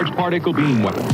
large particle beam weapons.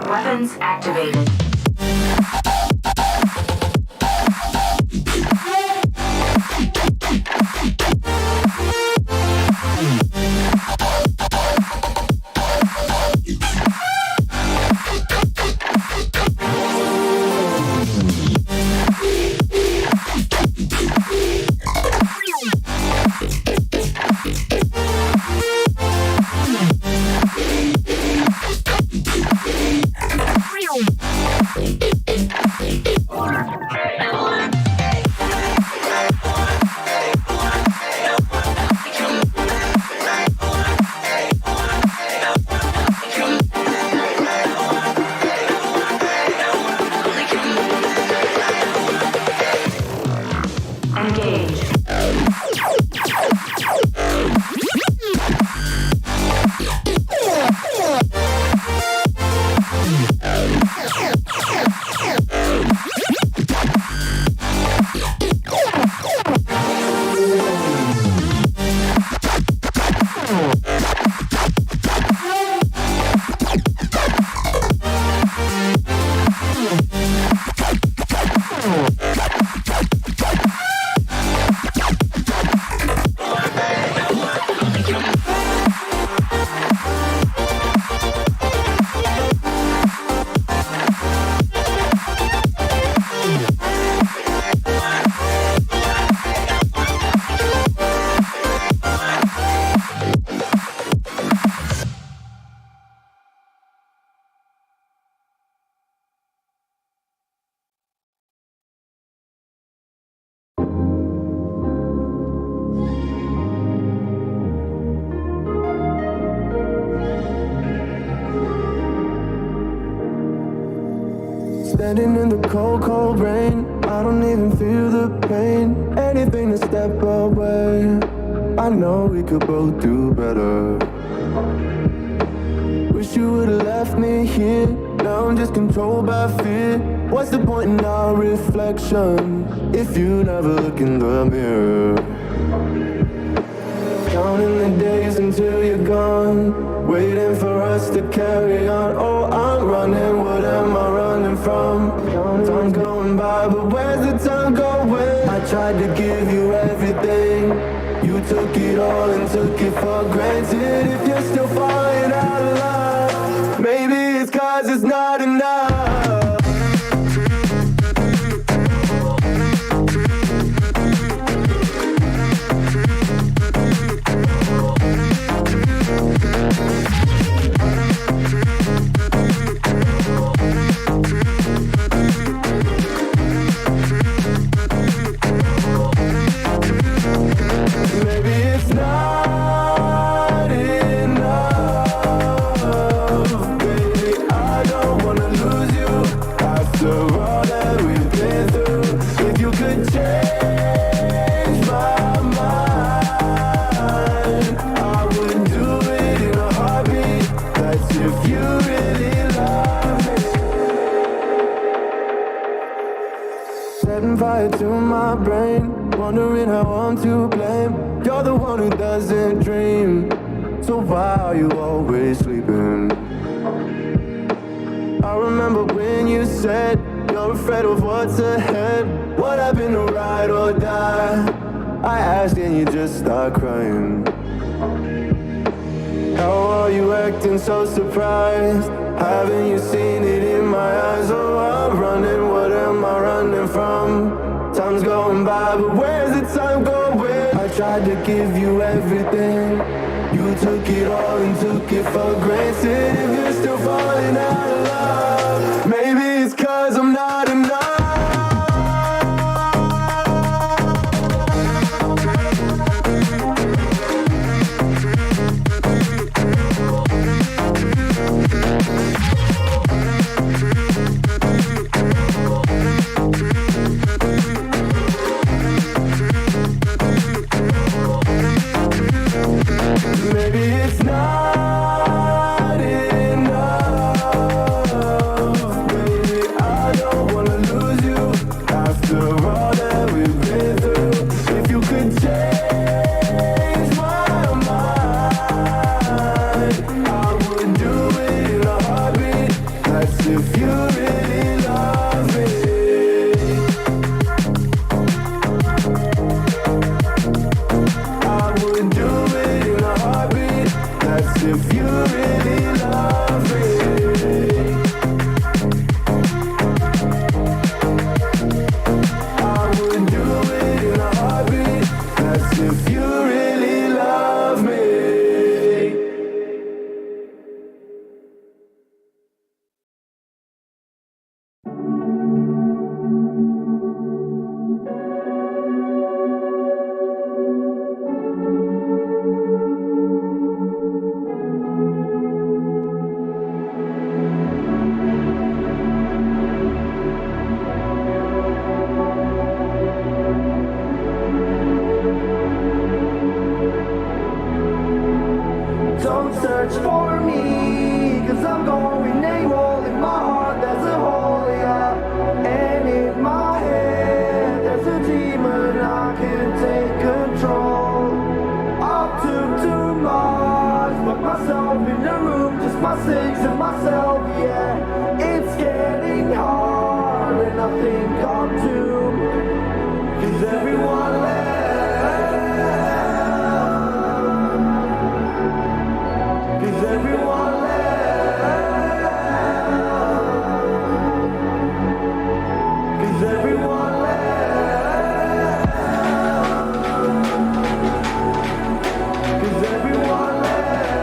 Weapons activated. Standing in the cold, cold rain, I don't even feel the pain. Anything to step away, I know we could both do better. Wish you would've left me here, now I'm just controlled by fear. What's the point in our reflection, if you never look in the mirror? Counting the days until you're gone, waiting for us to carry on. Oh, I'm running, what am I running from? Time's going by, but where's the time going? I tried to give you everything, you took it all and took it for granted. If you're still falling out of love, maybe it's 'cause it's not enough. Don't wanna wondering how I'm to blame. You're the one who doesn't dream, so why are you always sleeping? I remember when you said you're afraid of what's ahead. What happened to ride or die? I asked and you just start crying. How are you acting so surprised? Haven't you seen it in my eyes? Oh, I'm running, what am I running from? Time's going by, but where's the time going? I tried to give you everything. You took it all and took it for granted. If you're still falling out of love, maybe it's 'cause I'm not enough. Maybe it's not enough, baby. I don't wanna lose you after all that we've been through. If you could change my mind, I would do it in a heartbeat. That's if you really love me. I would do it in a heartbeat. That's if you really love me. I would do it in a heartbeat. That's if you really love me. Don't search for me, 'cause I'm going AWOL. In my heart there's a hole, yeah. And in my head there's a demon, I can't take control. I took too much, locked myself in a room, just my six and myself, yeah. It's getting hard and I think I'm doomed, 'cause everyone left. Cause everyone left. Cause everyone left. Cause everyone left.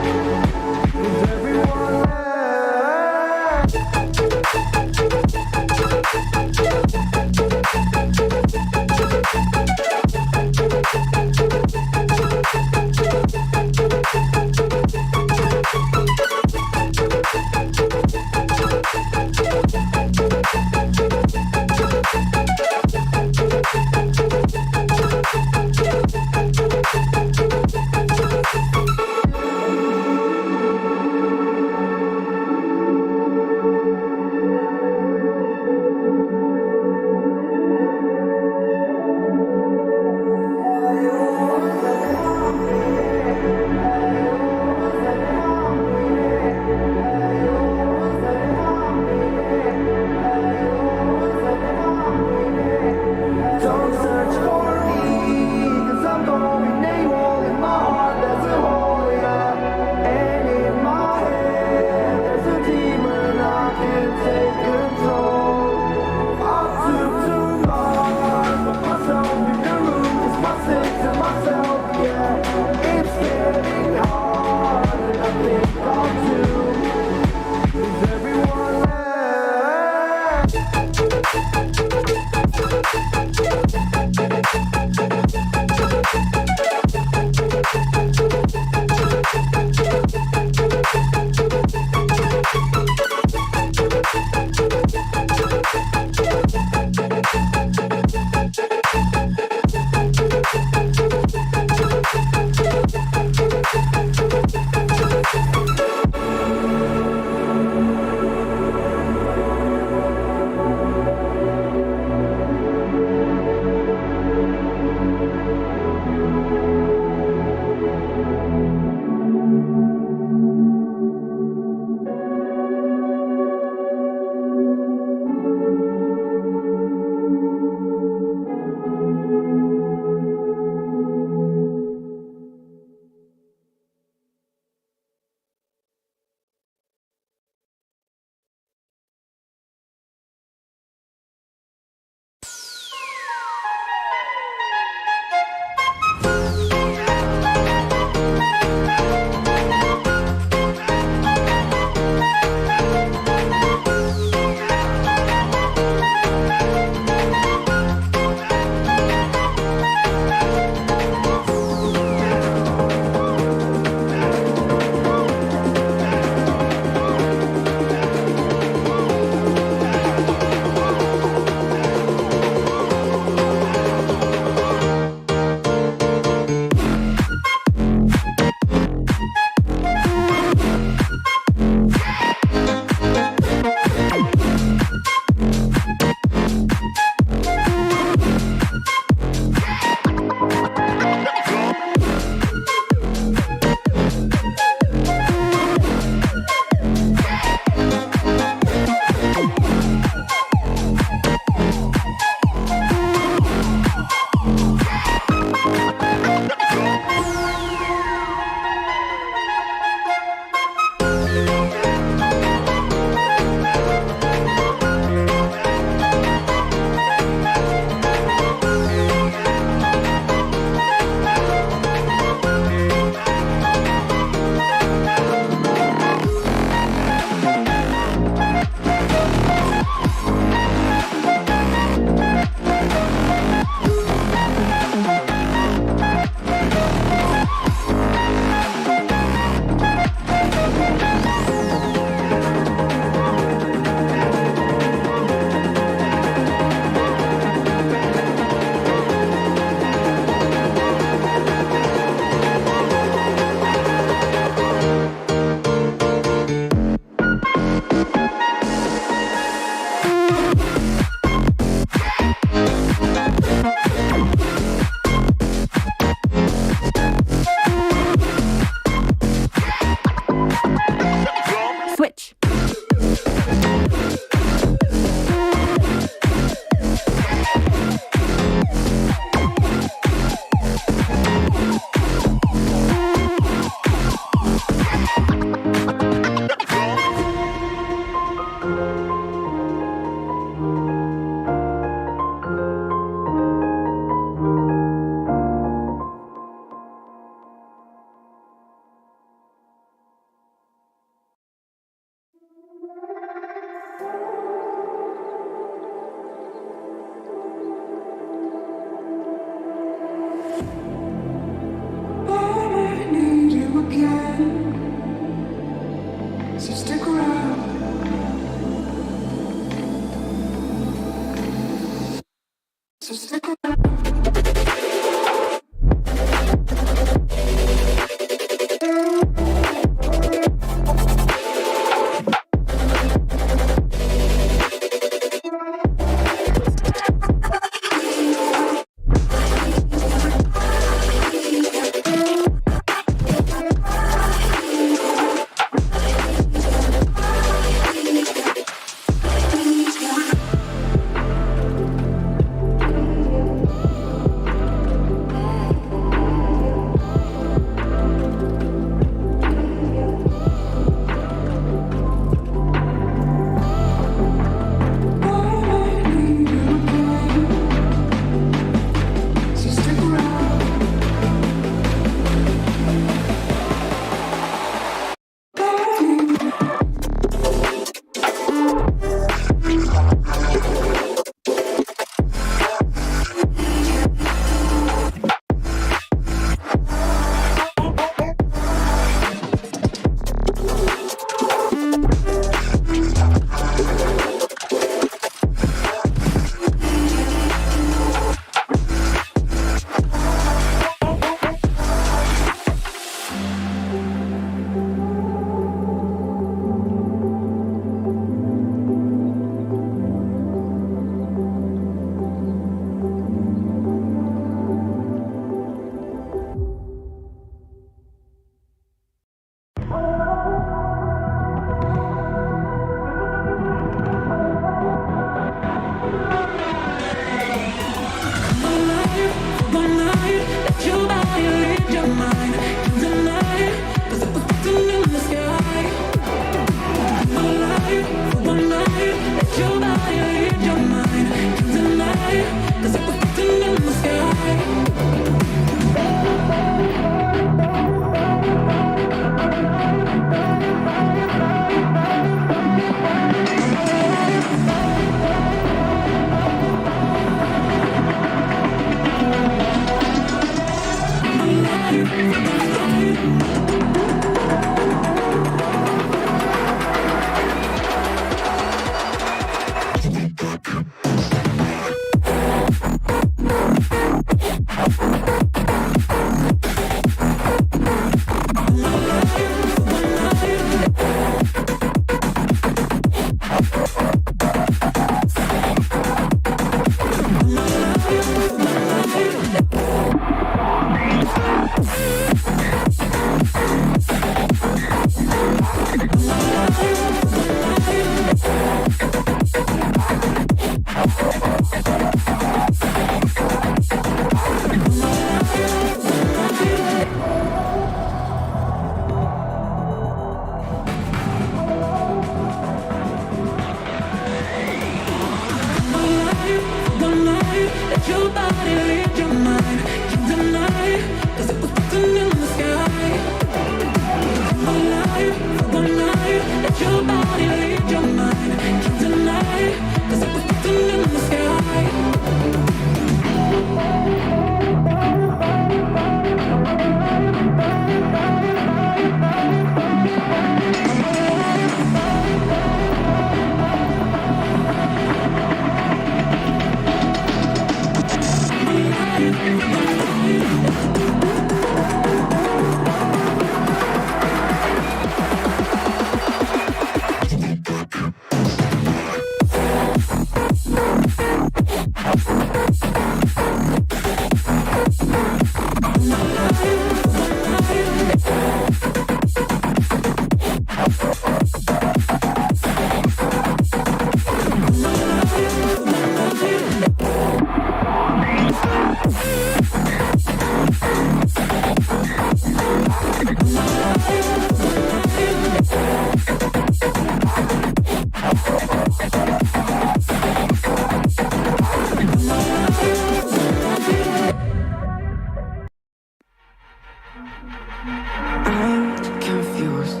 I'm confused.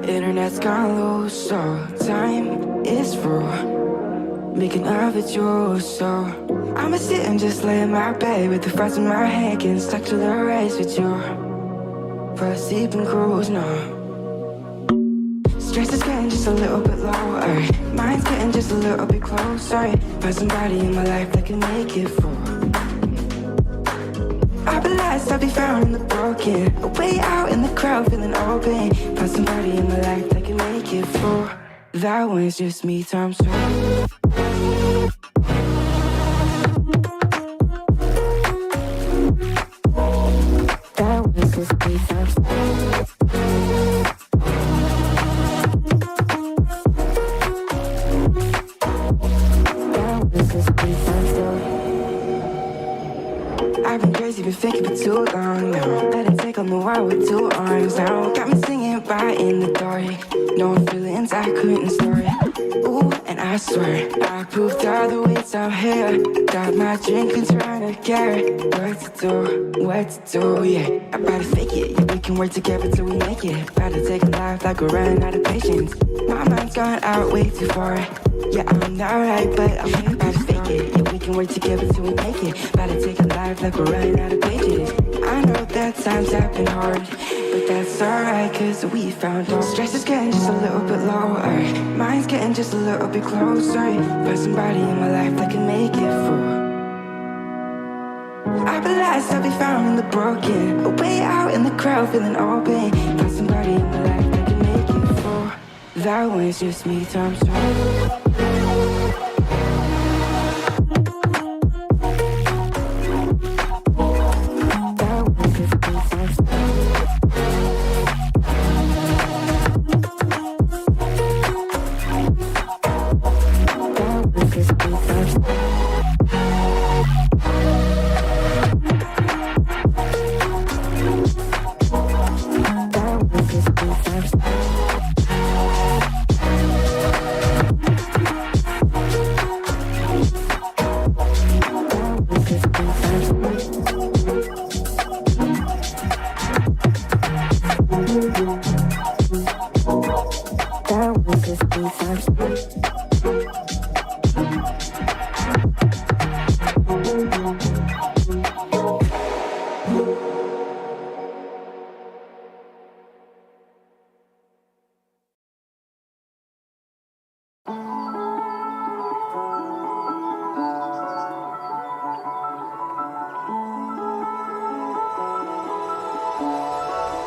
Internet's gone loose, so time is through. Making love with you, so I'ma sit and just lay in my bed with the fries in my hand, getting stuck to the race with you. For a sleeping cruise now. Stress is getting just a little bit lower. Mine's getting just a little bit closer. Find somebody in my life that can make it for. I'll be lost, I'll be found in the broken. Way out in the crowd, feeling open. Find somebody in my life that can make it for. That one's just me times two. That one's just me times two. I've been crazy, been thinking for too long now. Let it take on the world with two arms now. Got me singing right in the dark. No feelings I couldn't store it. Ooh, and I swear I proved all the ways I'm here. Got my drink and trying to get what to do, yeah. I better fake it, yeah, we can work together till we make it. Better take a life like we're running out of patience. My mind's gone out way too far. Yeah, I'm not right, but I'm about to fake it. Yeah, we can work together till we make it. Better take a life like we're running out of pages. I know that times have been hard, but that's alright, cause we found out. Stress is getting just a little bit lower. Mine's getting just a little bit closer. Find somebody in my life that can make it for. I'll be lost, I'll be found in the broken. Way out in the crowd, feeling open. Find somebody in my life that can make it for. That one's just me times two.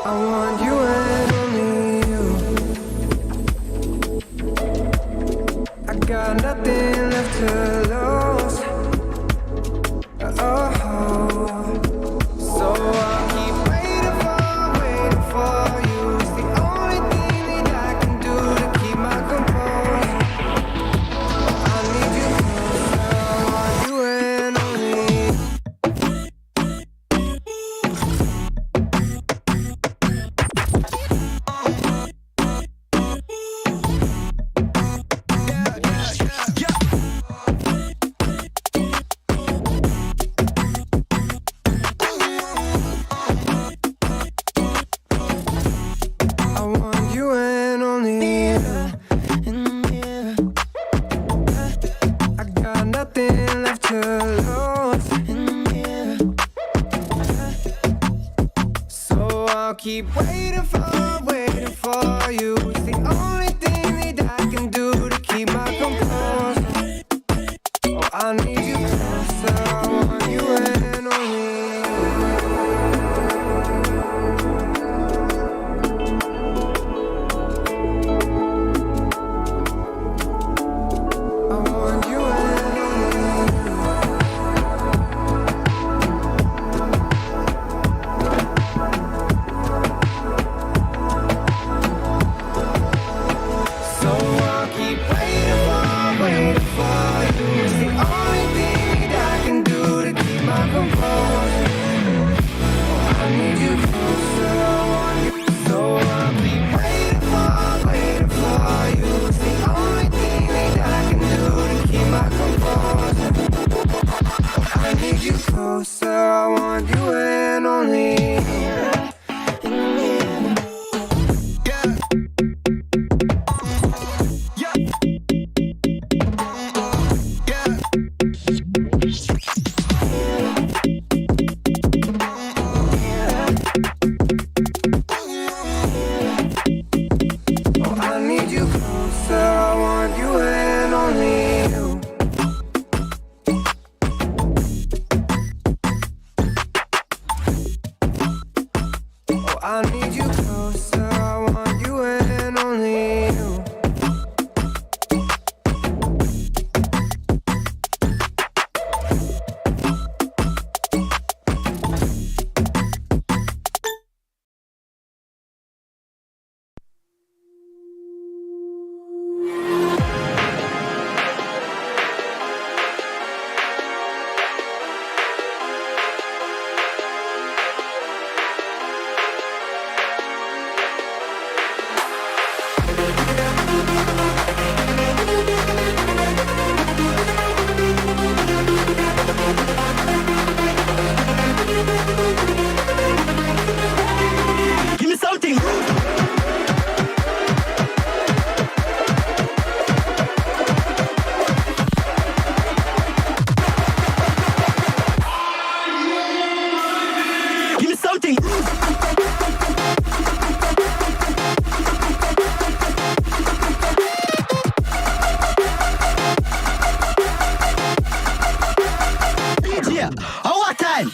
I want you and only you. I got nothing left to lose. Oh, so I'll keep waiting for you. It's the only thing that I can do to keep my composure. I need you closer. I want you and only you. Keep waiting for you. It's the only thing that I can do to keep my composure. Oh, I need you closer. I want you and only I want you and closer, I want you and only I need Yeah. Oh, what time?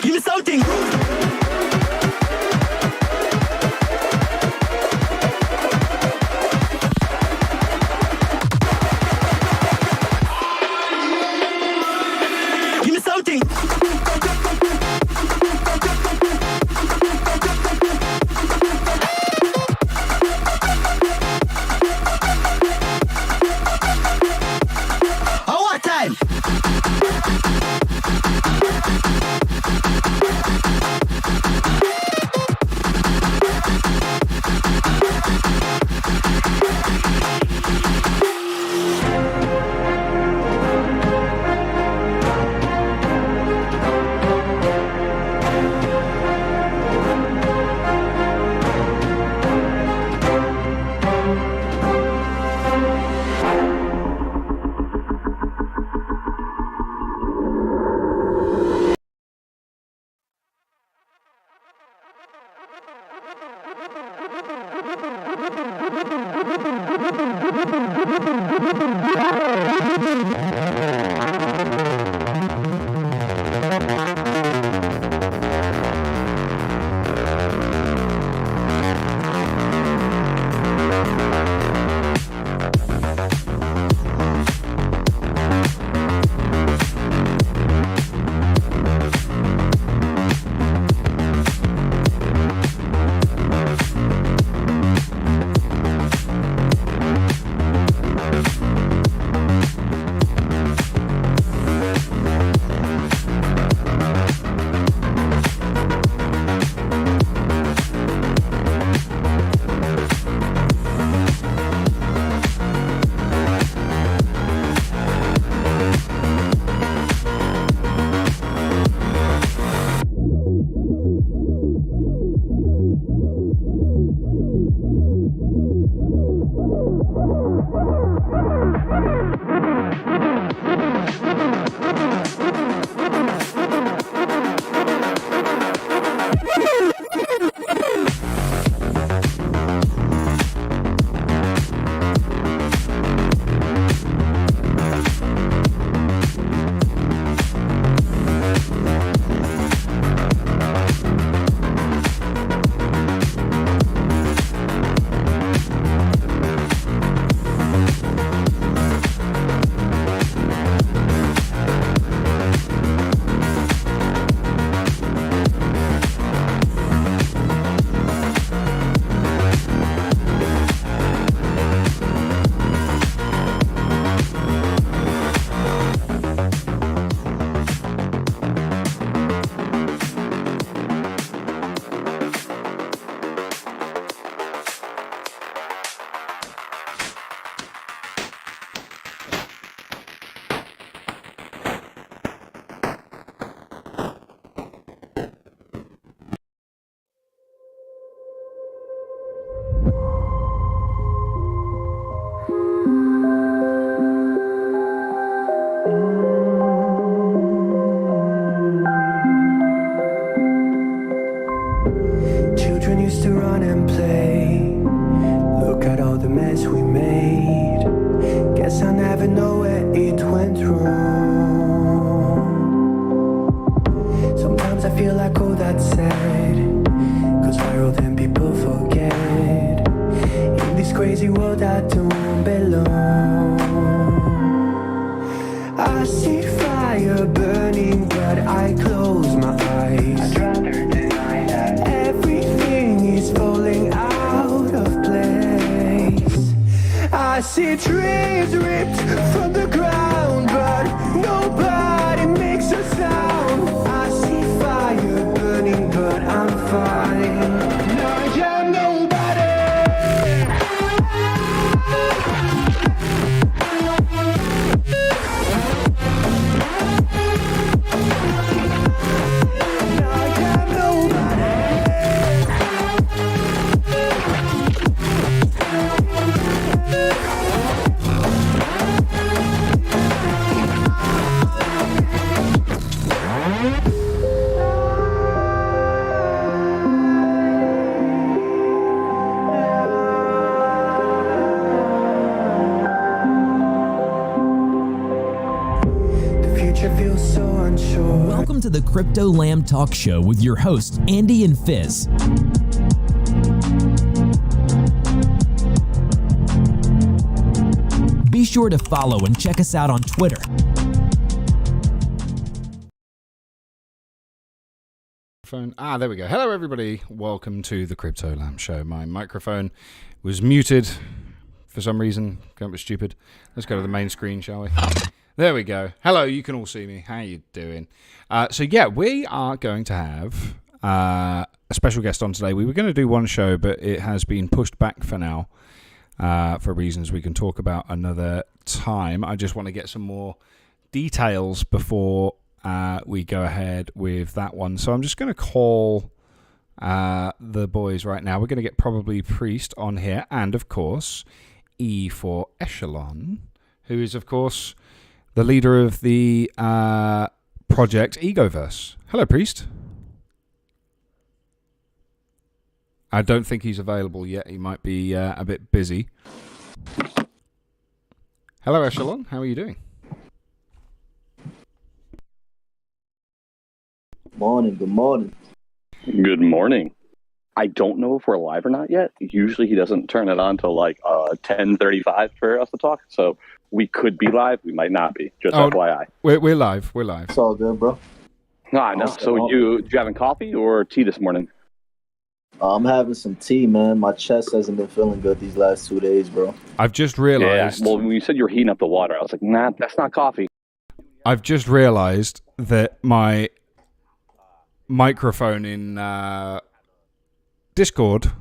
Give me something. Give me something. Oh, what time? trees ripped from the ground, but nobody makes a sound. I see fire burning, but I'm fine. No, I'm nobody. No, I'm nobody. The future feels so unsure. Welcome to the Crypto Lamb Talk Show with your hosts, Andy and Fizz. Be sure to follow and check us out on Twitter. Phone. There we go. Hello, everybody. Welcome to the Crypto Lamb Show. My microphone was muted for some reason. That was stupid. Let's go to the main screen, shall we? There we go. Hello, you can all see me. How you doing? So yeah, we are going to have a special guest on today. We were going to do one show, but it has been pushed back for now for reasons we can talk about another time. I just want to get some more details before we go ahead with that one. So I'm just going to call the boys right now. We're going to get probably Priest on here, and of course E4Echelon, who is of course the leader of the project EgoVerse. Hello, Priest. I don't think he's available yet. He might be a bit busy. Hello, Echelon. How are you doing? Morning, good morning. Good morning. I don't know if we're live or not yet. Usually he doesn't turn it on till like 10:35 for us to talk. So we could be live. We might not be. Just FYI. We're live. We're live. It's all good, bro. No, I know. So you having coffee or tea this morning? I'm having some tea, man. My chest hasn't been feeling good these last 2 days, bro. I've just realized. Yeah. Well, when you said you were heating up the water, I was like, nah, that's not coffee. I've just realized that my microphone in Discord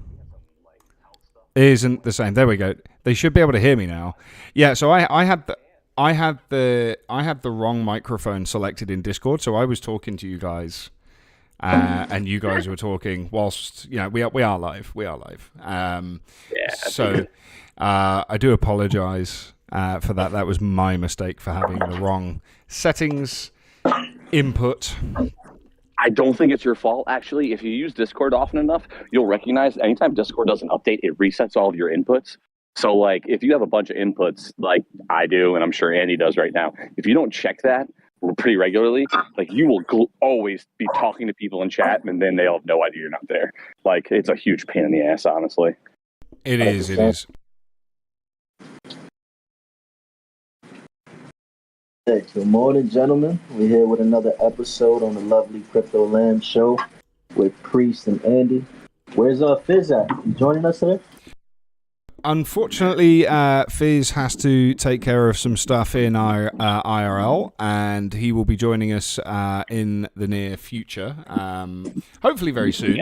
isn't the same. There we go. They should be able to hear me now. Yeah, so I had the wrong microphone selected in Discord, so I was talking to you guys, and you guys were talking whilst we are live. We are live. So I do apologize for that. That was my mistake for having the wrong settings input. I don't think it's your fault, actually. If you use Discord often enough, you'll recognize anytime Discord doesn't update, it resets all of your inputs. So, like, if you have a bunch of inputs, like I do, and I'm sure Andy does right now, if you don't check that pretty regularly, like, you will always be talking to people in chat, and then they'll have no idea you're not there. Like, it's a huge pain in the ass, honestly. It is. Hey, good morning, gentlemen. We're here with another episode on the lovely Crypto Lamb Show with Priest and Andy. Where's Fizz at? You joining us today? Unfortunately, Fizz has to take care of some stuff in our IRL, and he will be joining us in the near future, hopefully very soon.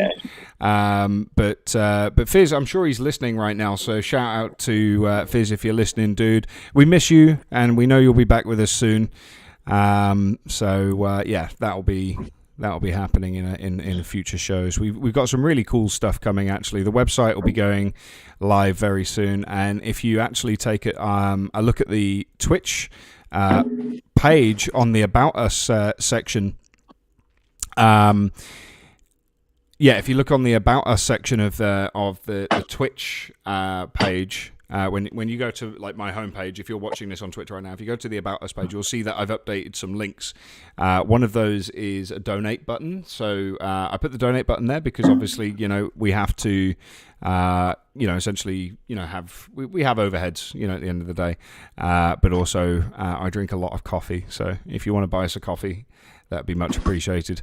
But Fizz, I'm sure he's listening right now, so shout out to Fizz if you're listening, dude. We miss you, and we know you'll be back with us soon. Yeah, that'll be happening in future shows. We've got some really cool stuff coming. Actually, the website will be going live very soon, and if you actually take a look at the Twitch page on the About Us section, if you look on the About Us section of the Twitch page. When you go to like my homepage, if you're watching this on Twitter right now, if you go to the About Us page, you'll see that I've updated some links. One of those is a donate button. So I put the donate button there because obviously, we have to, essentially, we have overheads, at the end of the day. But also I drink a lot of coffee. So if you want to buy us a coffee, that'd be much appreciated.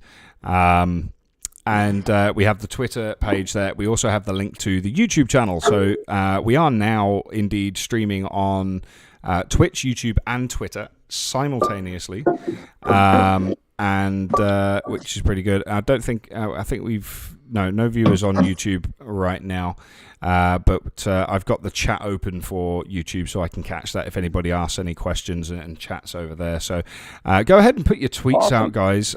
And we have the Twitter page there. We also have the link to the YouTube channel. So we are now indeed streaming on Twitch, YouTube, and Twitter simultaneously, and which is pretty good. I don't think I think we've no viewers on YouTube right now, but I've got the chat open for YouTube, so I can catch that if anybody asks any questions and chats over there. So go ahead and put your tweets out, guys,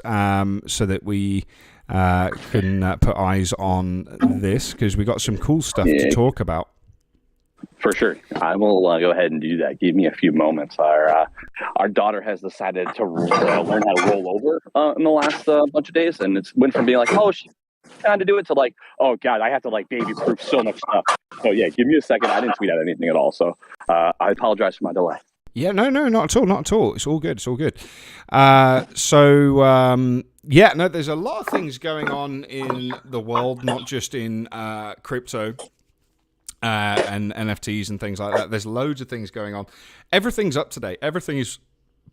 so that we can put eyes on this, because we got some cool stuff to talk about. For sure. I will go ahead and do that. Give me a few moments. Our daughter has decided to learn how to roll over in the last bunch of days, and it's went from being like, oh, she's trying to do it, to like, oh God, I have to like baby proof so much stuff. So yeah, give me a second. I didn't tweet out anything at all, so I apologize for my delay. Yeah, no, not at all. It's all good. Yeah, no, there's a lot of things going on in the world, not just in crypto and NFTs and things like that. There's loads of things going on. Everything's up today. Everything is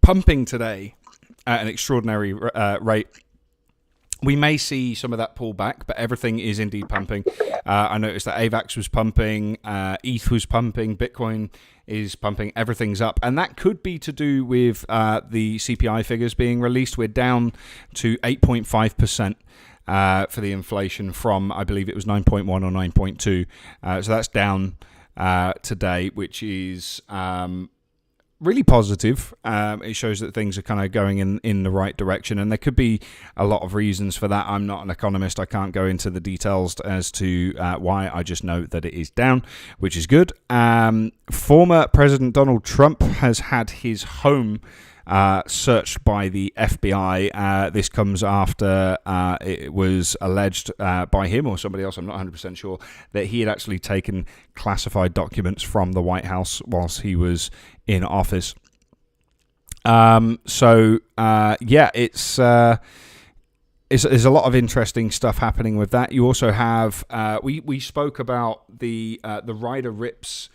pumping today at an extraordinary rate. We may see some of that pull back, but everything is indeed pumping. I noticed that AVAX was pumping, ETH was pumping, Bitcoin is pumping, everything's up. And that could be to do with the CPI figures being released. We're down to 8.5%. For the inflation from, I believe it was 9.1 or 9.2. So that's down today, which is really positive. It shows that things are kind of going in the right direction, and there could be a lot of reasons for that. I'm not an economist. I can't go into the details as to why. I just know that it is down, which is good. Former President Donald Trump has had his home searched by the FBI. This comes after it was alleged by him or somebody else, I'm not 100% sure, that he had actually taken classified documents from the White House whilst he was in office. Yeah, it's there's a lot of interesting stuff happening with that. You also have we spoke about the Ryder Ripps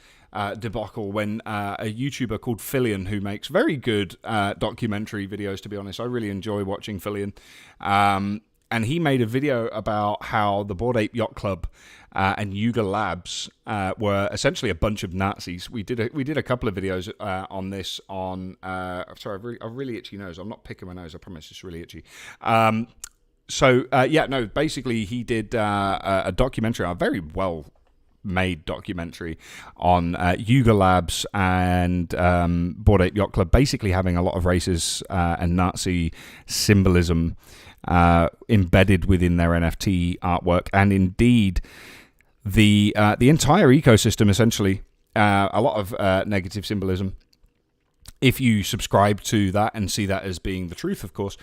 debacle when a YouTuber called Fillion, who makes very good documentary videos, to be honest. I really enjoy watching Fillion. And he made a video about how the Bored Ape Yacht Club and Yuga Labs were essentially a bunch of Nazis. We did a couple of videos on this on sorry, I've really itchy nose. I'm not picking my nose, I promise. It's really itchy. Basically he did a documentary, a very well made documentary on Yuga Labs and Bored Ape Yacht Club, basically having a lot of racist and Nazi symbolism embedded within their NFT artwork, and indeed the entire ecosystem, essentially a lot of negative symbolism. If you subscribe to that and see that as being the truth, of course.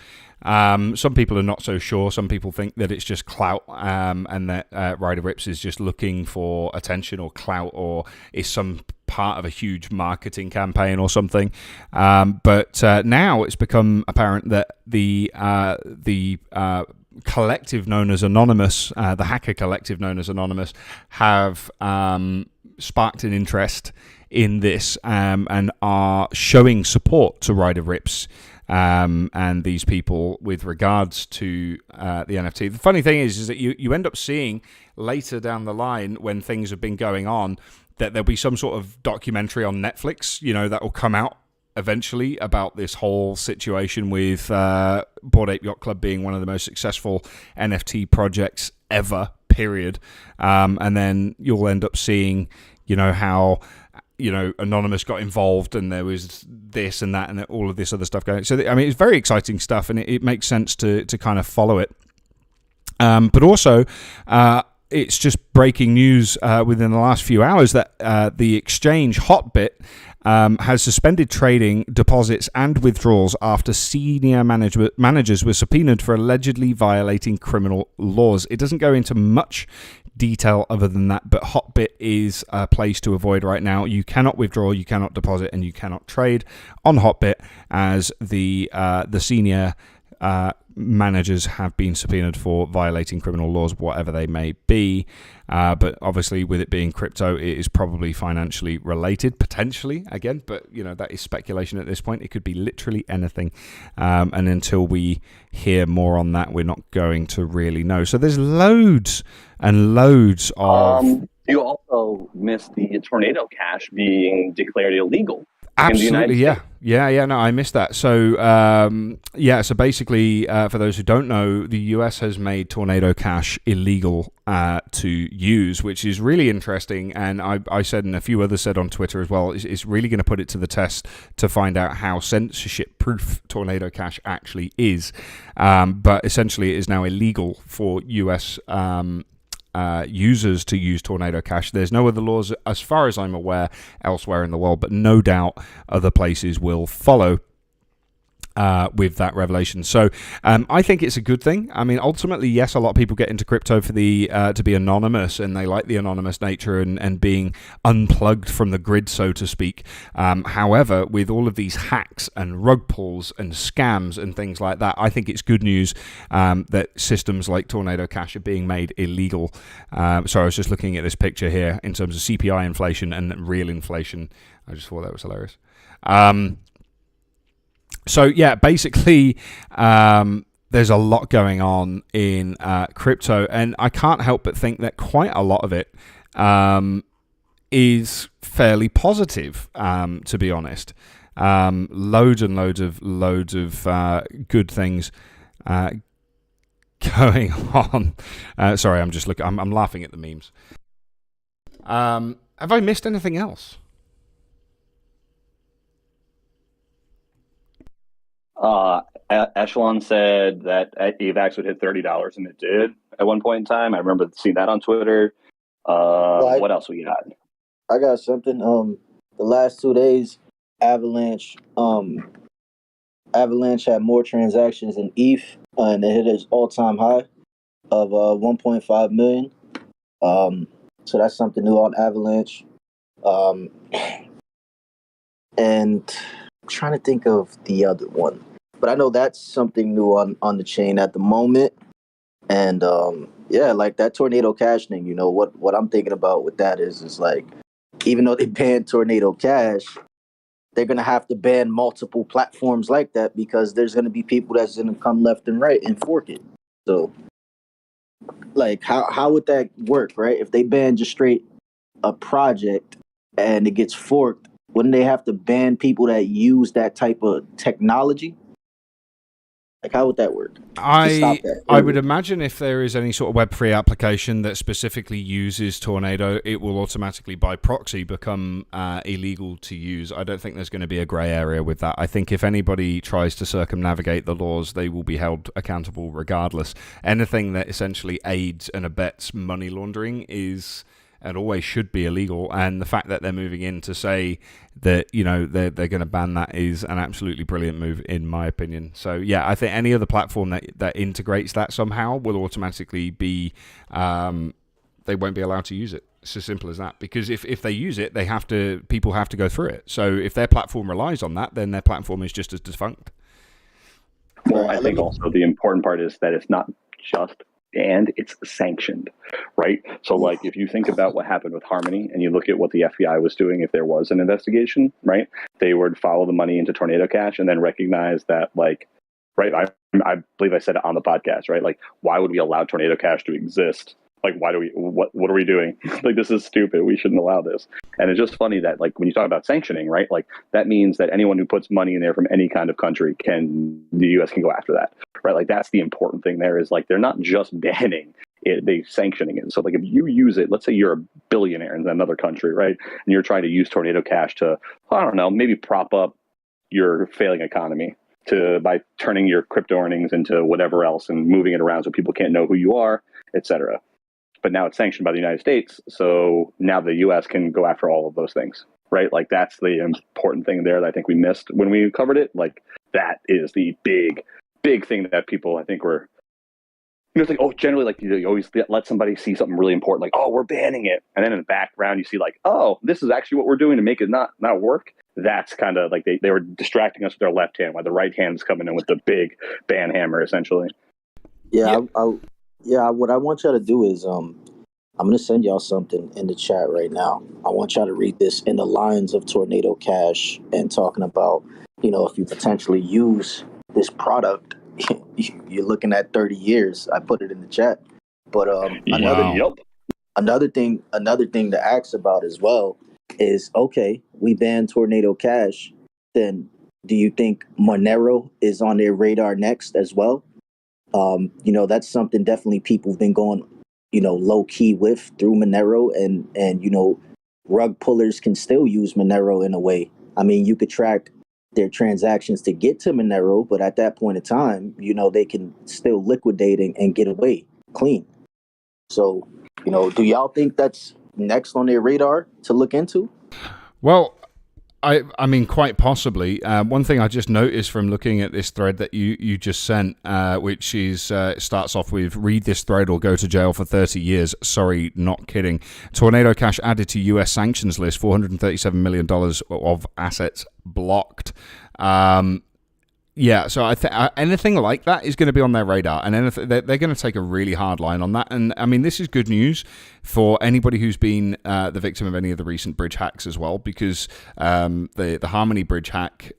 Some people are not so sure. Some people think that it's just clout, and that Ryder Ripps is just looking for attention or clout, or is some part of a huge marketing campaign or something. But now it's become apparent that the collective known as Anonymous, the hacker collective known as Anonymous, have sparked an interest in this and are showing support to Ryder Ripps and these people with regards to the NFT. The funny thing is that you end up seeing later down the line, when things have been going on, that there'll be some sort of documentary on Netflix, that will come out eventually about this whole situation with Bored Ape Yacht Club being one of the most successful NFT projects ever, period. And then you'll end up seeing, how Anonymous got involved, and there was this and that and all of this other stuff going. So, it's very exciting stuff, and it makes sense to kind of follow it. But also, it's just breaking news within the last few hours that the exchange Hotbit has suspended trading, deposits, and withdrawals after senior managers were subpoenaed for allegedly violating criminal laws. It doesn't go into much detail other than that, but Hotbit is a place to avoid right now. You cannot withdraw, you cannot deposit, and you cannot trade on Hotbit, as the senior managers have been subpoenaed for violating criminal laws, whatever they may be. But obviously, with it being crypto, it is probably financially related, potentially, again. But, that is speculation at this point. It could be literally anything. And until we hear more on that, we're not going to really know. So there's loads and loads of... You also missed the Tornado Cash being declared illegal. Absolutely, yeah. No, I missed that. So, so basically, for those who don't know, the US has made Tornado Cash illegal to use, which is really interesting. And I said, and a few others said on Twitter as well, it's really going to put it to the test to find out how censorship-proof Tornado Cash actually is. But essentially, it is now illegal for US users to use Tornado Cash. There's no other laws, as far as I'm aware, elsewhere in the world, but no doubt other places will follow with that revelation. So I think it's a good thing. I mean, ultimately, yes, a lot of people get into crypto for the to be anonymous, and they like the anonymous nature and being unplugged from the grid, so to speak. However, with all of these hacks and rug pulls and scams and things like that, I think it's good news that systems like Tornado Cash are being made illegal. So I was just looking at this picture here in terms of CPI inflation and real inflation. I just thought that was hilarious. So yeah, basically, there's a lot going on in crypto, and I can't help but think that quite a lot of it is fairly positive, to be honest. Loads and loads of good things going on. Sorry, I'm just looking. I'm laughing at the memes. Have I missed anything else? Echelon said that AVAX would hit $30, and it did at one point in time. I remember seeing that on Twitter. What else we got? I got something. The last 2 days, Avalanche had more transactions than ETH, and it hit its all-time high of 1.5 million. So that's something new on Avalanche. And I'm trying to think of the other one, but I know that's something new on the chain at the moment. And like that Tornado Cash thing, what I'm thinking about with that is like, even though they banned Tornado Cash, they're gonna have to ban multiple platforms like that, because there's gonna be people that's gonna come left and right and fork it. So like how would that work, right? If they ban just straight a project and it gets forked, wouldn't they have to ban people that use that type of technology? Like, how would that work? I would imagine if there is any sort of Web3 application that specifically uses Tornado, it will automatically, by proxy, become illegal to use. I don't think there's going to be a grey area with that. I think if anybody tries to circumnavigate the laws, they will be held accountable regardless. Anything that essentially aids and abets money laundering is... and always should be illegal, and the fact that they're moving in to say that they're going to ban that is an absolutely brilliant move, in my opinion. So yeah, I think any other platform that integrates that somehow will automatically be they won't be allowed to use it. It's as simple as that, because if they use it, people have to go through it. So if their platform relies on that, then their platform is just as defunct. Well, I think also the important part is that it's not just and it's sanctioned, right? So like if you think about what happened with Harmony and you look at what the FBI was doing if there was an investigation, right? They would follow the money into Tornado Cash and then recognize that, like, right, I believe I said it on the podcast, right? Like, why would we allow Tornado Cash to exist? Like, what are we doing? Like, this is stupid. We shouldn't allow this. And it's just funny that, like, when you talk about sanctioning, right? Like, that means that anyone who puts money in there from any kind of country the U.S. can go after that, right? Like, that's the important thing there is, like, they're not just banning it, they're sanctioning it. So, like, if you use it, let's say you're a billionaire in another country, right? And you're trying to use Tornado Cash to, I don't know, maybe prop up your failing economy by turning your crypto earnings into whatever else and moving it around so people can't know who you are, etc. But now it's sanctioned by the United States, so now the U.S. can go after all of those things, right? Like, that's the important thing there that I think we missed when we covered it. Like, that is the big thing that people, I think, were, it's like, oh, generally, like, you always let somebody see something really important, like, oh, we're banning it. And then in the background, you see, like, oh, this is actually what we're doing to make it not work. that's kind of like they were distracting us with their left hand while the right hand's coming in with the big band hammer, essentially. Yeah, what I want y'all to do is I'm gonna send y'all something in the chat right now. I want y'all to read this in the lines of Tornado Cash and talking about, if you potentially use this product, you're looking at 30 years. I put it in the chat. But Wow. another thing to ask about as well is, okay, we banned Tornado Cash. Then do you think Monero is on their radar next as well? That's something definitely people have been going, low key with through Monero, and rug pullers can still use Monero in a way. I mean, you could track their transactions to get to Monero, but at that point in time, they can still liquidate and get away clean. So, do y'all think that's next on their radar to look into? Well, I mean, quite possibly. One thing I just noticed from looking at this thread that you just sent, which is starts off with, read this thread or go to jail for 30 years. Sorry, not kidding. Tornado Cash added to U.S. sanctions list, $437 million of assets blocked. Yeah, so I think anything like that is going to be on their radar, and they're going to take a really hard line on that. And I mean, this is good news for anybody who's been the victim of any of the recent bridge hacks as well, because the Harmony bridge hack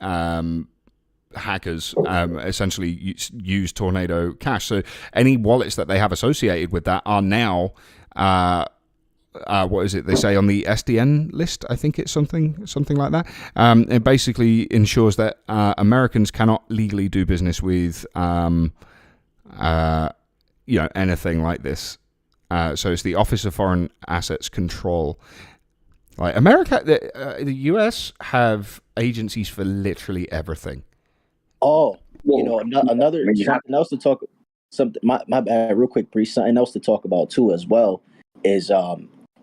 hackers essentially use Tornado Cash. So any wallets that they have associated with that are now. What is it they say on the SDN list? I think it's something like that. It basically ensures that Americans cannot legally do business with anything like this. So it's the Office of Foreign Assets Control. Like America, the US have agencies for literally everything. Oh, another something else to talk. Something my bad, real quick, Bree. Something else to talk about too as well is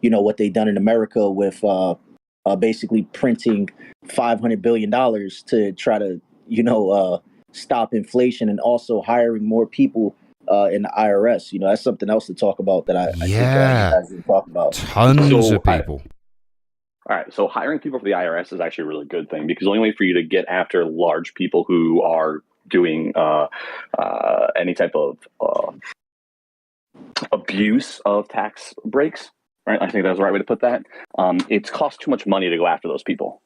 what they done in America with basically printing $500 billion to try to stop inflation, and also hiring more people in the IRS. That's something else to talk about that I think you guys didn't talk about. Tons of people. All right, so hiring people for the IRS is actually a really good thing, because the only way for you to get after large people who are doing any type of abuse of tax breaks, right? I think that's the right way to put that. It costs too much money to go after those people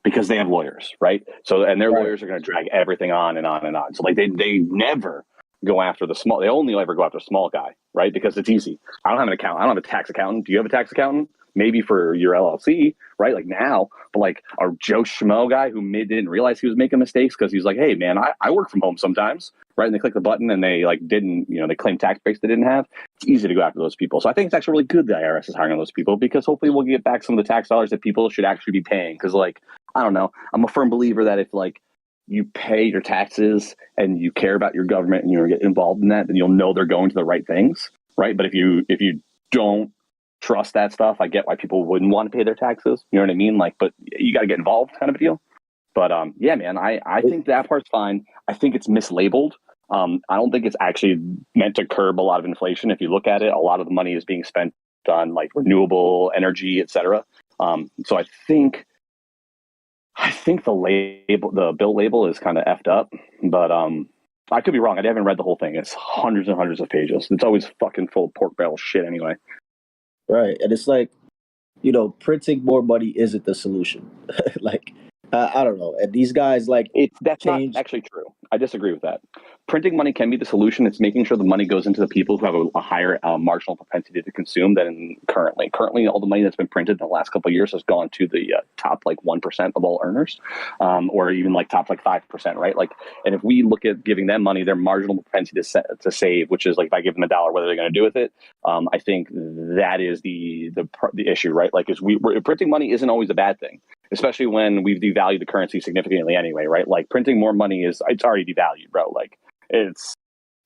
because they have lawyers, right? So, and their lawyers are going to drag everything on and on and on. So, like, they never go after the small. They only ever go after the small guy, right? Because it's easy. I don't have an accountant. I don't have a tax accountant. Do you have a tax accountant? Maybe for your LLC, right? Like now, but like our Joe Schmo guy who didn't realize he was making mistakes because he's like, hey man, I work from home sometimes, right? And they click the button and they like didn't, they claim tax breaks they didn't have. It's easy to go after those people. So I think it's actually really good the IRS is hiring those people, because hopefully we'll get back some of the tax dollars that people should actually be paying. Because like, I don't know, I'm a firm believer that if like you pay your taxes and you care about your government and you get involved in that, then you'll know they're going to the right things, right? But if you don't trust that stuff, I get why people wouldn't want to pay their taxes. You know what I mean? Like, but you got to get involved, kind of a deal. But yeah, man, I think that part's fine. I think it's mislabeled. I don't think it's actually meant to curb a lot of inflation. If you look at it, a lot of the money is being spent on like renewable energy, etc. So I think the bill label is kind of effed up, but I could be wrong. I haven't read the whole thing. It's hundreds and hundreds of pages. It's always fucking full of pork barrel shit anyway. Right. And it's like, printing more money isn't the solution. Like, I don't know. And these guys, like, that's not actually true. I disagree with that. Printing money can be the solution. It's making sure the money goes into the people who have a higher marginal propensity to consume than currently. Currently, all the money that's been printed in the last couple of years has gone to the top like 1% of all earners, or even like top like 5%, right? Like, and if we look at giving them money, their marginal propensity to save, which is like if I give them $1, what are they going to do with it? I think that is the issue, right? Like, printing money isn't always a bad thing, especially when we've devalued the currency significantly anyway, right? Like printing more money it's already devalued, bro. Like it's,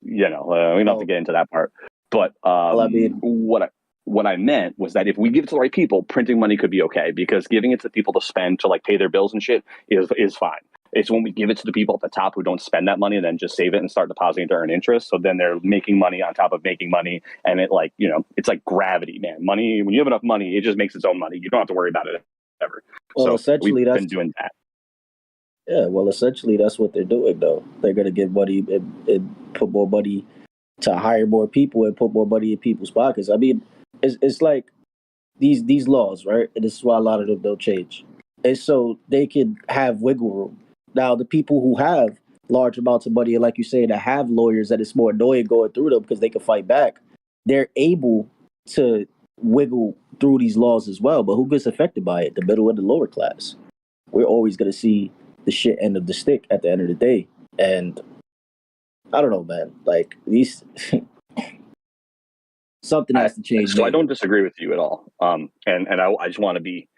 we don't have to get into that part. But what I meant was that if we give it to the right people, printing money could be okay, because giving it to people to spend to like pay their bills and shit is fine. It's when we give it to the people at the top who don't spend that money and then just save it and start depositing to earn interest. So then they're making money on top of making money. And it like, it's like gravity, man. Money, when you have enough money, it just makes its own money. You don't have to worry about it ever. Well, so essentially, we've been doing that. Yeah, well, essentially, that's what they're doing, though. They're gonna give money and put more money to hire more people and put more money in people's pockets. I mean, it's like these laws, right? And this is why a lot of them don't change. And so they can have wiggle room. Now, the people who have large amounts of money, and like you say, that have lawyers that it's more annoying going through them because they can fight back, they're able to wiggle through these laws as well. But who gets affected by it? The middle and the lower class. We're always going to see the shit end of the stick at the end of the day. And I don't know, man. Like, these. Something has to change. So I don't disagree with you at all. And I just want to be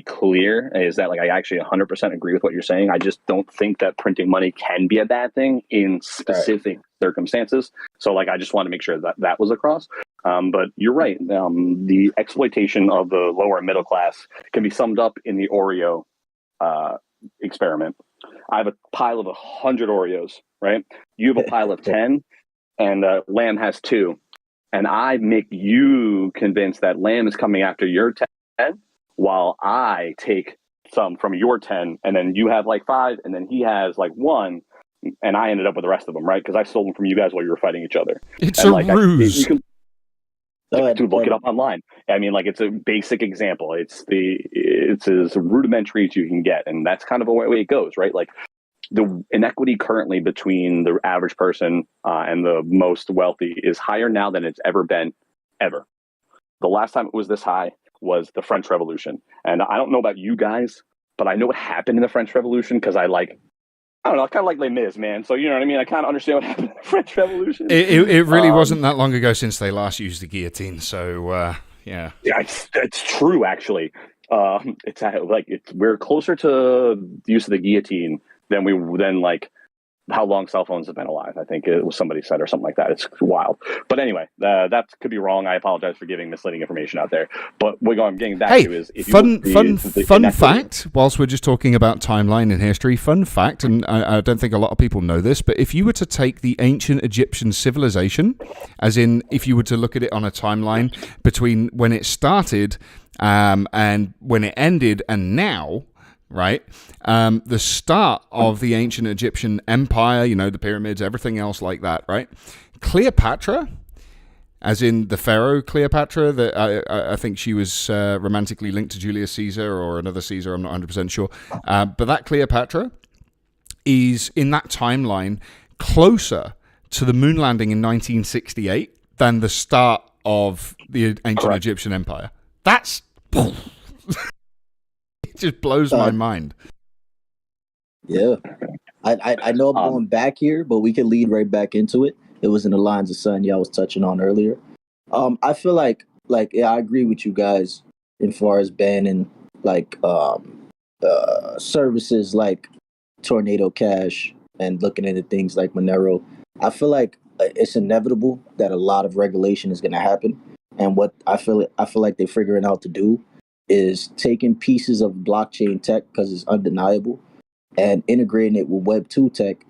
clear is that like I actually 100% agree with what you're saying. I just don't think that printing money can be a bad thing in specific circumstances. So like I just want to make sure that that was across. But you're right. The exploitation of the lower and middle class can be summed up in the Oreo experiment. I have a pile of 100 Oreos, right? You have a pile of 10, and Lamb has 2. And I make you convinced that Lamb is coming after your 10, while I take some from your 10, and then you have like 5, and then he has like 1, and I ended up with the rest of them, right? Because I stole them from you guys while you were fighting each other. It's and a like, ruse. You can look it up online. I mean, like, it's a basic example. It's as rudimentary as you can get, and that's kind of the way it goes, right? Like, the inequity currently between the average person and the most wealthy is higher now than it's ever been, ever. The last time it was this high was the French Revolution. And I don't know about you guys, but I know what happened in the French Revolution because I don't know, I kind of like Les Mis, man. So, you know what I mean? I kind of understand what happened in the French Revolution. It really wasn't that long ago since they last used the guillotine. So, yeah. Yeah, it's true, actually. We're closer to the use of the guillotine than like how long cell phones have been alive. I think it was somebody said or something like that. It's wild. But anyway, that could be wrong. I apologize for giving misleading information out there. But what I'm getting back to is fun fact. Whilst we're just talking about timeline and history, fun fact, and I don't think a lot of people know this, but if you were to take the ancient Egyptian civilization, as in if you were to look at it on a timeline between when it started and when it ended and now. Right, the start of the ancient Egyptian empire, you know, the pyramids, everything else like that, right? Cleopatra, as in the pharaoh Cleopatra, that I think she was romantically linked to Julius Caesar or another Caesar, I'm not 100% sure. But that Cleopatra is, in that timeline, closer to the moon landing in 1968 than the start of the ancient Egyptian empire. That's... It just blows my mind. Yeah. I know I'm going back here, but we can lead right back into it. It was in the lines of something y'all was touching on earlier. I feel like yeah, I agree with you guys as far as banning like services like Tornado Cash and looking into things like Monero. I feel like it's inevitable that a lot of regulation is going to happen, and what I feel like they're figuring out to do is taking pieces of blockchain tech because it's undeniable and integrating it with Web 2 tech.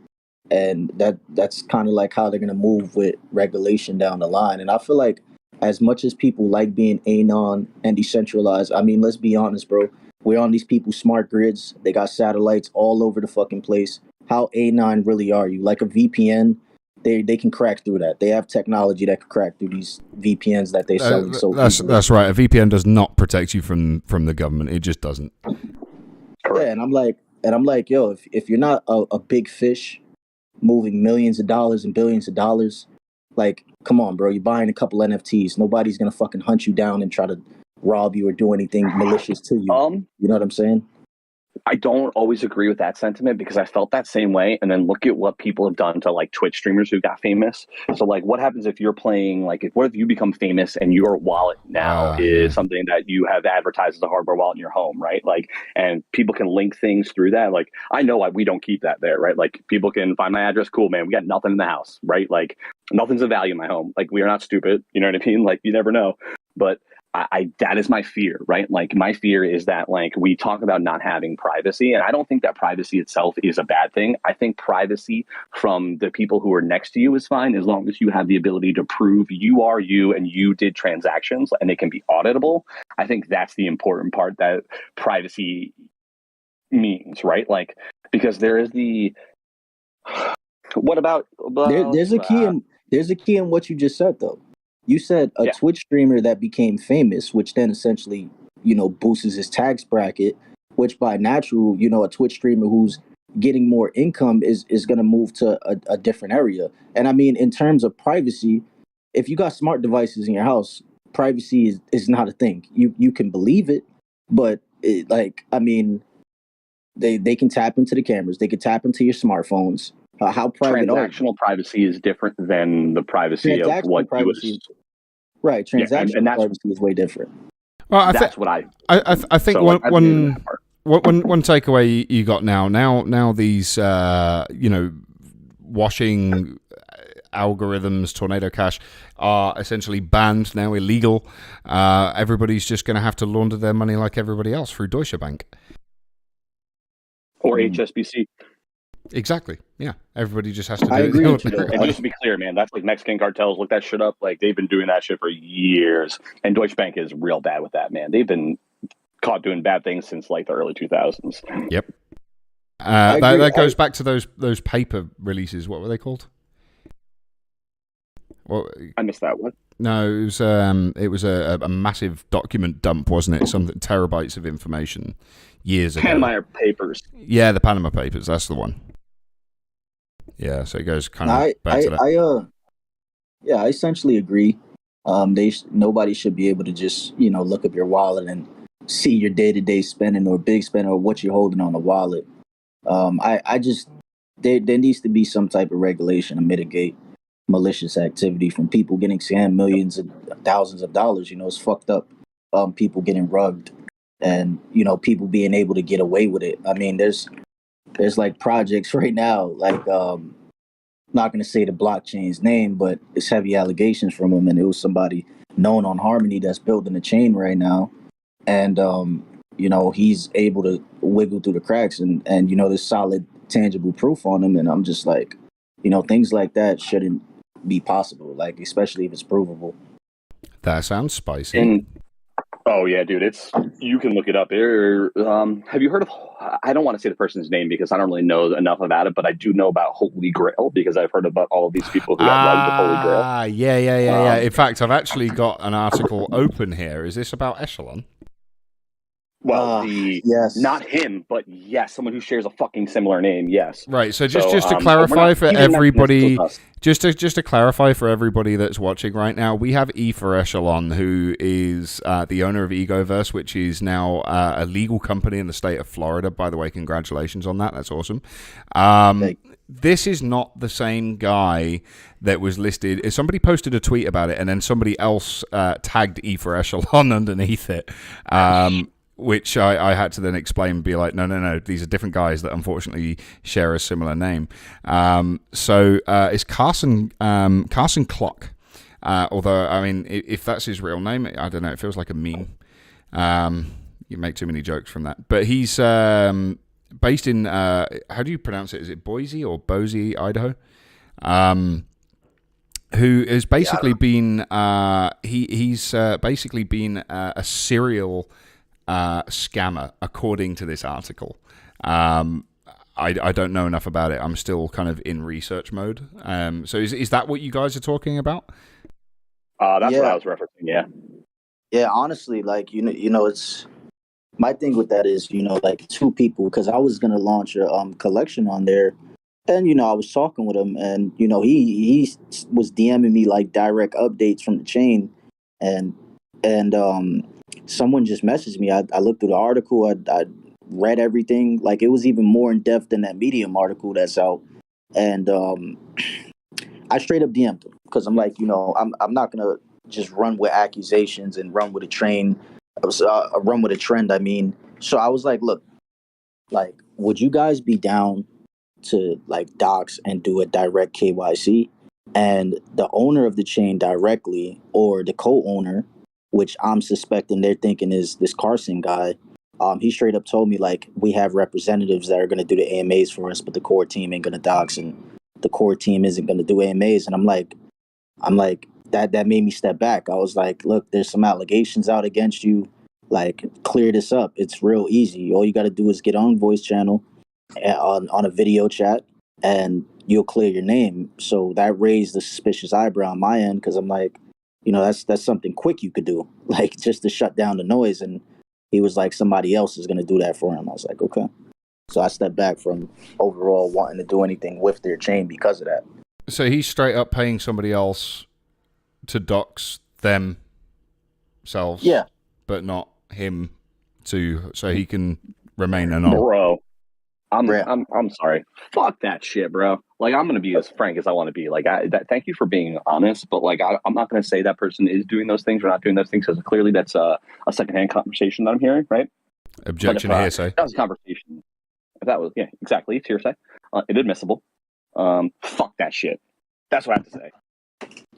And that's kind of like how they're going to move with regulation down the line. And I feel like as much as people like being anon and decentralized, I mean, let's be honest, bro. We're on these people's smart grids. They got satellites all over the fucking place. How anon really are you? Like a VPN, they can crack through that. They have technology that can crack through these VPNs that they're selling. That's right. A VPN does not protect you from the government. It just doesn't. Yeah, and I'm like, yo, if you're not a big fish moving millions of dollars and billions of dollars, like, come on, bro. You're buying a couple NFTs. Nobody's gonna fucking hunt you down and try to rob you or do anything malicious to you. You know what I'm saying? I don't always agree with that sentiment because I felt that same way. And then look at what people have done to like Twitch streamers who got famous. So like what happens if you're playing, like what if you become famous and your wallet now is something that you have advertised as a hardware wallet in your home, right? Like, and people can link things through that. Like, I know why we don't keep that there, right? Like people can find my address. Cool, man. We got nothing in the house, right? Like nothing's of value in my home. Like we are not stupid. You know what I mean? Like you never know. But I that is my fear, right? Like my fear is that like we talk about not having privacy, and I don't think that privacy itself is a bad thing. I think privacy from the people who are next to you is fine as long as you have the ability to prove you are you and you did transactions and they can be auditable. I think that's the important part that privacy means, right? Like because there is the. What about? There's a key in what you just said though. You said a Twitch streamer that became famous, which then essentially, boosts his tax bracket, which by natural, a Twitch streamer who's getting more income is going to move to a different area. And I mean, in terms of privacy, if you got smart devices in your house, privacy is not a thing. You can believe it, but I mean, they can tap into the cameras, they can tap into your smartphones. How private transactional privacy is different than the privacy of what privacy. Right, transactional privacy is way different. Well, that's what I think so one takeaway you got now these washing algorithms, Tornado Cash, are essentially banned now, illegal. Everybody's just going to have to launder their money like everybody else through Deutsche Bank or HSBC. Exactly. Yeah. Everybody just has to do I it. agree with you, and just to be clear, man, that's like Mexican cartels. Look that shit up. Like, they've been doing that shit for years. And Deutsche Bank is real bad with that, man. They've been caught doing bad things since like the early 2000s. Yep. That goes back to those paper releases. What were they called? Well, I missed that one. No, it was a massive document dump, wasn't it? Something terabytes of information years ago. Panama Papers. Yeah, the Panama Papers. That's the one. Yeah, so it goes kind of back to that. I essentially agree. Nobody should be able to just look up your wallet and see your day-to-day spending or big spending or what you're holding on the wallet. There needs to be some type of regulation to mitigate malicious activity from people getting scammed millions and thousands of dollars. It's fucked up. People getting rugged and people being able to get away with it. I mean, there's like projects right now, like not going to say the blockchain's name, but it's heavy allegations from him, and it was somebody known on Harmony that's building a chain right now, and he's able to wiggle through the cracks, and there's solid tangible proof on him, and I'm just like, things like that shouldn't be possible, like especially if it's provable. That sounds spicy. Oh yeah, dude, you can look it up. Have you heard of? I don't want to say the person's name because I don't really know enough about it, but I do know about Holy Grail because I've heard about all of these people who got rugged with Holy Grail. Yeah. In fact, I've actually got an article open here. Is this about Echelon? Well, yes. Not him, but yes, someone who shares a fucking similar name. Yes. Right. So just to clarify for everybody, just to clarify for everybody that's watching right now, we have E4Echelon, who is the owner of EgoVerse, which is now a legal company in the state of Florida. By the way, congratulations on that. That's awesome. This is not the same guy that was listed. Somebody posted a tweet about it, and then somebody else tagged E4Echelon underneath it. Which I had to then explain and be like, no, these are different guys that unfortunately share a similar name. So it's Carson Clock. Although, I mean, if that's his real name, I don't know, it feels like a meme. You make too many jokes from that. But he's based in, how do you pronounce it? Is it Boise or Boise, Idaho? Who has basically been, he's basically been a serial scammer, according to this article. I don't know enough about it. I'm still kind of in research mode. So is that what you guys are talking about? That's what I was referencing. Yeah. Honestly, like it's my thing with that is like two people, because I was gonna launch a collection on there, and I was talking with him, and he was DMing me like direct updates from the chain, and someone just messaged me. I looked through the article. I read everything. Like, it was even more in depth than that Medium article that's out. And I straight up DM'd him because I'm like, I'm not gonna just run with accusations and run with a train. Run with a trend. I mean, so I was like, look, like, would you guys be down to like dox and do a direct KYC? And the owner of the chain directly, or the co-owner, which I'm suspecting they're thinking is this Carson guy, he straight up told me, like, we have representatives that are going to do the AMAs for us, but the core team ain't going to dox, and the core team isn't going to do AMAs. And I'm like, that made me step back. I was like, look, there's some allegations out against you. Like, clear this up. It's real easy. All you got to do is get on voice channel on a video chat, and you'll clear your name. So that raised the suspicious eyebrow on my end, because I'm like, that's something quick you could do, like just to shut down the noise. And he was like, somebody else is going to do that for him. I was like, okay. So I stepped back from overall wanting to do anything with their chain because of that. So he's straight up paying somebody else to dox themselves, Yeah, but not him so he can remain anonymous. Bro, Yeah. I'm sorry. Fuck that shit, bro. Like, I'm gonna be as frank as I want to be. Like, thank you for being honest, but like, I'm not gonna say that person is doing those things or not doing those things, because clearly that's a secondhand conversation that I'm hearing, right? Objection But if, hearsay. that was a conversation. If that was, yeah, exactly, it's hearsay. It's admissible. Fuck that shit. That's what I have to say.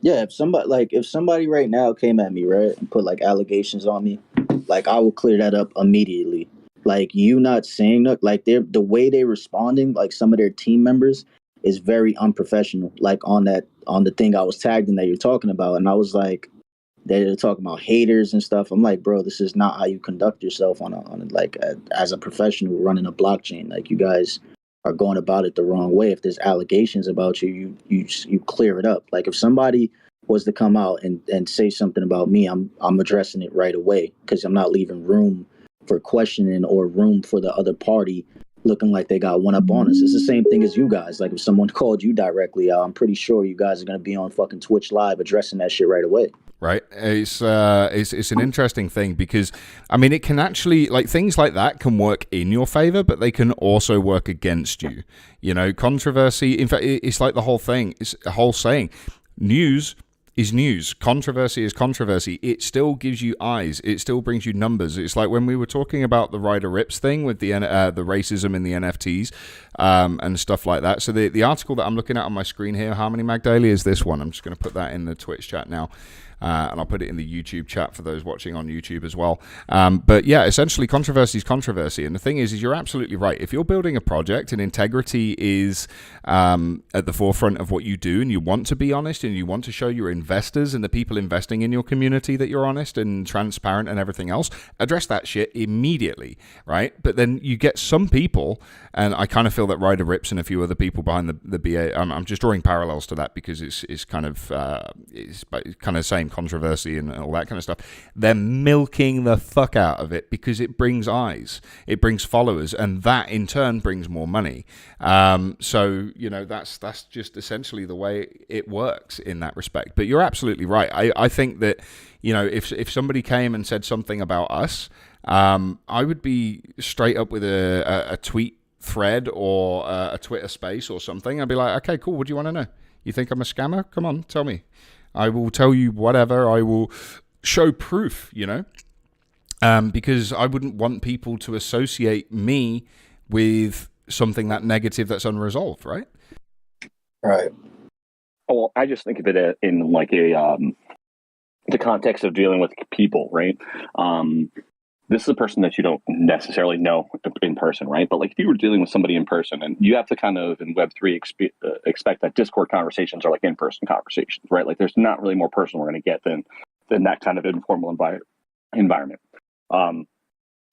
Yeah, if somebody right now came at me, right, and put like allegations on me, like I will clear that up immediately. Like, you not saying that, like the way they're responding, like some of their team members, is very unprofessional. Like on the thing I was tagged in that you're talking about, and I was like, they're talking about haters and stuff. I'm like, bro, this is not how you conduct yourself as a professional running a blockchain. Like, you guys are going about it the wrong way. If there's allegations about you, you clear it up. Like, if somebody was to come out and say something about me, I'm addressing it right away, because I'm not leaving room for questioning or room for the other party looking like they got one up on us. It's the same thing as you guys. Like, if someone called you directly, I'm pretty sure you guys are going to be on fucking Twitch Live addressing that shit right away. Right, it's an interesting thing, because I mean, it can actually, like, things like that can work in your favor, but they can also work against you. Controversy. In fact, it's like the whole thing. It's a whole saying: news is news. Controversy is controversy. It still gives you eyes. It still brings you numbers. It's like when we were talking about the Ryder Rips thing with the racism in the NFTs and stuff like that. So the article that I'm looking at on my screen here, Harmony Magdalia, is this one. I'm just going to put that in the Twitch chat now. And I'll put it in the YouTube chat for those watching on YouTube as well. But yeah, essentially, controversy is controversy. And the thing is you're absolutely right. If you're building a project and integrity is at the forefront of what you do, and you want to be honest, and you want to show your investors and the people investing in your community that you're honest and transparent and everything else, address that shit immediately, right? But then you get some people, and I kind of feel that Ryder Rips and a few other people behind the BA, I'm just drawing parallels to that because it's kind of same controversy and all that kind of stuff. They're milking the fuck out of it because it brings eyes, it brings followers, and that in turn brings more money. So that's just essentially the way it works in that respect. But you're absolutely right. I think that if somebody came and said something about us, I would be straight up with a tweet thread or a Twitter space or something. I'd be like, okay, cool. What do you want to know? You think I'm a scammer? Come on, tell me. I will tell you whatever. I will show proof, because I wouldn't want people to associate me with something that negative that's unresolved, right? Right. Well, I just think of it in like the context of dealing with people, right? This is a person that you don't necessarily know in person, right? But like if you were dealing with somebody in person, and you have to kind of in Web3 expect that Discord conversations are like in-person conversations, right? Like there's not really more personal we're going to get than that kind of informal environment. And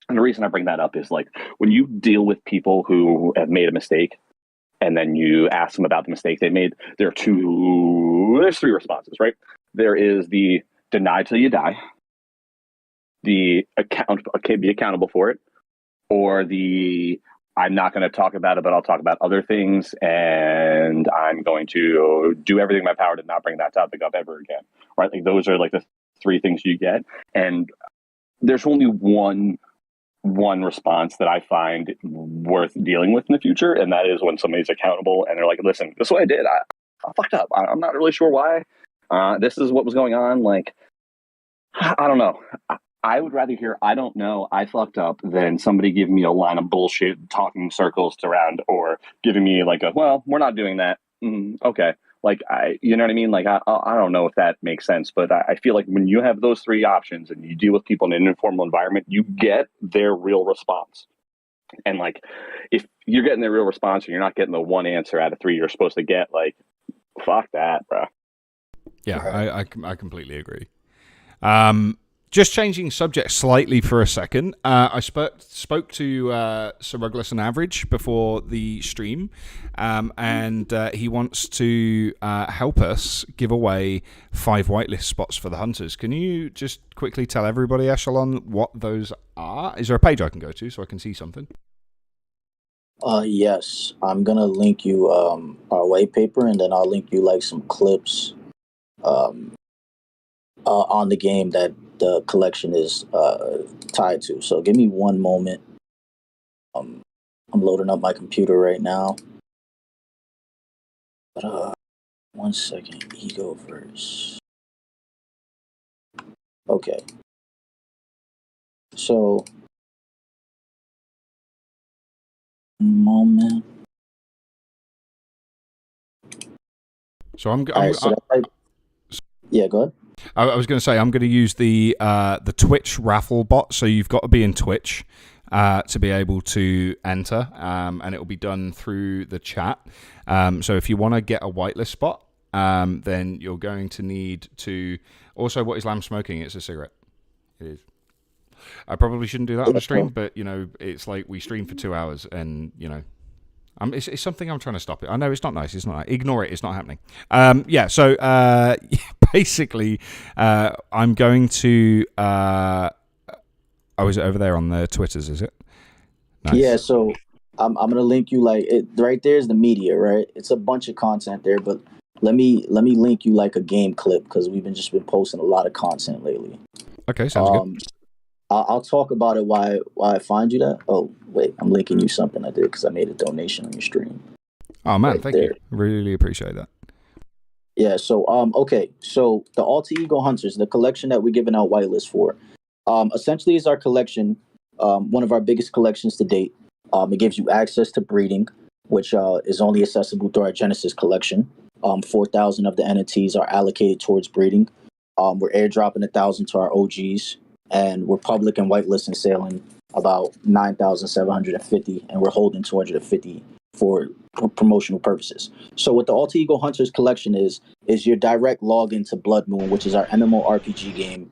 the reason I bring that up is like when you deal with people who have made a mistake, and then you ask them about the mistake they made, there's three responses, right? There is the deny till you die, the be accountable for it, or the I'm not going to talk about it, but I'll talk about other things, and I'm going to do everything in my power to not bring that topic up ever again, right? Like those are like the three things you get, and there's only one response that I find worth dealing with in the future, and that is when somebody's accountable and they're like, listen, this is what I did. I fucked up. I'm not really sure why. This is what was going on. Like, I don't know. I would rather hear, I don't know, I fucked up, than somebody giving me a line of bullshit, talking circles around, or giving me like well, we're not doing that. Okay. Like, you know what I mean? Like, I don't know if that makes sense, but I feel like when you have those three options and you deal with people in an informal environment, you get their real response. And like, if you're getting their real response and you're not getting the one answer out of three you're supposed to get, like, fuck that, bro. Yeah, I completely agree. Just changing subject slightly for a second. I spoke to Sir Rugless and Average before the stream, and he wants to help us give away 5 whitelist spots for the hunters. Can you just quickly tell everybody, Echelon, what those are? Is there a page I can go to so I can see something? Yes, I'm gonna link you our white paper, and then I'll link you like some clips on the game that the collection is tied to. So give me one moment. I'm loading up my computer right now. But, 1 second, EgoVerse. Okay. So, moment. So yeah, go ahead. I was going to say I'm going to use the Twitch raffle bot. So you've got to be in Twitch to be able to enter, and it will be done through the chat. So if you want to get a whitelist spot, then you're going to need to. Also, what is Lamb smoking? It's a cigarette. It is. I probably shouldn't do that on the stream, but it's like we stream for 2 hours, and it's something I'm trying to stop it. I know it's not nice. It's not. Ignore it. It's not happening. So basically, I'm going to. Is it over there on the Twitters? Is it? Nice. Yeah. So I'm gonna link you like it right there's the media, right? It's a bunch of content there, but let me link you like a game clip because we've been posting a lot of content lately. Okay, sounds good. I'll talk about it. Why I find you that? Oh wait, I'm linking you something I did because I made a donation on your stream. Oh man, thank you. Really appreciate that. Yeah. So okay. So the Alter Ego Hunters, the collection that we're giving out whitelist for, essentially is our collection, one of our biggest collections to date. It gives you access to breeding, which is only accessible through our Genesis collection. 4,000 of the entities are allocated towards breeding. We're airdropping 1,000 to our OGs, and we're public and whitelist and selling about 9,750, and we're holding 250 for promotional purposes. So what the Alter Ego Hunters collection is your direct login to Blood Moon, which is our MMORPG game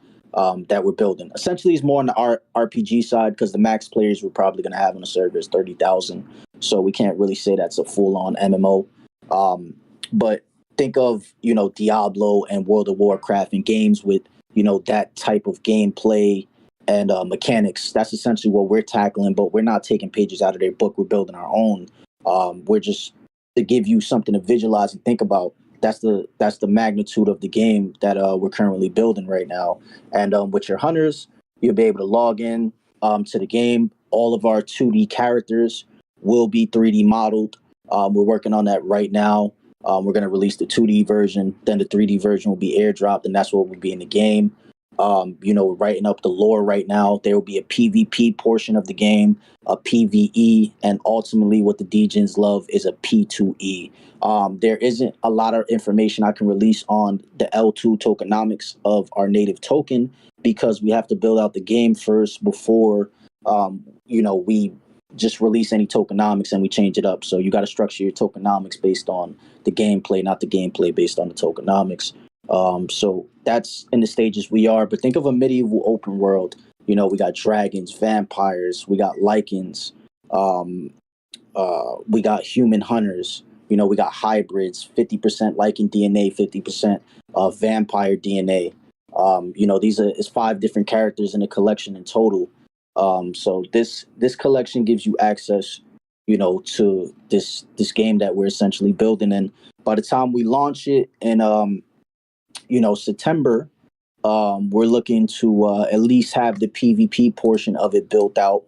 that we're building. Essentially, it's more on the RPG side because the max players we're probably going to have on the server is 30,000. So we can't really say that's a full-on MMO. But think of, Diablo and World of Warcraft and games with, that type of gameplay and mechanics. That's essentially what we're tackling, but we're not taking pages out of their book. We're building our own. We're just to give you something to visualize and think about. That's the magnitude of the game that we're currently building right now. And with your hunters, you'll be able to log in to the game. All of our 2D characters will be 3D modeled. We're working on that right now. We're going to release the 2D version, then the 3D version will be airdropped, and that's what will be in the game. We're writing up the lore right now. There will be a PvP portion of the game, a PvE, and ultimately what the DGens love is a P2E. There isn't a lot of information I can release on the L2 tokenomics of our native token because we have to build out the game first before, we just release any tokenomics and we change it up. So you got to structure your tokenomics based on the gameplay, not the gameplay based on the tokenomics. So that's in the stages we are. But think of a medieval open world. We got dragons, vampires, we got lichens, we got human hunters. We got hybrids, 50% lichen DNA, 50% vampire DNA. These is 5 different characters in the collection in total. So this collection gives you access, to this game that we're essentially building. And by the time we launch it in, September, we're looking to at least have the PvP portion of it built out.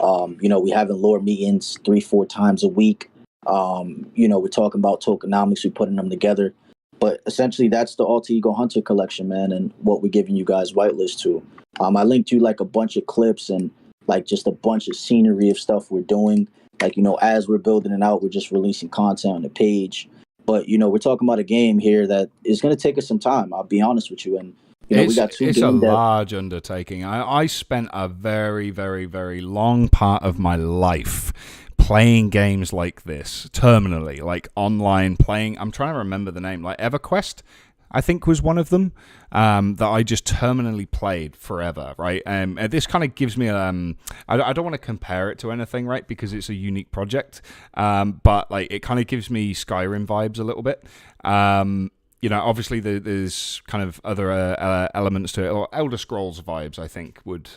We having lore meetings 3-4 times a week. We're talking about tokenomics, we're putting them together. But essentially, that's the Alter Ego Hunter collection, man, and what we're giving you guys whitelist to. I linked you like a bunch of clips and like just a bunch of scenery of stuff we're doing. Like, as we're building it out, we're just releasing content on the page. But, we're talking about a game here that is going to take us some time. I'll be honest with you. And, we got 2 games. It's a large undertaking. I spent a very, very, very long part of my life playing games like this, terminally, like online playing. I'm trying to remember the name, like EverQuest. I think was one of them that I just terminally played forever, right? This kind of gives me I don't want to compare it to anything, right? Because it's a unique project, but like it kind of gives me Skyrim vibes a little bit. Obviously there's kind of other elements to it, or Elder Scrolls vibes, I think would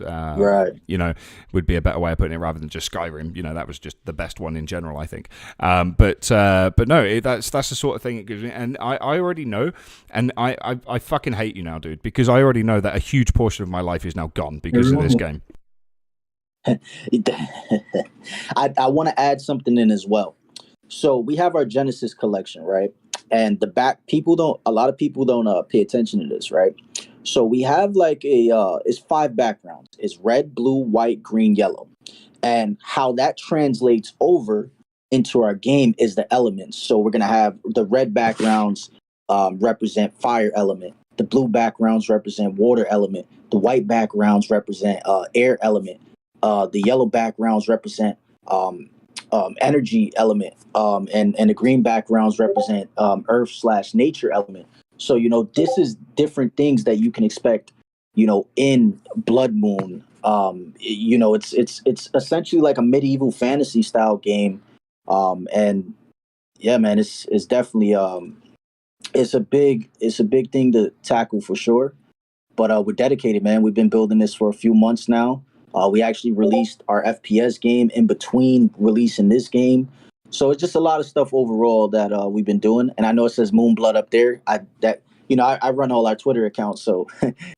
be a better way of putting it rather than just Skyrim. That was just the best one in general, I think. But no, that's the sort of thing it gives me, and I already know, and I fucking hate you now, dude, because I already know that a huge portion of my life is now gone because of this game. I want to add something in as well. So we have our Genesis collection, right? And a lot of people don't pay attention to this, right? So we have like it's 5 backgrounds. It's red, blue, white, green, yellow. And how that translates over into our game is the elements. So we're going to have the red backgrounds represent fire element. The blue backgrounds represent water element. The white backgrounds represent air element. The yellow backgrounds represent energy element, and the green backgrounds represent earth/nature element. So this is different things that you can expect in Blood Moon. It's essentially like a medieval fantasy style game, and yeah, man, it's definitely it's a big thing to tackle for sure. But we're dedicated, man. We've been building this for a few months now. We actually released our FPS game in between releasing this game. So it's just a lot of stuff overall that we've been doing. And I know it says Moonblood up there. I run all our Twitter accounts, so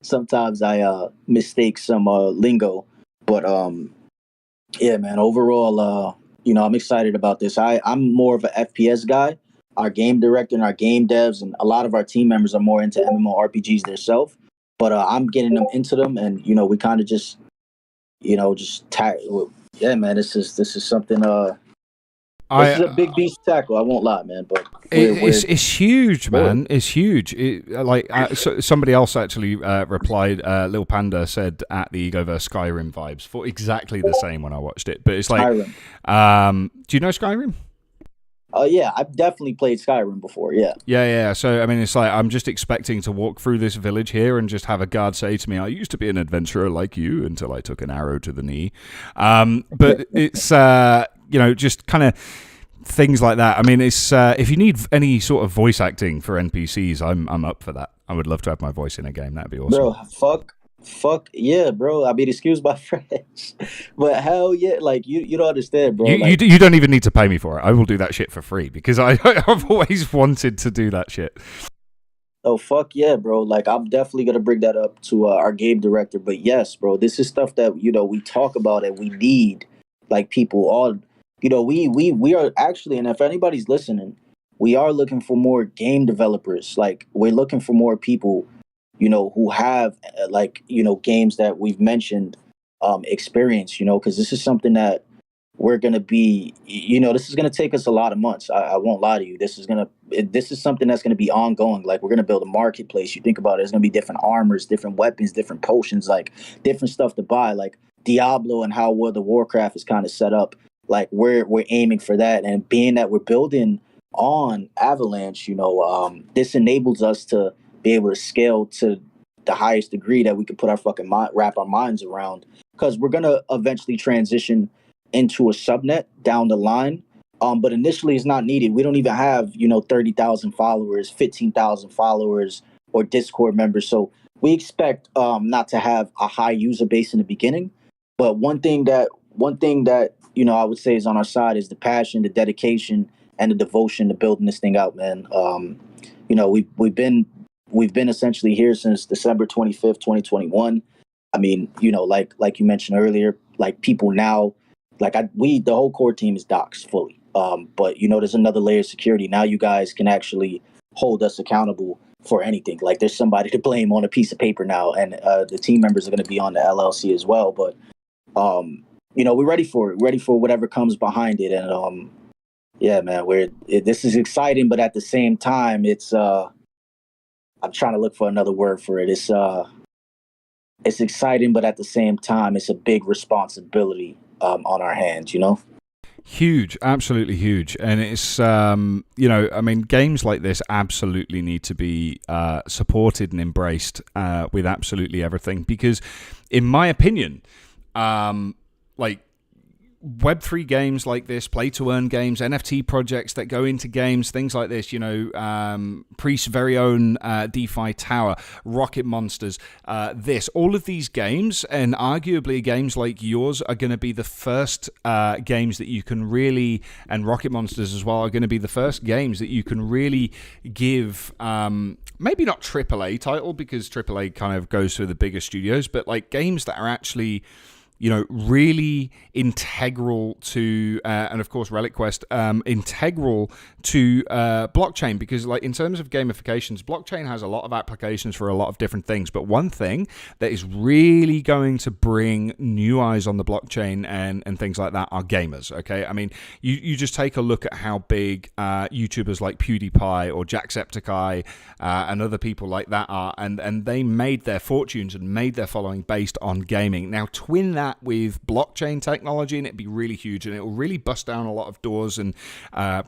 sometimes I mistake some lingo. But yeah, man, overall, I'm excited about this. I'm more of an FPS guy. Our game director and our game devs and a lot of our team members are more into MMORPGs themselves. But I'm getting them into them, and we kind of just yeah, man, this is something this is a big beast to tackle. I won't lie, man, but it's huge, man. It's huge. Somebody else actually replied. Lil Panda said at the EgoVerse Skyrim vibes, for exactly the same when I watched it. But it's like, do you know Skyrim? Yeah, I've definitely played Skyrim before, yeah. Yeah. So, I mean, it's like, I'm just expecting to walk through this village here and just have a guard say to me, I used to be an adventurer like you until I took an arrow to the knee. But it's, just kind of things like that. I mean, it's if you need any sort of voice acting for NPCs, I'm up for that. I would love to have my voice in a game. That'd be awesome. Bro, fuck yeah, bro. I mean, excuse my French, but hell yeah, like you don't understand, bro. You don't even need to pay me for it. I will do that shit for free because I've always wanted to do that shit. Oh fuck yeah, bro. Like I'm definitely gonna bring that up to our game director. But yes, bro, this is stuff that we talk about and we need like people all. We are actually, and if anybody's listening, we are looking for more game developers. Like we're looking for more people who have games that we've mentioned experience, because this is something that we're going to be, this is going to take us a lot of months. I won't lie to you. This is something that's going to be ongoing. Like we're going to build a marketplace. You think about it, there's going to be different armors, different weapons, different potions, like different stuff to buy, like Diablo and how World of Warcraft is kind of set up. Like we're aiming for that. And being that we're building on Avalanche, this enables us to be able to scale to the highest degree that we could put our fucking wrap our minds around, because we're gonna eventually transition into a subnet down the line. But initially, it's not needed. We don't even have 30,000 followers, 15,000 followers, or Discord members. So we expect not to have a high user base in the beginning. But one thing that I would say is on our side is the passion, the dedication, and the devotion to building this thing out, man. We've been essentially here since December 25th, 2021. I mean, like you mentioned earlier, like people now, the whole core team is doxxed fully. But there's another layer of security. Now you guys can actually hold us accountable for anything. Like there's somebody to blame on a piece of paper now, and the team members are going to be on the LLC as well. But we're ready for it. Ready for whatever comes behind it. And yeah, man, this is exciting, but at the same time, it's I'm trying to look for another word for it. It's exciting, but at the same time, it's a big responsibility on our hands, Huge, absolutely huge. And it's, you know, I mean, games like this absolutely need to be supported and embraced with absolutely everything. Because, in my opinion, like, Web3 games like this, play-to-earn games, NFT projects that go into games, things like this, you know, Priest's very own DeFi Tower, Rocket Monsters, all of these games, and arguably games like yours are going to be the first games that you can really, and Rocket Monsters as well, are going to be the first games that you can really give, maybe not AAA title, because AAA kind of goes through the bigger studios, but like games that are actually, you know, really integral to, and of course Relic Quest, integral to blockchain, because like in terms of gamifications, blockchain has a lot of applications for a lot of different things, but one thing that is really going to bring new eyes on the blockchain and things like that are gamers, okay? I mean, you just take a look at how big YouTubers like PewDiePie or Jacksepticeye and other people like that are, and they made their fortunes and made their following based on gaming. Now twin that with blockchain technology and it'd be really huge, and it will really bust down a lot of doors and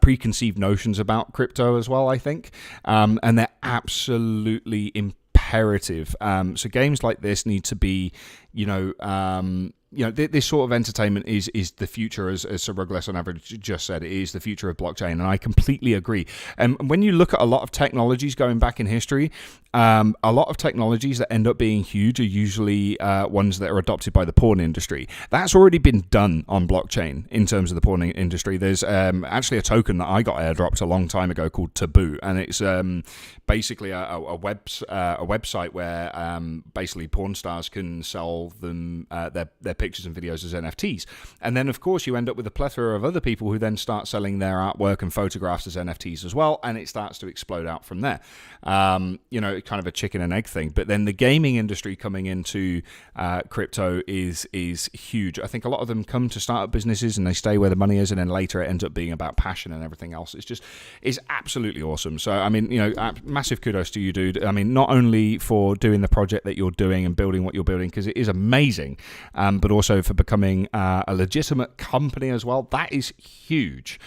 preconceived notions about crypto as well, I think, and they're absolutely imperative. So games like this need to be, this sort of entertainment is the future, as Sir Rugless on average just said. It is the future of blockchain, and I completely agree. And when you look at a lot of technologies going back in history, a lot of technologies that end up being huge are usually ones that are adopted by the porn industry. That's already been done on blockchain in terms of the porn industry. There's actually a token that I got airdropped a long time ago called Taboo, and it's basically a website where basically porn stars can sell them their pictures and videos as NFTs. And then, of course, you end up with a plethora of other people who then start selling their artwork and photographs as NFTs as well, and it starts to explode out from there. Kind of a chicken and egg thing. But then the gaming industry coming into crypto is huge. I think a lot of them come to start up businesses and they stay where the money is, and then later it ends up being about passion and everything else. It's absolutely awesome. So, I mean, massive kudos to you, dude. I mean, not only for doing the project that you're doing and building what you're building, because it is amazing, but also for becoming a legitimate company as well. That is huge,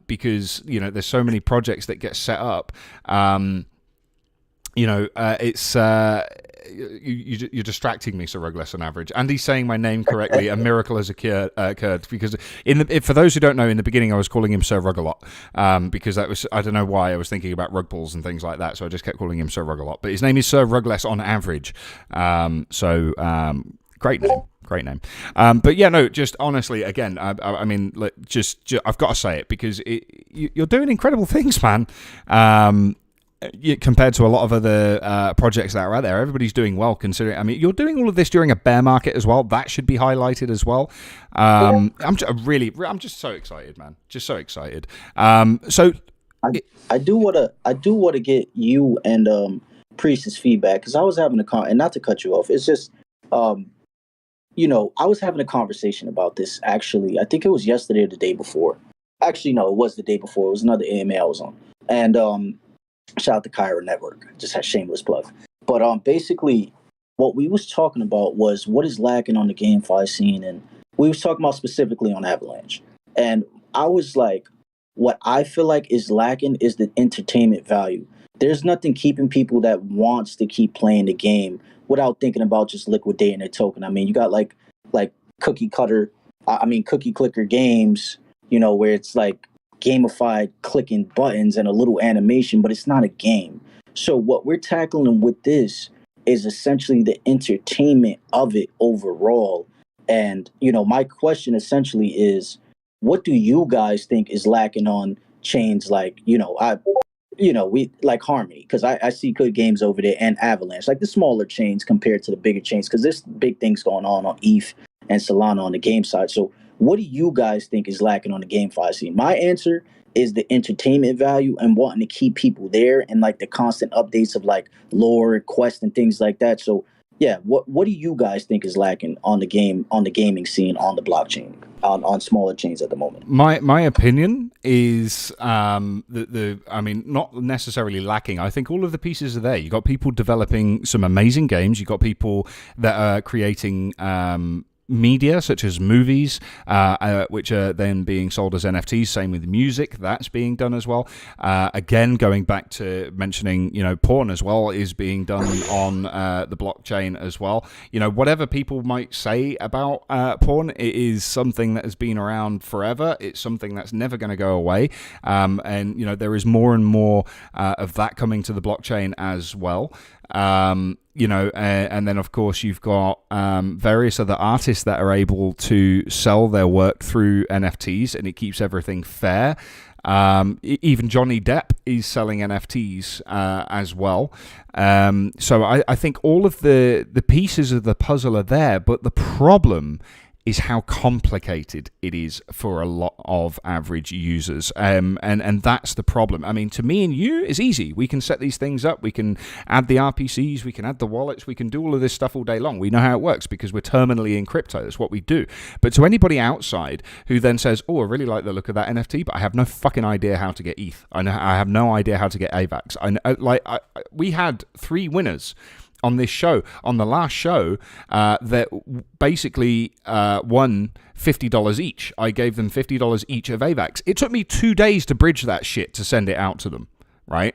because, there's so many projects that get set up. It's you're distracting me, Sir Rugless on average. Andy's saying my name correctly. A miracle has occurred, because for those who don't know, in the beginning I was calling him Sir Rugalot, because that was, I don't know why, I was thinking about rug pulls and things like that, so I just kept calling him Sir Rugalot. But his name is Sir Rugless on average. Great name. Great name. But yeah, no, just honestly, again, I mean, just I've got to say it, because you're doing incredible things, man. Compared to a lot of other projects that are out there, everybody's doing well, considering. I mean, you're doing all of this during a bear market as well. That should be highlighted as well. I'm just so excited, man. Just so excited. I do want to get you and Priest's feedback, because I was having and not to cut you off. It's just, I was having a conversation about this, actually. I think it was yesterday or the day before. Actually, no, it was the day before. It was another AMA I was on. And shout out to Kyra Network. Just a shameless plug. But basically, what we was talking about was what is lacking on the GameFi scene. And we was talking about specifically on Avalanche. And I was like, what I feel like is lacking is the entertainment value. There's nothing keeping people that wants to keep playing the game without thinking about just liquidating their token. I mean, you got like cookie clicker games, where it's like gamified clicking buttons and a little animation, but it's not a game. So what we're tackling with this is essentially the entertainment of it overall. And, my question essentially is, what do you guys think is lacking on chains like, we like Harmony? Because I see good games over there, and Avalanche, like the smaller chains compared to the bigger chains, because there's big things going on ETH and Solana on the game side. So what do you guys think is lacking on the GameFi scene? My answer is the entertainment value and wanting to keep people there, and like the constant updates of like lore, quest, and things like that. So yeah, what do you guys think is lacking on the gaming scene, on the blockchain, on smaller chains at the moment? My opinion is I mean, not necessarily lacking. I think all of the pieces are there. You got people developing some amazing games. You got people that are creating media, such as movies, which are then being sold as NFTs. Same with music, that's being done as well. Again, going back to mentioning, porn as well is being done on the blockchain as well. Whatever people might say about porn, it is something that has been around forever. It's something that's never going to go away. And there is more and more of that coming to the blockchain as well. And then of course you've got various other artists that are able to sell their work through NFTs, and it keeps everything fair. Even Johnny Depp is selling NFTs as well. So I think all of the pieces of the puzzle are there, but the problem is how complicated it is for a lot of average users. And that's the problem. I mean, to me and you, it's easy. We can set these things up. We can add the RPCs. We can add the wallets. We can do all of this stuff all day long. We know how it works because we're terminally in crypto. That's what we do. But to anybody outside who then says, oh, I really like the look of that NFT, but I have no fucking idea how to get ETH. I have no idea how to get AVAX. We had 3 winners on this show, on the last show, that basically won $50 each. I gave them $50 each of AVAX. It took me 2 days to bridge that shit to send it out to them, right?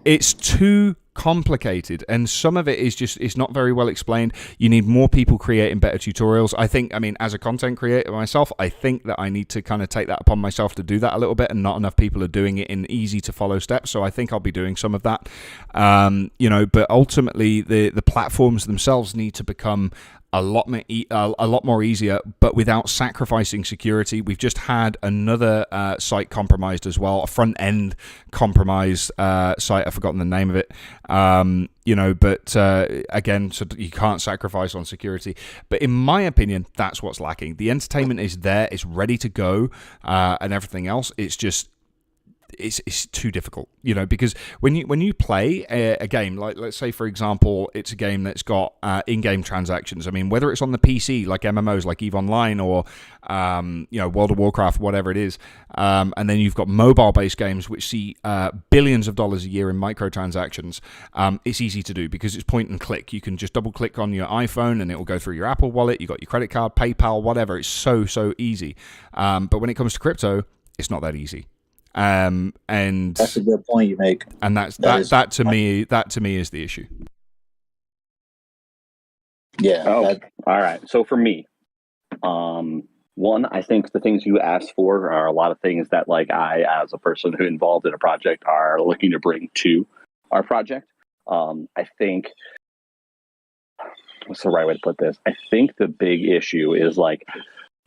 It's too complicated, and some of it is just, it's not very well explained. You need more people creating better tutorials. I mean, as a content creator myself, I think that I need to kind of take that upon myself to do that a little bit, and not enough people are doing it in easy to follow steps. So I think I'll be doing some of that. But ultimately the platforms themselves need to become a lot more easier, but without sacrificing security. We've just had another site compromised as well, a front end compromised site. I've forgotten the name of it. But again, so you can't sacrifice on security. But in my opinion, that's what's lacking. The entertainment is there, it's ready to go, and everything else. It's just, it's too difficult, because when you play a game, like let's say for example it's a game that's got in-game transactions. I mean, whether it's on the PC like MMOs like EVE Online or World of Warcraft, whatever it is, and then you've got mobile-based games which see billions of dollars a year in microtransactions. It's easy to do because it's point and click. You can just double click on your iPhone and it will go through your Apple Wallet. You got your credit card, PayPal, whatever. It's so easy. But when it comes to crypto, it's not that easy. And that's a good point you make. And that to me is the issue. Yeah. All right. So for me, one, I think the things you asked for are a lot of things that, like, I, as a person who involved in a project, are looking to bring to our project. I think, what's the right way to put this? I think the big issue is, like,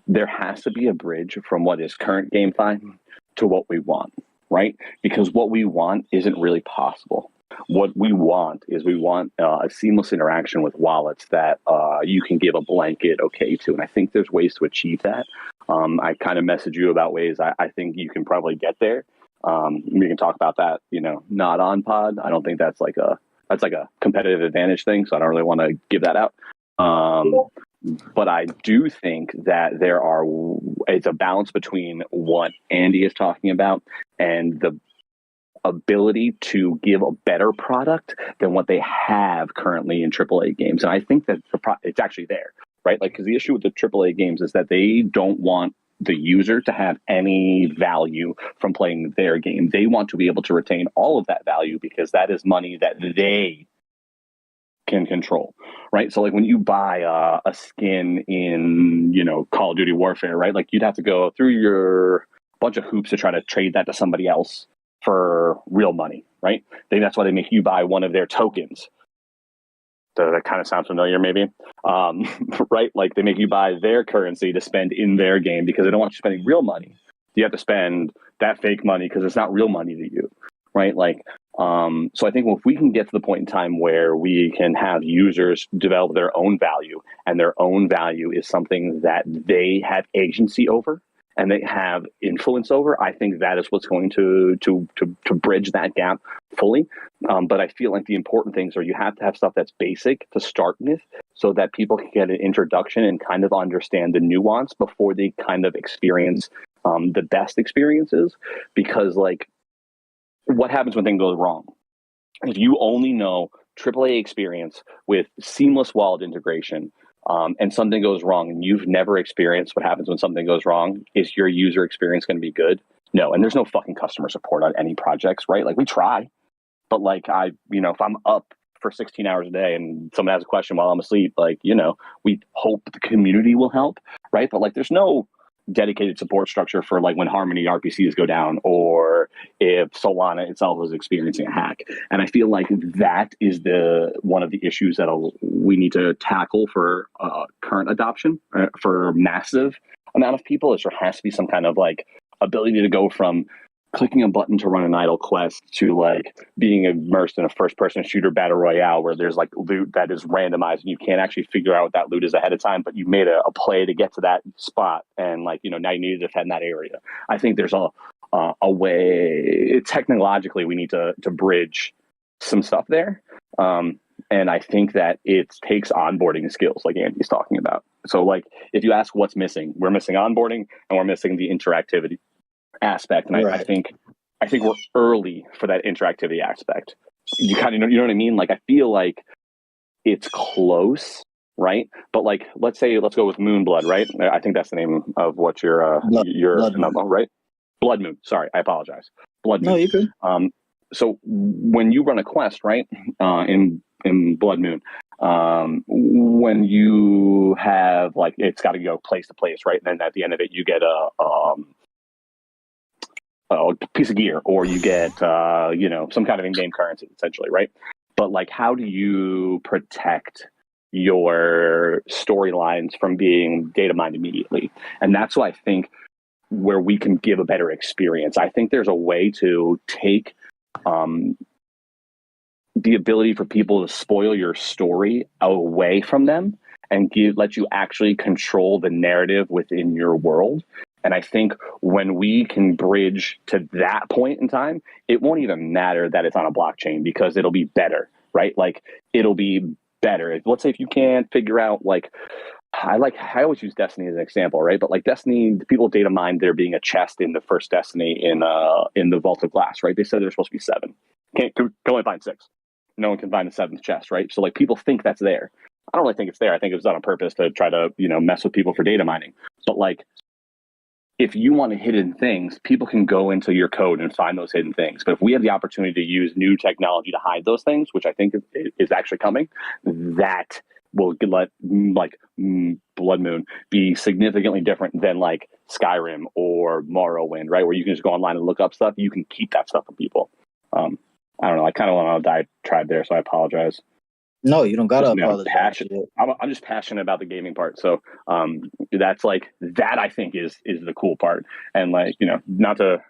there has to be a bridge from what is current GameFi to what we want, right? Because what we want isn't really possible. What we want is a seamless interaction with wallets that you can give a blanket okay to. And I think there's ways to achieve that. I kind of messaged you about ways I think you can probably get there. We can talk about that, not on pod. I don't think that's like a competitive advantage thing. So I don't really want to give that out. But I do think that it's a balance between what Andy is talking about and the ability to give a better product than what they have currently in AAA games. And I think that it's actually there, right? Like, because the issue with the AAA games is that they don't want the user to have any value from playing their game. They want to be able to retain all of that value because that is money that they can control, right? So like when you buy a skin in, Call of Duty Warfare, right? Like you'd have to go through your bunch of hoops to try to trade that to somebody else for real money, right? I think that's why they make you buy one of their tokens. Does that kind of sound familiar, maybe? Right? Like they make you buy their currency to spend in their game because they don't want you spending real money. You have to spend that fake money because it's not real money to you, right? Like, so I think if we can get to the point in time where we can have users develop their own value, and their own value is something that they have agency over and they have influence over, I think that is what's going to bridge that gap fully. But I feel like the important things are you have to have stuff that's basic to start with so that people can get an introduction and kind of understand the nuance before they kind of experience the best experiences. Because like, what happens when things go wrong? If you only know AAA experience with seamless wallet integration, and something goes wrong, and you've never experienced what happens when something goes wrong, is your user experience going to be good? No. And there's no fucking customer support on any projects, right? Like, we try, but like, if I'm up for 16 hours a day and someone has a question while I'm asleep, like, we hope the community will help, right? But like, there's no dedicated support structure for like when Harmony RPCs go down, or if Solana itself is experiencing a hack. And I feel like that is one of the issues that we need to tackle for current adoption for massive amount of people. Is there has to be some kind of like ability to go from clicking a button to run an idle quest to like being immersed in a first-person shooter battle royale where there's like loot that is randomized and you can't actually figure out what that loot is ahead of time, but you made a play to get to that spot, and like now you need to defend that area. I think there's a way technologically we need to bridge some stuff there, and I think that it takes onboarding skills like Andy's talking about. So like if you ask what's missing, we're missing onboarding and we're missing the interactivity aspect, and right. I think we're early for that interactivity aspect. You kind of you know what I mean? Like I feel like it's close, right? But like let's go with Moonblood, right? I think that's the name of what your Blood Moon. Right? Blood Moon. Sorry, I apologize. Blood Moon. No, you're good. So when you run a quest, right, in Blood Moon, when you have like it's got to go place to place, right? And then at the end of it, you get a piece of gear, or you get some kind of in-game currency, essentially, right? But like, how do you protect your storylines from being data mined immediately? And that's why I think where we can give a better experience. I think there's a way to take the ability for people to spoil your story away from them and let you actually control the narrative within your world. And I think when we can bridge to that point in time, it won't even matter that it's on a blockchain because it'll be better, right? Like it'll be better. Let's say if you can't figure out like, I always use Destiny as an example, right? But like Destiny, the people data mined there being a chest in the first Destiny in the Vault of Glass, right? They said there's supposed to be 7. Can only find 6. No one can find the 7th chest, right? So like people think that's there. I don't really think it's there. I think it was done on purpose to try to, mess with people for data mining. But like, if you want hidden things, people can go into your code and find those hidden things. But if we have the opportunity to use new technology to hide those things, which I think is actually coming, that will let like Blood Moon be significantly different than like Skyrim or Morrowind, right? Where you can just go online and look up stuff. You can keep that stuff from people. I don't know. I kind of went on a diatribe there, so I apologize. No, you don't gotta apologize. I'm just passionate about the gaming part, so that's like that. I think is the cool part, and like not to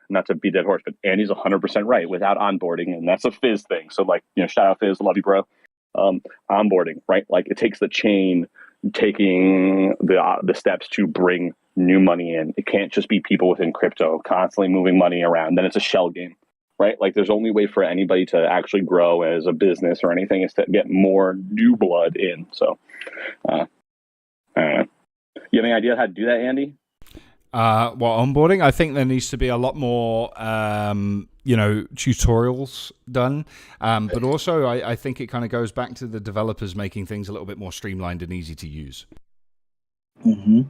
beat that horse, but Andy's 100% right. Without onboarding, and that's a Fizz thing. So like shout out Fizz, love you, bro. Onboarding, right? Like it takes the chain taking the steps to bring new money in. It can't just be people within crypto constantly moving money around. Then it's a shell game. Right? Like there's only way for anybody to actually grow as a business or anything is to get more new blood in. So, I don't know. You have any idea how to do that, Andy? Onboarding? I think there needs to be a lot more, tutorials done. But also I think it kind of goes back to the developers making things a little bit more streamlined and easy to use. Mm-hmm.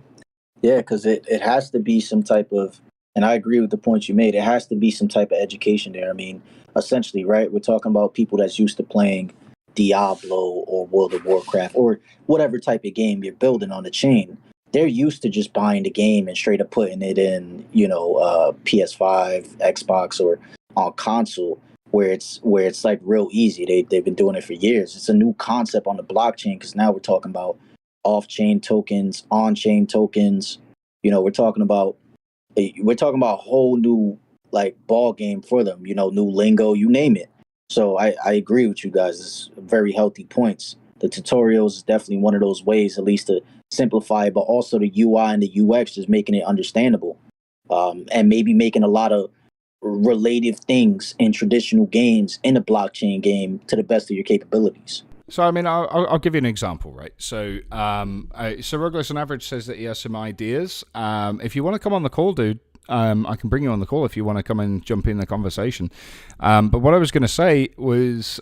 Yeah, because it has to be some type of, and I agree with the point you made. It has to be some type of education there. I mean, essentially, right? We're talking about people that's used to playing Diablo or World of Warcraft or whatever type of game you're building on the chain. They're used to just buying the game and straight up putting it in, PS5, Xbox, or on console, where it's like real easy. They've been doing it for years. It's a new concept on the blockchain because now we're talking about off-chain tokens, on-chain tokens. We're talking about a whole new like ball game for them, new lingo, you name it. So I agree with you guys. It's very healthy points. The tutorials is definitely one of those ways, at least to simplify it, but also the UI and the UX is making it understandable, and maybe making a lot of relative things in traditional games in a blockchain game to the best of your capabilities. So, I mean, I'll give you an example, right? So, Rugless on average says that he has some ideas. If you want to come on the call, dude, I can bring you on the call if you want to come and jump in the conversation. But what I was going to say was,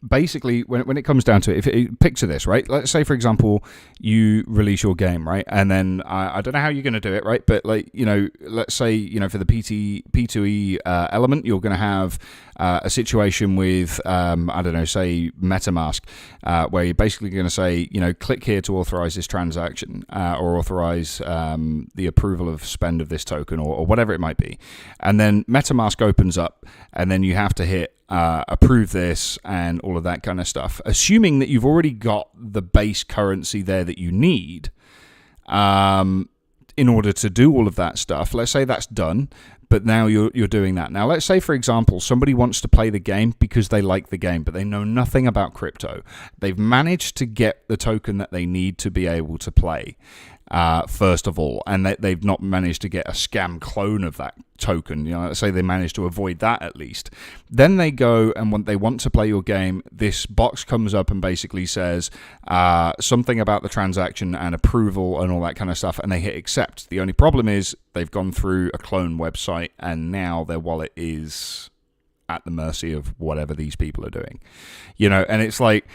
basically, when it comes down to it, picture this, right? Let's say, for example, you release your game, right? And then I don't know how you're going to do it, right? But like, let's say, for the P2E element, you're going to have a situation with, I don't know, say MetaMask, where you're basically going to say, click here to authorize this transaction or authorize the approval of spend of this token or whatever it might be. And then MetaMask opens up, and then you have to hit approve this and all of that kind of stuff, assuming that you've already got the base currency there that you need in order to do all of that stuff. Let's say that's done, but now you're doing that. Now, let's say, for example, somebody wants to play the game because they like the game, but they know nothing about crypto. They've managed to get the token that they need to be able to play, first of all, and they've not managed to get a scam clone of that token. Let's say they managed to avoid that at least. Then they go and when they want to play your game, this box comes up and basically says something about the transaction and approval and all that kind of stuff, and they hit accept. The only problem is they've gone through a clone website, and now their wallet is at the mercy of whatever these people are doing. And it's like,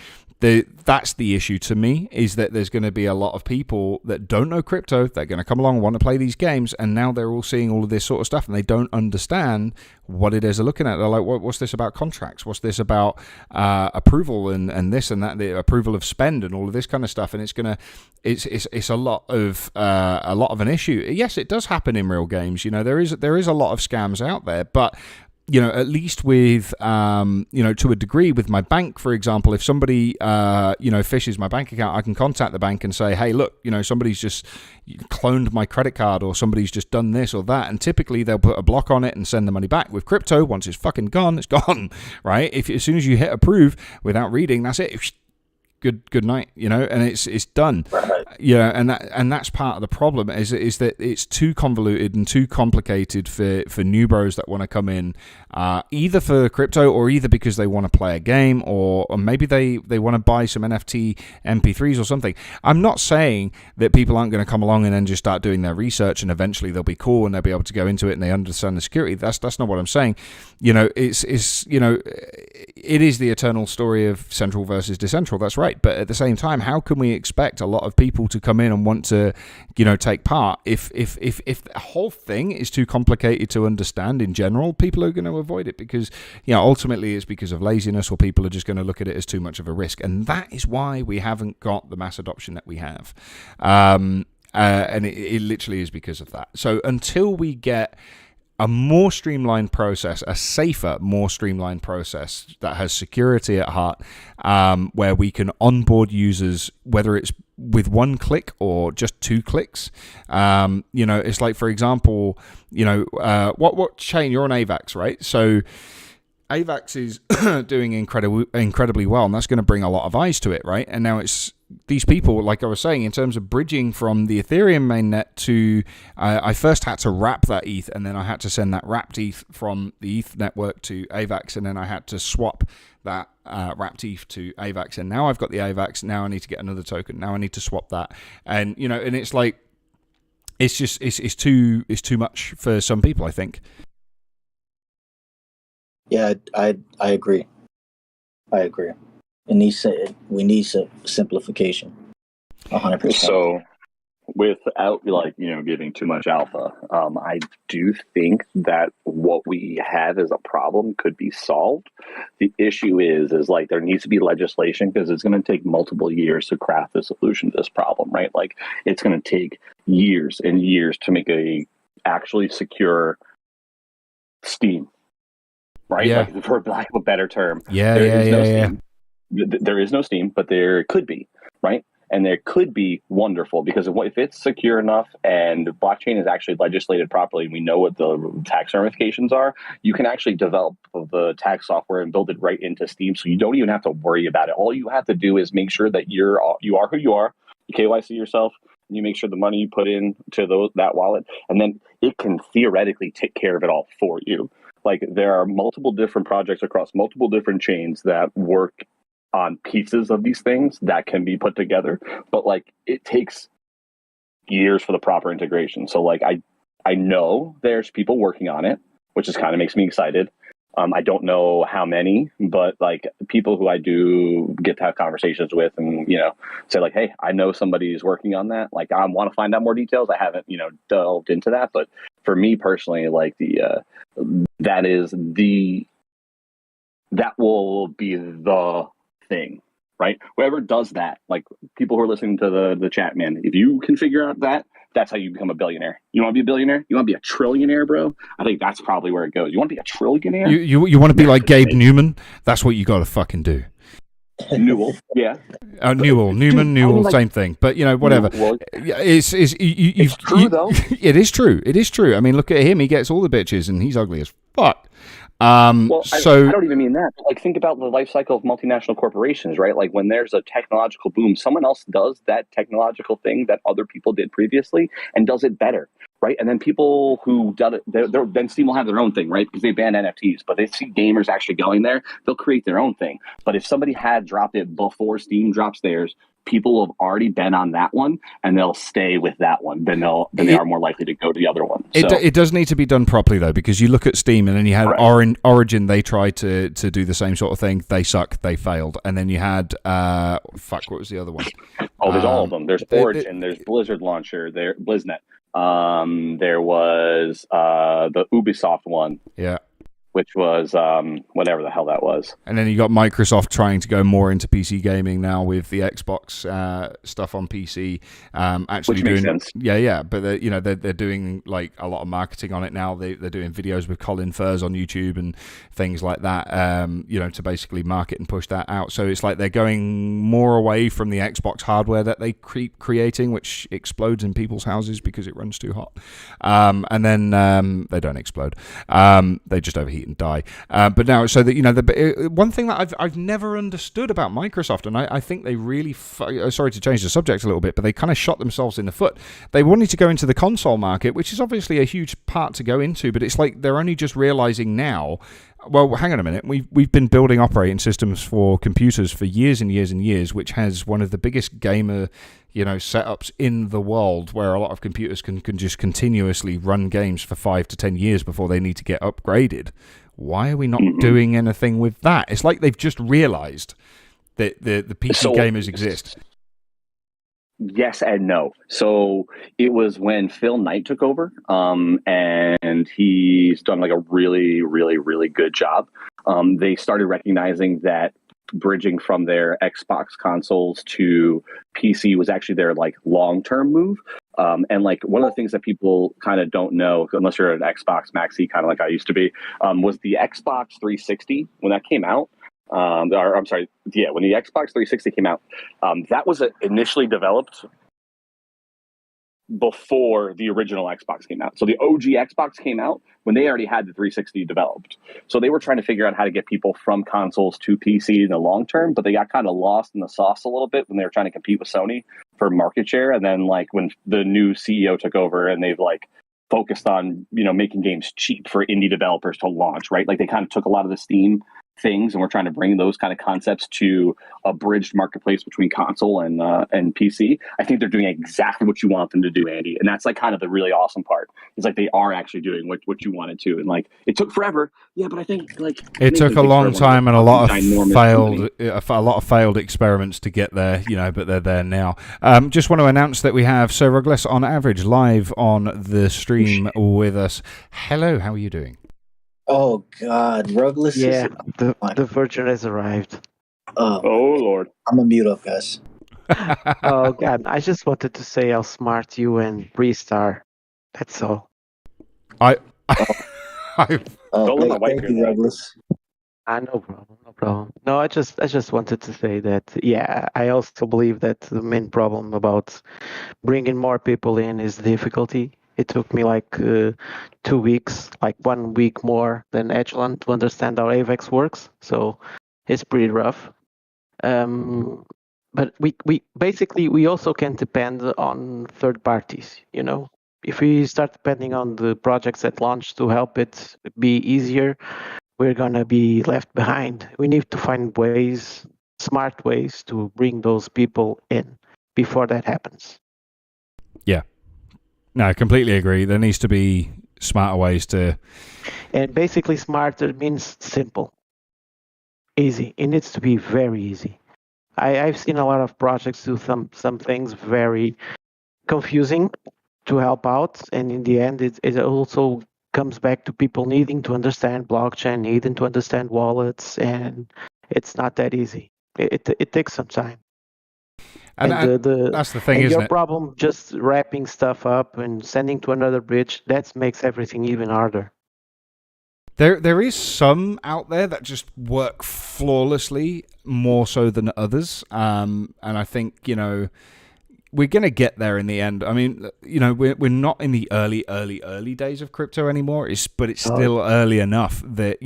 that's the issue to me, is that there's going to be a lot of people that don't know crypto. They're going to come along and want to play these games, and now they're all seeing all of this sort of stuff, and they don't understand what it is they're looking at. They're like, what's this about contracts? What's this about approval and this and that, the approval of spend and all of this kind of stuff? And it's a lot of an issue. Yes, it does happen in real games. There is a lot of scams out there, but at least with, to a degree with my bank, for example, if somebody, fishes my bank account, I can contact the bank and say, hey, look, somebody's just cloned my credit card, or somebody's just done this or that. And typically they'll put a block on it and send the money back. With crypto, once it's fucking gone, it's gone, right? As soon as you hit approve without reading, that's it. Good night, and it's done. Right. And that's part of the problem is that it's too convoluted and too complicated for new bros that want to come in, either for crypto or either because they want to play a game or maybe they want to buy some NFT MP3s or something. I'm not saying that people aren't going to come along and then just start doing their research and eventually they'll be cool and they'll be able to go into it and they understand the security. That's not what I'm saying. It is the eternal story of central versus decentral. That's right. But at the same time, how can we expect a lot of people to come in and want to, take part if the whole thing is too complicated to understand in general? People are going to avoid it because, ultimately it's because of laziness, or people are just going to look at it as too much of a risk. And that is why we haven't got the mass adoption that we have. And it literally is because of that. So until we get a more streamlined process, a safer, more streamlined process that has security at heart, where we can onboard users, whether it's with one click or just 2 clicks. It's like, for example, what chain you're on AVAX, right? So AVAX is doing incredibly well, and that's going to bring a lot of eyes to it, right? And now it's these people, like I was saying, in terms of bridging from the Ethereum mainnet to, I first had to wrap that ETH, and then I had to send that wrapped ETH from the ETH network to AVAX, and then I had to swap that wrapped ETH to AVAX, and now I've got the AVAX. Now I need to get another token. Now I need to swap that, and and it's like it's too much for some people, I think. Yeah, I agree. We need some simplification. 100%. So, without giving too much alpha, I do think that what we have as a problem could be solved. The issue is like there needs to be legislation, because it's going to take multiple years to craft the solution to this problem, right? Like it's going to take years and years to make a actually secure Steam, right? Yeah. Like, for lack of a better term. Yeah. Steam. There is no Steam, but there could be, right? And there could be wonderful, because if it's secure enough and blockchain is actually legislated properly, and we know what the tax ramifications are, you can actually develop the tax software and build it right into Steam, so you don't even have to worry about it. All you have to do is make sure that you are who you are, you KYC yourself, and you make sure the money you put in to that wallet, and then it can theoretically take care of it all for you. Like, there are multiple different projects across multiple different chains that work on pieces of these things that can be put together, but like it takes years for the proper integration. So like I know there's people working on it, which is kind of makes me excited. I don't know how many, but like people who I do get to have conversations with, and say like, hey, I know somebody's working on that. Like, I want to find out more details. I haven't delved into that, but for me personally, like that will be the thing, right? Whoever does that, like people who are listening to the chat, man, if you can figure out that, that's how you become a billionaire. You want to be a billionaire? You want to be a trillionaire, bro? I think that's probably where it goes. You want to be a trillionaire? You want to be like Gabe Newman? That's what you got to fucking do. Newell, yeah. Newell, same thing. But whatever. Well, it's true though. It is true. It is true. I mean, look at him. He gets all the bitches, and he's ugly as fuck. I don't even mean that. Like, think about the life cycle of multinational corporations, right? Like, when there's a technological boom, someone else does that technological thing that other people did previously and does it better, right? And then people who done it, then Steam will have their own thing, right? Because they banned NFTs, but they see gamers actually going there, they'll create their own thing. But if somebody had dropped it before Steam drops theirs, people will have already been on that one, and they'll stay with that one. Then they are more likely to go to the other one. So. It does need to be done properly though, because you look at Steam, and then you had Origin. They tried to do the same sort of thing. They suck. They failed. And then you had what was the other one? Oh, there's all of them. There's Origin. There's Blizzard Launcher. There BlizzNet. There was the Ubisoft one. Yeah. Which was whatever the hell that was. And then you got Microsoft trying to go more into PC gaming now with the Xbox stuff on PC. Actually, which makes sense. Yeah. But they're doing like a lot of marketing on it now. They're doing videos with Colin Furze on YouTube and things like that. To basically market and push that out. So it's like they're going more away from the Xbox hardware that they keep creating, which explodes in people's houses because it runs too hot. And then they don't explode. They just overheat and die. But now, so that one thing that I've never understood about Microsoft, and I think they really sorry to change the subject a little bit, but they kind of shot themselves in the foot. They wanted to go into the console market, which is obviously a huge part to go into, but it's like they're only just realizing now. Well, hang on a minute. We've been building operating systems for computers for years and years and years, which has one of the biggest gamer setups in the world, where a lot of computers can just continuously run games for 5 to 10 years before they need to get upgraded. Why are we not doing anything with that? It's like they've just realized that the PC gamers exist. Yes and no. So it was when Phil Knight took over, and he's done like a really, really, really good job. They started recognizing that bridging from their Xbox consoles to PC was actually their like long-term move. And like one of the things that people kind of don't know, unless you're an Xbox maxi, kind of like I used to be, was the Xbox 360 when that came out. When the Xbox 360 came out, that was initially developed before the original Xbox came out. So the OG Xbox came out when they already had the 360 developed. So they were trying to figure out how to get people from consoles to PC in the long term, but they got kind of lost in the sauce a little bit when they were trying to compete with Sony for market share. And then like when the new CEO took over and they've like focused on, making games cheap for indie developers to launch, right? Like they kind of took a lot of the Steam things, and we're trying to bring those kind of concepts to a bridged marketplace between console and PC. I think they're doing exactly what you want them to do, Andy, and that's like kind of the really awesome part. It's like they are actually doing what you wanted to, and like it took forever, but I think like it took a long time and a lot of failed experiments to get there, but they're there now. Just want to announce that we have Sir Rugless on average live on the stream with us. Hello, how are you doing? Oh God, Rugless. Yeah, the Virgin has arrived. Oh Lord, I'm gonna mute up, guys. Oh God, I just wanted to say how smart you and Priest are. That's all. Thank you, Rugless. No problem. No, I just wanted to say that. Yeah, I also believe that the main problem about bringing more people in is the difficulty. It took me like 2 weeks, like 1 week more than Echelon to understand how AVEX works. So it's pretty rough. But we also can depend on third parties. If we start depending on the projects that launch to help it be easier, we're gonna be left behind. We need to find smart ways to bring those people in before that happens. Yeah. No, I completely agree. There needs to be smarter ways to. And basically, smarter means simple, easy. It needs to be very easy. I've seen a lot of projects do some things very confusing to help out, and in the end, it also comes back to people needing to understand blockchain, needing to understand wallets, and it's not that easy. It takes some time. And that's the thing, and isn't your it? problem just wrapping stuff up and sending to another bridge, that makes everything even harder. There is some out there that just work flawlessly, more so than others. And I think, we're going to get there in the end. I mean, we're not in the early days of crypto anymore. But it's still early enough that,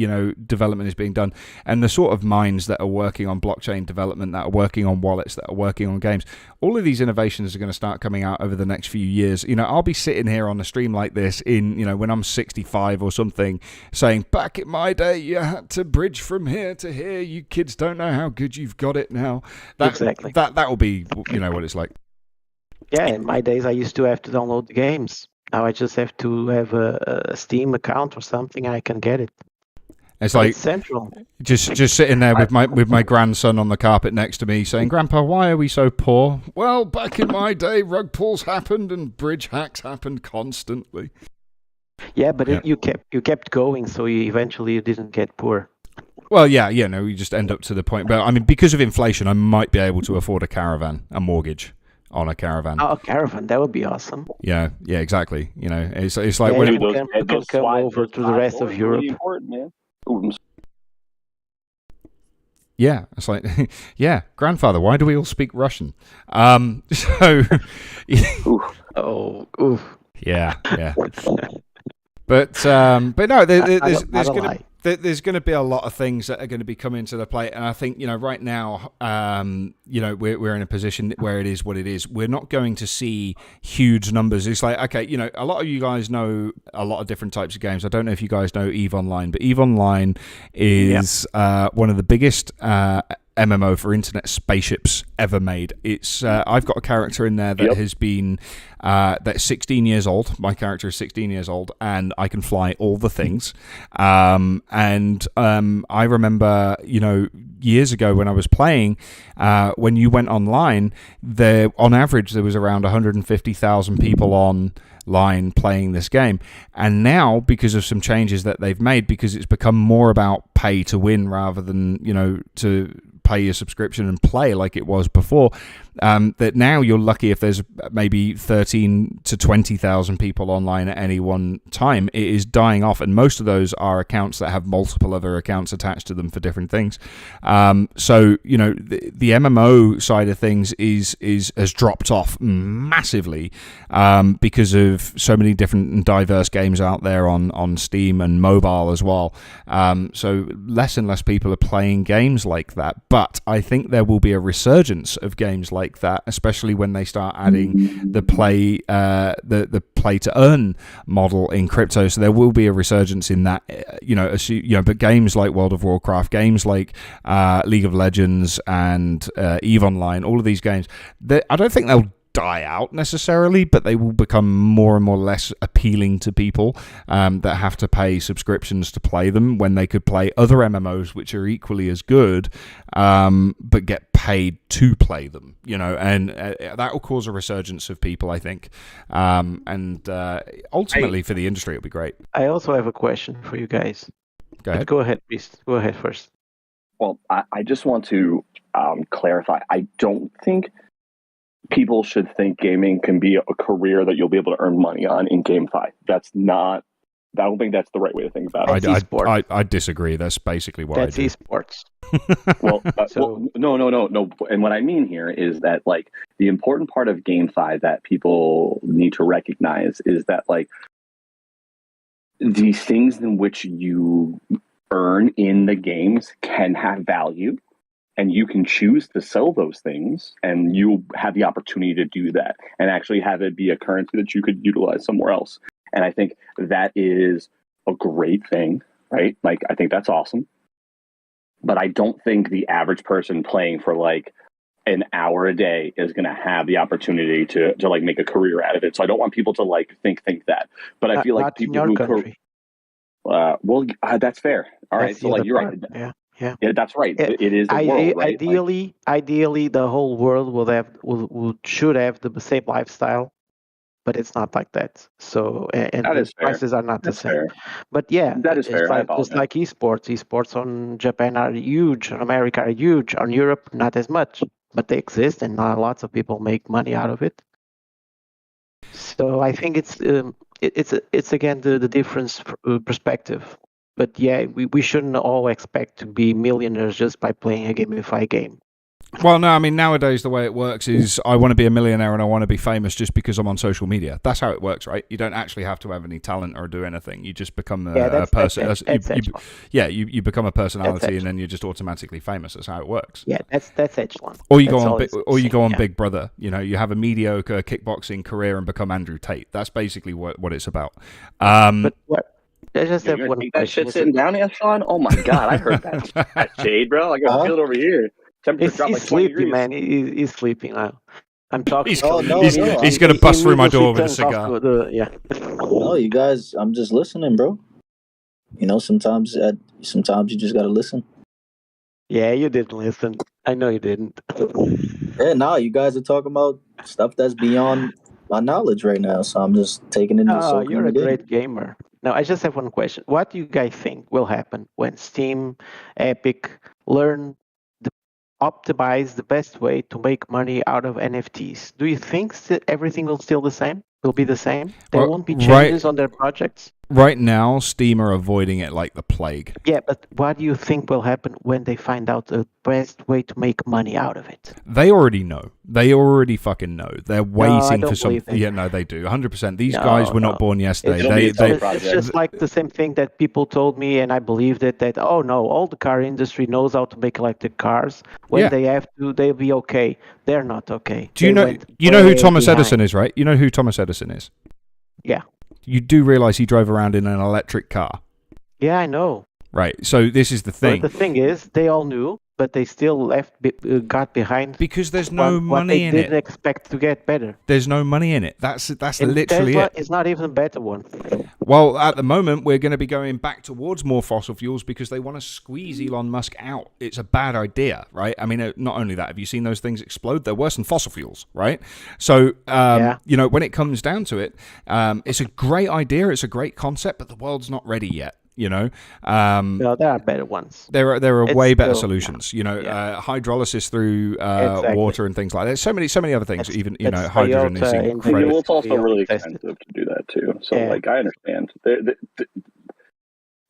development is being done. And the sort of minds that are working on blockchain development, that are working on wallets, that are working on games, all of these innovations are going to start coming out over the next few years. I'll be sitting here on a stream like this when I'm 65 or something, saying, back in my day, you had to bridge from here to here. You kids don't know how good you've got it now. Exactly. That will be, what it's like. Yeah, in my days, I used to have to download the games. Now I just have to have a Steam account or something, and I can get it. It's like it's central. Just sitting there with my grandson on the carpet next to me, saying, "Grandpa, why are we so poor?" Well, back in my day, rug pulls happened and bridge hacks happened constantly. Yeah, but you kept going, so you eventually didn't get poor. Well, you just end up to the point. But I mean, because of inflation, I might be able to afford a mortgage on a caravan. Oh, a caravan, that would be awesome. Yeah, exactly. It's like when you can come over to the rest of Europe. Man. Yeah, it's like, grandfather, why do we all speak Russian? Yeah. But no, there's going to be a lot of things that are going to be coming to the plate, and I think right now, we're in a position where it is what it is. We're not going to see huge numbers. It's like, okay, a lot of you guys know a lot of different types of games. I don't know if you guys know EVE Online, but EVE Online is one of the biggest MMO for internet spaceships ever made. It's I've got a character in there that has been that's 16 years old. My character is 16 years old, and I can fly all the things. I remember, years ago when I was playing, when you went online, on average there was around 150,000 people online playing this game, and now, because of some changes that they've made, because it's become more about pay to win rather than to pay your subscription and play like it was before, that now you're lucky if there's maybe 13 to 20,000 people online at any one time. It is dying off, and most of those are accounts that have multiple other accounts attached to them for different things. So the MMO side of things has dropped off massively because of so many different and diverse games out there on Steam and mobile as well. So less and less people are playing games like that. But I think there will be a resurgence of games like that, especially when they start adding the play to earn model in crypto. So there will be a resurgence in that, But games like World of Warcraft, games like League of Legends and EVE Online, all of these games, I don't think they'll die out necessarily, but they will become more and more less appealing to people that have to pay subscriptions to play them, when they could play other MMOs which are equally as good, but get paid to play them, and that will cause a resurgence of people, I think, and ultimately for the industry it'll be great. I also have a question for you guys. Go ahead. Go ahead, please. Go ahead first. Well, I just want to clarify. I don't think people should think gaming can be a career that you'll be able to earn money on in GameFi. I don't think that's the right way to think about it. I disagree. That's basically what that's I do. esports. No. And what I mean here is that, like, the important part of GameFi that people need to recognize is that, like, these things in which you earn in the games can have value, and you can choose to sell those things, and you have the opportunity to do that and actually have it be a currency that you could utilize somewhere else. And I think that is a great thing, right? Like, I think that's awesome. But I don't think the average person playing for like an hour a day is going to have the opportunity to like make a career out of it. So I don't want people to like think that. But I feel like not people in your who country. That's fair. All right, That's so the like other you're part. right. Yeah. Yeah, that's right. It is the world, right? Ideally, the whole world should have the same lifestyle, but it's not like that. So, and That the is fair. prices are not That's the same. fair. But yeah, That is it's fair. I like apologize. just like esports. Esports on Japan are huge. On America are huge. On Europe, not as much, but they exist, and lots of people make money out of it. So I think it's again the difference perspective. But yeah, we shouldn't all expect to be millionaires just by playing a gamified game. Well, no, I mean, nowadays the way it works is I want to be a millionaire and I want to be famous just because I'm on social media. That's how it works, right? You don't actually have to have any talent or do anything. You just become a person. You become a personality and then you're just automatically famous. That's how it works. Yeah, that's Echelon. Or you go on Big Brother. You know, you have a mediocre kickboxing career and become Andrew Tate. That's basically what it's about. But what? I just have one that question. shit sitting down, Echelon? Oh my god, I heard that shade, bro. I can feel it over here. He's sleeping, man. He's sleeping now. I'm talking. He's going to bust through my door with a cigar. No, you guys, I'm just listening, bro. You know, sometimes you just gotta listen. Yeah, you didn't listen. I know you didn't. Yeah, you guys are talking about stuff that's beyond my knowledge right now, so I'm just taking it. Oh, you're a great gamer. Now, I just have one question. What do you guys think will happen when Steam, Epic learn optimize the best way to make money out of NFTs? Do you think everything will still the same? Will be the same? There won't be changes on their projects? Right now, Steam are avoiding it like the plague. Yeah, but what do you think will happen when they find out the best way to make money out of it? They already know. They already fucking know. They're waiting for some. Yeah, no, they do. 100%. These guys were not born yesterday. It's just like the same thing that people told me, and I believed it. That all the car industry knows how to make electric cars. When they have to, they'll be okay. They're not okay. Do you know who Thomas Edison is, right? You know who Thomas Edison is? Yeah. You do realize he drove around in an electric car. Yeah, I know. Right. So this is the thing. But the thing is, they all knew, but they still got behind because there's no money in it. They didn't expect to get better. There's no money in it. That's literally it. It's not even a better one. Well, at the moment, we're going to be going back towards more fossil fuels because they want to squeeze Elon Musk out. It's a bad idea, right? I mean, not only that, have you seen those things explode? They're worse than fossil fuels, right? So, you know, when it comes down to it, it's a great idea. It's a great concept, but the world's not ready yet. You know, no, there are better ones. There are way better solutions. You know, hydrolysis through water and things like that. So many other things. Even hydrogen is incredible. It's also really expensive to do that too. So, like, I understand.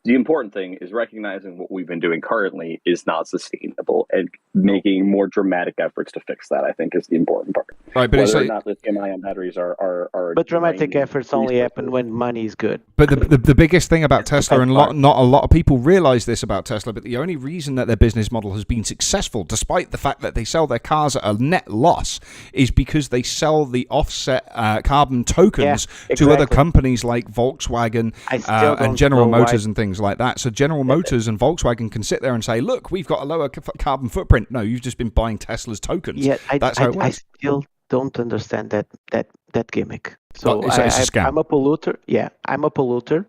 The important thing is recognizing what we've been doing currently is not sustainable and making more dramatic efforts to fix that, I think, is the important part. Right, but whether or not lithium-ion batteries are But dramatic efforts only happen when money is good. But the biggest thing about Tesla, and not a lot of people realize this about Tesla, but the only reason that their business model has been successful, despite the fact that they sell their cars at a net loss, is because they sell the offset carbon tokens to other companies like Volkswagen and General Motors and things like that. So General Motors and Volkswagen can sit there and say, look, we've got a lower carbon footprint. No, you've just been buying Tesla's tokens. Yeah, that's how it works. I still don't understand that gimmick. So it's a scam. I'm a polluter. Yeah, I'm a polluter,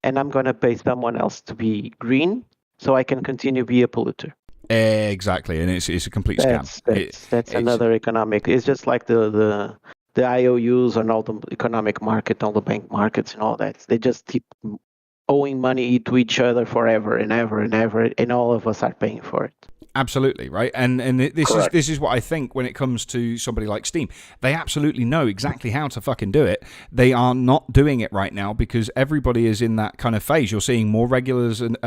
and I'm going to pay someone else to be green so I can continue to be a polluter. Exactly, and it's a complete scam. That's another economic. It's just like the IOUs and all the economic market, all the bank markets and all that. They just keep owing money to each other forever and ever and ever, and all of us are paying for it. Absolutely, right? And this is what I think when it comes to somebody like Steam. They absolutely know exactly how to fucking do it. They are not doing it right now because everybody is in that kind of phase. You're seeing more regulators and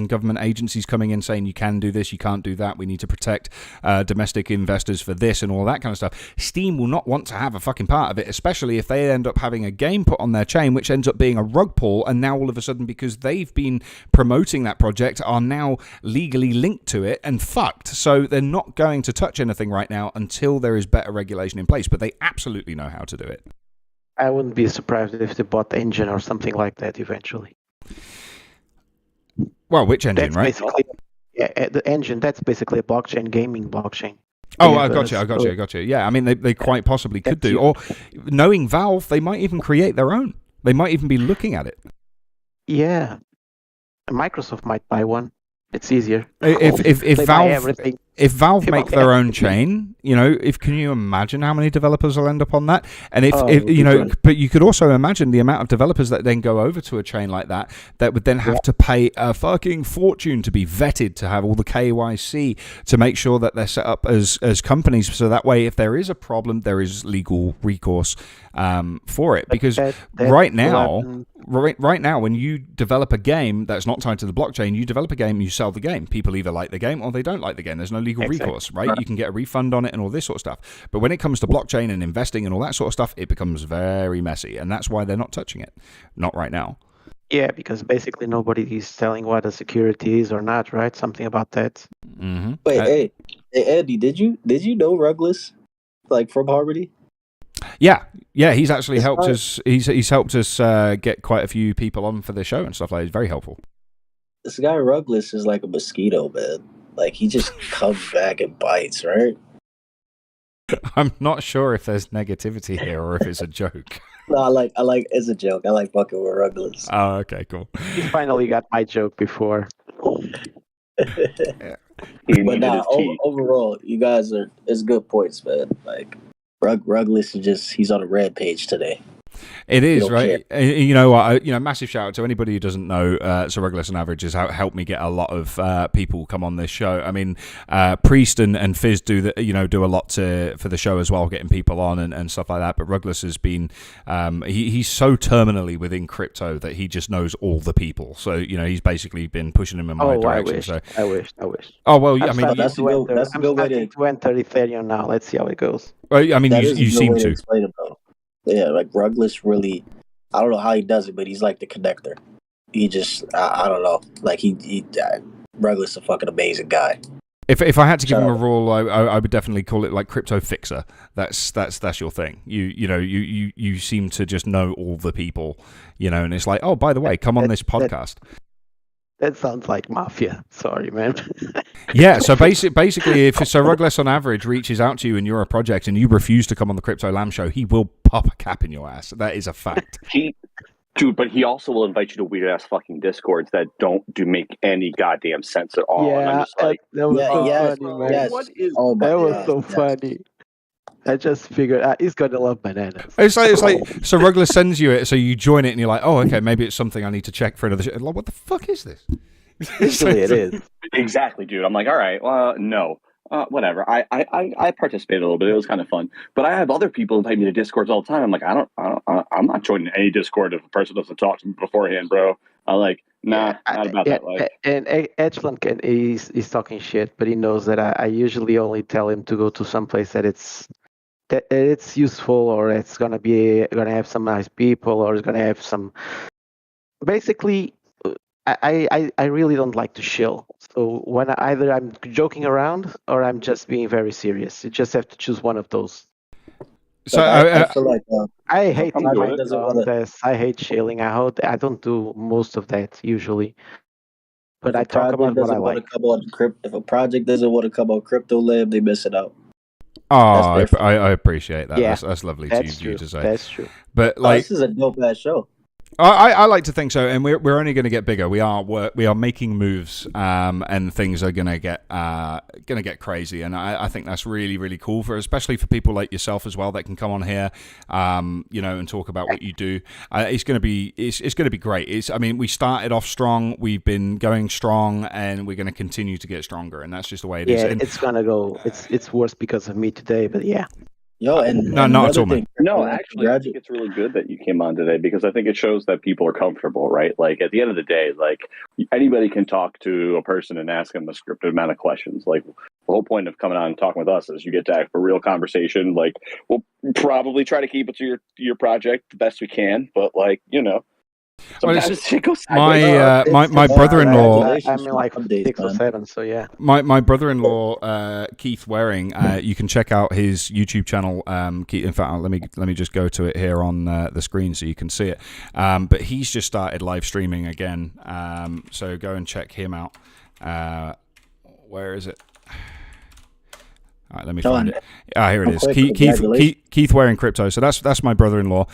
government agencies coming in saying you can do this, you can't do that. We need to protect domestic investors for this and all that kind of stuff. Steam will not want to have a fucking part of it, especially if they end up having a game put on their chain, which ends up being a rug pull. And now all of a sudden, because they've been promoting that project, are now legally linked to it and fucked. So they're not going to touch anything right now until there is better regulation in place, but they absolutely know how to do it. I wouldn't be surprised if they bought Engine or something like that eventually. Well, which engine, right? The Engine, that's basically a blockchain, gaming blockchain. Oh, I got you. Yeah, I mean, they quite possibly could do. Or knowing Valve, they might even create their own. They might even be looking at it. Yeah. Microsoft might buy one. It's easier. If Valve make their own chain, can you imagine how many developers will end up on that? And but you could also imagine the amount of developers that then go over to a chain like that would then have to pay a fucking fortune to be vetted, to have all the KYC, to make sure that they're set up as companies, so that way if there is a problem, there is legal recourse for it. Because right now, when you develop a game that's not tied to the blockchain, you develop a game, you sell the game. People either like the game or they don't like the game. There's no legal recourse, right? You can get a refund on it and all this sort of stuff. But when it comes to blockchain and investing and all that sort of stuff, it becomes very messy. And that's why they're not touching it. Not right now. Yeah, because basically nobody is telling what a security is or not, right? Something about that. Mm-hmm. Wait, hey, Andy, did you know Rugless, from Harmony? Yeah, he's actually helped us. He's helped us get quite a few people on for the show and stuff like that. He's very helpful. This guy Rugless is like a mosquito, man. He just comes back and bites, right? I'm not sure if there's negativity here or if it's a joke. No, I like it's a joke. I like fucking with Rugless. Oh, okay, cool. He finally got my joke before. But overall, you guys it's good points, man. Rugless is he's on a rampage today. It is, right? You know what? Massive shout out to anybody who doesn't know. So Rugless and Average has helped me get a lot of people come on this show. I mean, Priest and Fizz do a lot for the show as well, getting people on and stuff like that. But Rugless has been he's so terminally within crypto that he just knows all the people. So he's basically been pushing him in my direction. I wish. Oh well, I'm starting to enter Ethereum now. Let's see how it goes. Well, I mean, you seem to. Yeah, Rugless really, I don't know how he does it, but he's like the connector. He just, I don't know. Rugless a fucking amazing guy. If I had to give him a role, I would definitely call it crypto fixer. That's your thing. You seem to just know all the people, and it's like, oh, by the way, come on this podcast. That sounds like mafia. Sorry, man. Yeah, so basically, if Rugless on Average reaches out to you and you're a project and you refuse to come on the Crypto Lamb show, he will pop a cap in your ass. That is a fact. But he also will invite you to weird ass fucking discords that don't make any goddamn sense at all. Yeah, and I'm just like, that was funny, man. Yes. That was so funny. I just figured he's gonna love bananas. It's like so Rugless sends you it, so you join it, and you're like, oh, okay, maybe it's something I need to check for another. Like, what the fuck is this? Usually it is. Exactly, dude. I'm like, all right, well, no, whatever. I participated a little bit. It was kind of fun, but I have other people invite me to discords all the time. I'm like, I'm not joining any discord if a person doesn't talk to me beforehand, bro. I'm like, nah, not about that life. And Echelon he's talking shit, but he knows that I usually only tell him to go to some place that it's useful, or it's gonna have some nice people, or it's gonna have some. Basically, I really don't like to chill. So when either I'm joking around or I'm just being very serious, you just have to choose one of those. So I feel like I hate contests. I hate chilling. I don't do most of that usually. But I talk about what I like. If a project doesn't want to come on Crypto Lab, they miss it out. Oh, I appreciate that. Yeah, that's lovely to you to say. That's true. But this is a dope ass show. I like to think so, and we're only going to get bigger. We are making moves, and things are going to get crazy, and I think that's really, really cool especially for people like yourself as well that can come on here, and talk about what you do. It's going to be great. We started off strong, we've been going strong, and we're going to continue to get stronger, and that's just the way it is. Yeah, it's gonna go. It's worse because of me today, but yeah. Yo, not at all, man. No, actually, I think it's really good that you came on today because I think it shows that people are comfortable, right? Like at the end of the day, anybody can talk to a person and ask them a scripted amount of questions. Like the whole point of coming on and talking with us is you get to have a real conversation. Like we'll probably try to keep it to your project the best we can, but my brother-in-law. I'm like 6 or 7, so yeah. My brother-in-law Keith Waring. You can check out his YouTube channel. In fact, let me just go to it here on the screen so you can see it. But he's just started live streaming again. So go and check him out. Where is it? All right, let me find it. Here it is. Quick, Keith Waring Crypto. So that's my brother-in-law.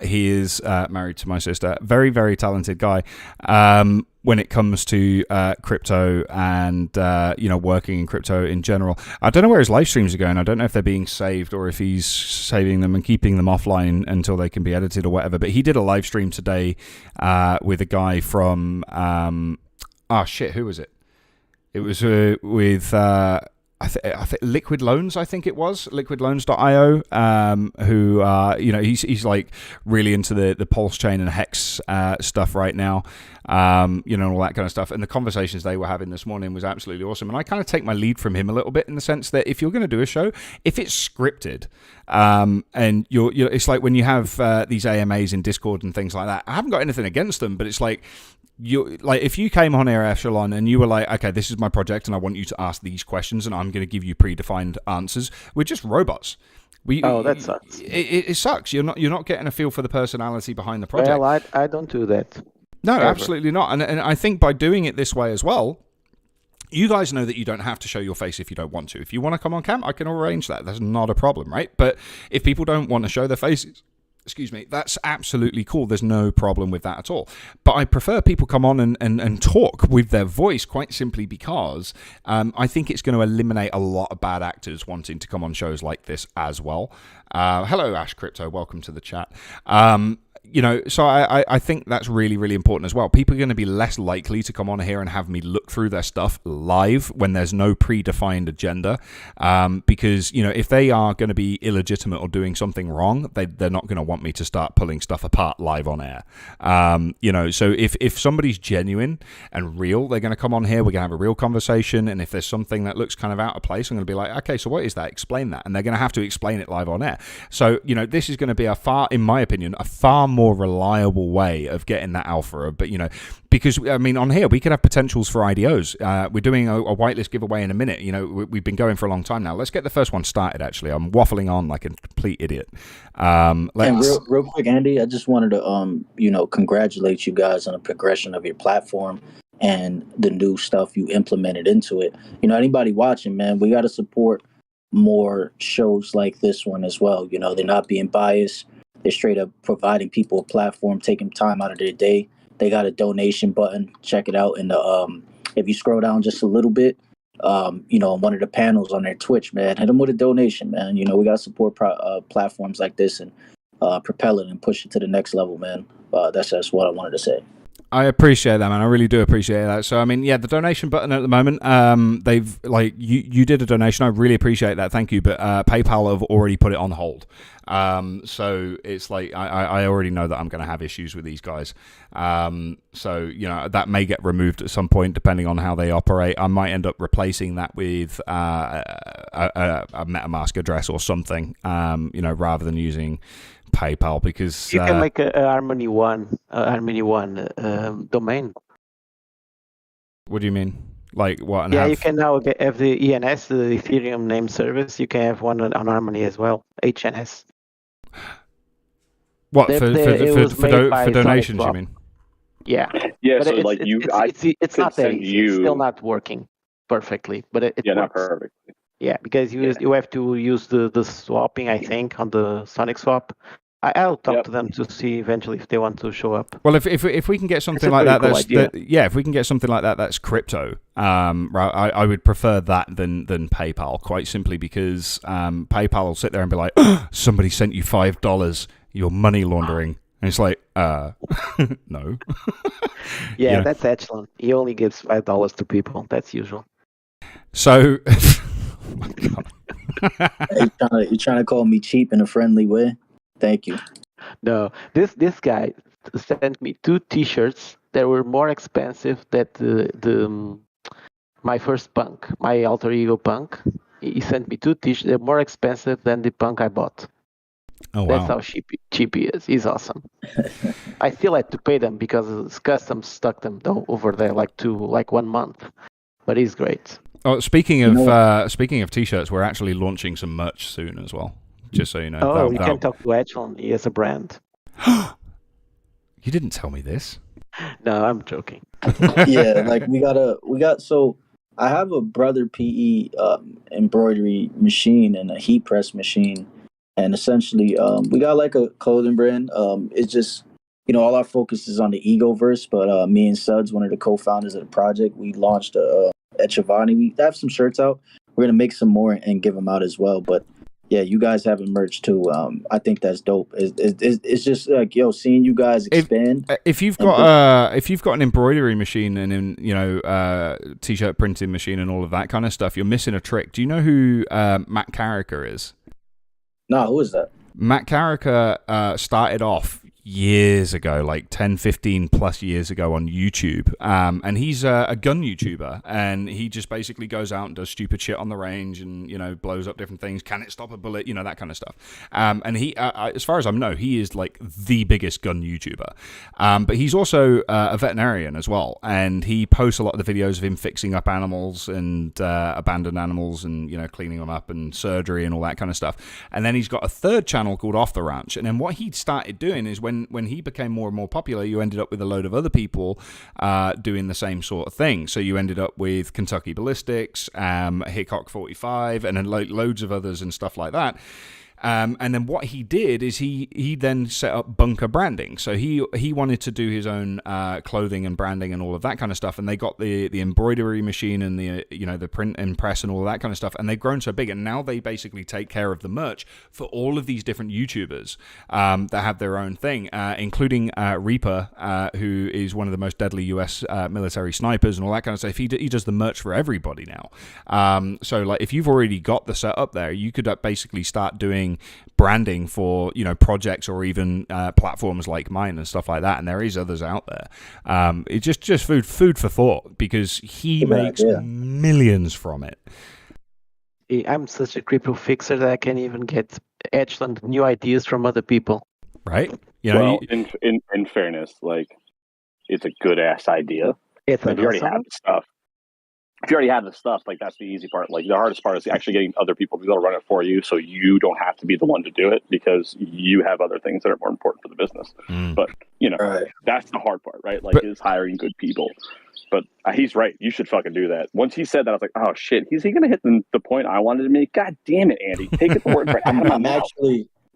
He is married to my sister. Very, very talented guy. When it comes to crypto and working in crypto in general. I don't know where his live streams are going. I don't know if they're being saved or if he's saving them and keeping them offline until they can be edited or whatever. But he did a live stream today with a guy from who was it? It was with I think Liquid Loans, I think it was liquidloans.io, who he's like really into the Pulse chain and Hex stuff right now, and all that kind of stuff. And the conversations they were having this morning was absolutely awesome. And I kind of take my lead from him a little bit in the sense that if you're going to do a show, if it's scripted, and you're it's like when you have these AMAs in Discord and things like that. I haven't got anything against them, but it's like, if you came on E4Echelon and you were like, okay, this is my project and I want you to ask these questions and I'm going to give you predefined answers, we're just robots. That sucks. It sucks. You're not getting a feel for the personality behind the project. Well, I don't do that. No, ever. Absolutely not. And I think by doing it this way as well, you guys know that you don't have to show your face if you don't want to. If you want to come on cam, I can arrange that. That's not a problem, right? But if people don't want to show their faces, that's absolutely cool. There's no problem with that at all. But I prefer people come on and talk with their voice, quite simply because I think it's going to eliminate a lot of bad actors wanting to come on shows like this as well. Hello, Ash Crypto. Welcome to the chat. So I think that's really, really important as well. People are going to be less likely to come on here and have me look through their stuff live when there's no predefined agenda, because, if they are going to be illegitimate or doing something wrong, they're not going to want me to start pulling stuff apart live on air. So if somebody's genuine and real, they're going to come on here, we're going to have a real conversation, and if there's something that looks kind of out of place, I'm going to be like, okay, so what is that? Explain that. And they're going to have to explain it live on air. So, this is going to be in my opinion, a far more reliable way of getting that alpha. But because on here we could have potentials for IDOs. We're doing a whitelist giveaway in a minute. We've been going for a long time now. Let's get the first one started. Actually, I'm waffling on like a complete idiot. And real quick, Andy, I just wanted to congratulate you guys on the progression of your platform and the new stuff you implemented into it. Anybody watching, man, we got to support more shows like this one as well. They're not being biased. They're straight up providing people a platform, taking time out of their day. They got a donation button. Check it out. And if you scroll down just a little bit, on one of the panels on their Twitch, man, hit them with a donation, man. We got to support platforms like this and propel it and push it to the next level, man. That's what I wanted to say. I appreciate that, man. I really do appreciate that. So, the donation button at the moment, they've you did a donation. I really appreciate that. Thank you. But PayPal have already put it on hold. So it's like I already know that I'm going to have issues with these guys. So that may get removed at some point depending on how they operate. I might end up replacing that with a MetaMask address or something. Rather than using PayPal, because you can make a Harmony One domain. What do you mean? Like what? You can now have the ENS, the Ethereum name service. You can have one on Harmony as well, HNS. What for donations? You mean? Yeah. Yeah. But so it's not there. It's still not working perfectly, but it works. Not perfectly. Yeah, because you have to use the swapping, I think, on the Sonic Swap. I'll talk to them to see eventually if they want to show up. Well, if we can get something like that, if we can get something like that, that's crypto. I would prefer that than PayPal, quite simply because PayPal will sit there and be like, somebody sent you $5, you're money laundering. And it's like, no. Yeah, that's Echelon. He only gives $5 to people. That's usual. So, oh my God. You trying to call me cheap in a friendly way? Thank you. No, this guy sent me 2 T-shirts that were more expensive than my first punk, my alter ego punk. He sent me 2 T-shirts. They're more expensive than the punk I bought. Oh, wow. That's how cheap he is. He's awesome. I still had to pay them because customs stuck them over there like 1 month. But he's great. Oh, speaking of T-shirts, we're actually launching some merch soon as well. Just so you know. Oh, you can talk to Echelon. He has a brand. You didn't tell me this. No, I'm joking. Yeah, like we got so I have a Brother PE embroidery machine and a heat press machine, and essentially, we got like a clothing brand. It's just all our focus is on the EgoVerse, but me and Suds, one of the co-founders of the project, we launched at Chivani. We have some shirts out. We're gonna make some more and give them out as well. But yeah, you guys having merch too. I think that's dope. It's just like seeing you guys expand. If you've got an embroidery machine and t-shirt printing machine and all of that kind of stuff, you're missing a trick. Do you know who Matt Carricker is? No, who is that? Matt Carricker started off years ago, like 10, 15 plus years ago on YouTube. And he's a gun YouTuber, and he just basically goes out and does stupid shit on the range and, blows up different things. Can it stop a bullet? That kind of stuff. And he, as far as I know, he is like the biggest gun YouTuber. But he's also a veterinarian as well. And he posts a lot of the videos of him fixing up animals and abandoned animals and, cleaning them up and surgery and all that kind of stuff. And then he's got a third channel called Off the Ranch. And then what he started doing is when he became more and more popular, you ended up with a load of other people doing the same sort of thing. So you ended up with Kentucky Ballistics, Hickok 45, and then loads of others and stuff like that. And then what he did is he then set up Bunker Branding. So he wanted to do his own clothing and branding and all of that kind of stuff. And they got the embroidery machine and the print and press and all of that kind of stuff. And they've grown so big, and now they basically take care of the merch for all of these different YouTubers that have their own thing, including Reaper, who is one of the most deadly US military snipers and all that kind of stuff. He does the merch for everybody now. So like if you've already got the setup there, you could basically start doing branding for projects or even platforms like mine and stuff like that, and there is others out there. It's just food for thought, because he makes millions from it. I'm such a crypto fixer that I can't even get Echelon new ideas from other people. Right? In fairness, like, it's a good ass idea. If you already have the stuff. If you already have the stuff, like, that's the easy part. Like, the hardest part is actually getting other people to be able to run it for you, so you don't have to be the one to do it, because you have other things that are more important for the business. But that's the hard part, right? Like, is hiring good people. But he's right. You should fucking do that. Once he said that, I was like, oh shit, is he gonna hit the point I wanted to make? God damn it, Andy, take it the word right out of my mouth.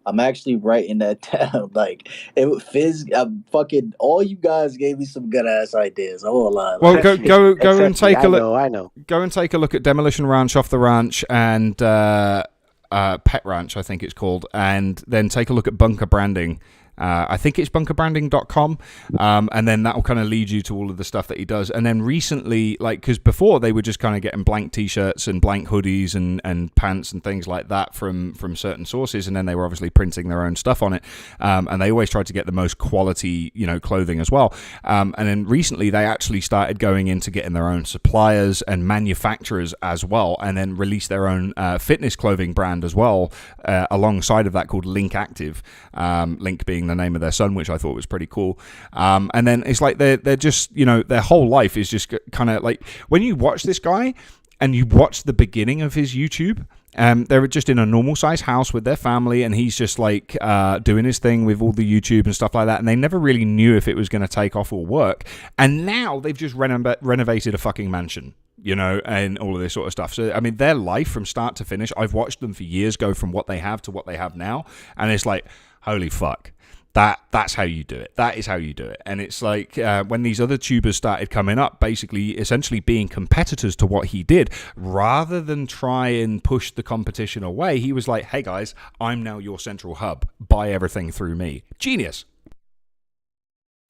I'm actually writing that down. Like, Fizz, fucking all you guys gave me some good ass ideas. I won't lie. Well, go and take a look. I know. Go and take a look at Demolition Ranch, Off the Ranch, and Pet Ranch, I think it's called, and then take a look at Bunker Branding. I think it's bunkerbranding.com, and then that will kind of lead you to all of the stuff that he does. And then recently, like, because before they were just kind of getting blank t-shirts and blank hoodies and pants and things like that from certain sources, and then they were obviously printing their own stuff on it, and they always tried to get the most quality clothing as well. And then recently they actually started going into getting their own suppliers and manufacturers as well, and then released their own fitness clothing brand as well, alongside of that, called Link Active, Link being the name of their son, which I thought was pretty cool. And then it's like they're just, their whole life is just kind of like, when you watch this guy and you watch the beginning of his YouTube, they're just in a normal size house with their family, and he's just like doing his thing with all the YouTube and stuff like that, and they never really knew if it was going to take off or work. And now they've just renovated a fucking mansion, and all of this sort of stuff. So, I mean, their life from start to finish, I've watched them for years go from what they have to what they have now, and it's like, holy fuck. That's how you do it. That is how you do it. And it's like when these other tubers started coming up, basically, essentially being competitors to what he did, rather than try and push the competition away, he was like, hey guys, I'm now your central hub. Buy everything through me. Genius.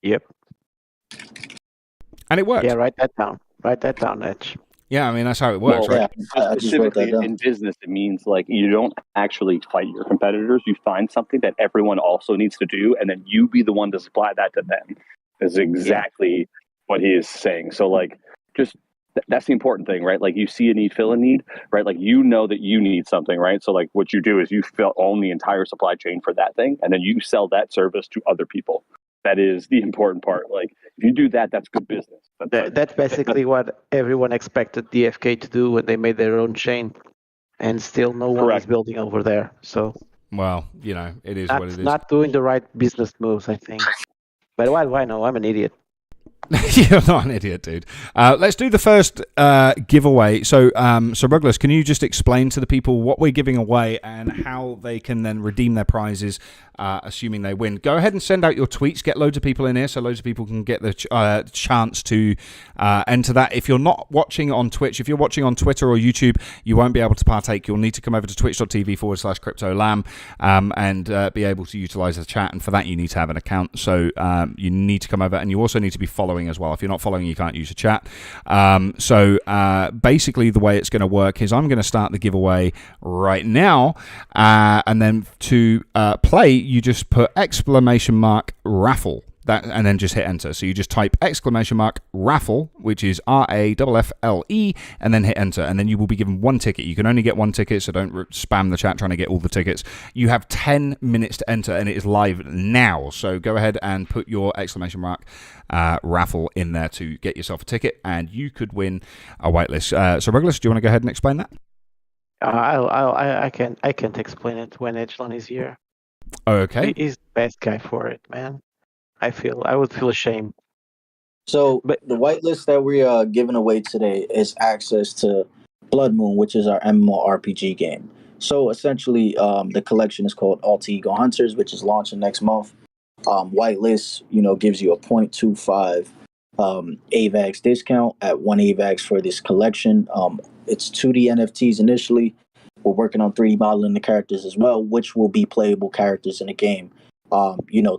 Yep. And it worked. Yeah, write that down, Edge. Yeah, I mean, that's how it works, right? Yeah, specifically in business, it means like you don't actually fight your competitors. You find something that everyone also needs to do, and then you be the one to supply that to them. Is exactly what he is saying. So, like, just that's the important thing, right? Like, you see a need, fill a need, right? Like, you know that you need something, right? So, like, what you do is you own the entire supply chain for that thing, and then you sell that service to other people. That is the important part. Like, if you do that, that's good business. That's basically what everyone expected DFK to do when they made their own chain, and still no one is building over there. So, well, it is what it is. Not doing the right business moves, I think. But why no? I'm an idiot. You're not an idiot, dude. Let's do the first giveaway. So Rugless, can you just explain to the people what we're giving away and how they can then redeem their prizes, assuming they win? Go ahead and send out your tweets. Get loads of people in here so loads of people can get the chance to enter that. If you're not watching on Twitch, if you're watching on Twitter or YouTube, you won't be able to partake. You'll need to come over to twitch.tv/CryptoLam and be able to utilize the chat. And for that, you need to have an account. So you need to come over, and you also need to be following as well. If you're not following, you can't use the chat. Basically, the way it's going to work is I'm going to start the giveaway right now, and then to play, you just put !raffle. That, and then just hit enter. So you just type !raffle, which is RAFFLE, and then hit enter. And then you will be given one ticket. You can only get one ticket, so don't spam the chat trying to get all the tickets. You have 10 minutes to enter, and it is live now. So go ahead and put your !raffle in there to get yourself a ticket, and you could win a whitelist. So Rugless, do you want to go ahead and explain that? I can't explain it when Echelon is here. Okay. He's the best guy for it, man. I would feel ashamed. So the whitelist that we're giving away today is access to Blood Moon, which is our MMORPG game. So essentially, the collection is called Alter Ego Hunters, which is launching next month. Whitelist, gives you a 0.25 AVAX discount at 1 AVAX for this collection. It's 2D NFTs initially. We're working on 3D modeling the characters as well, which will be playable characters in the game.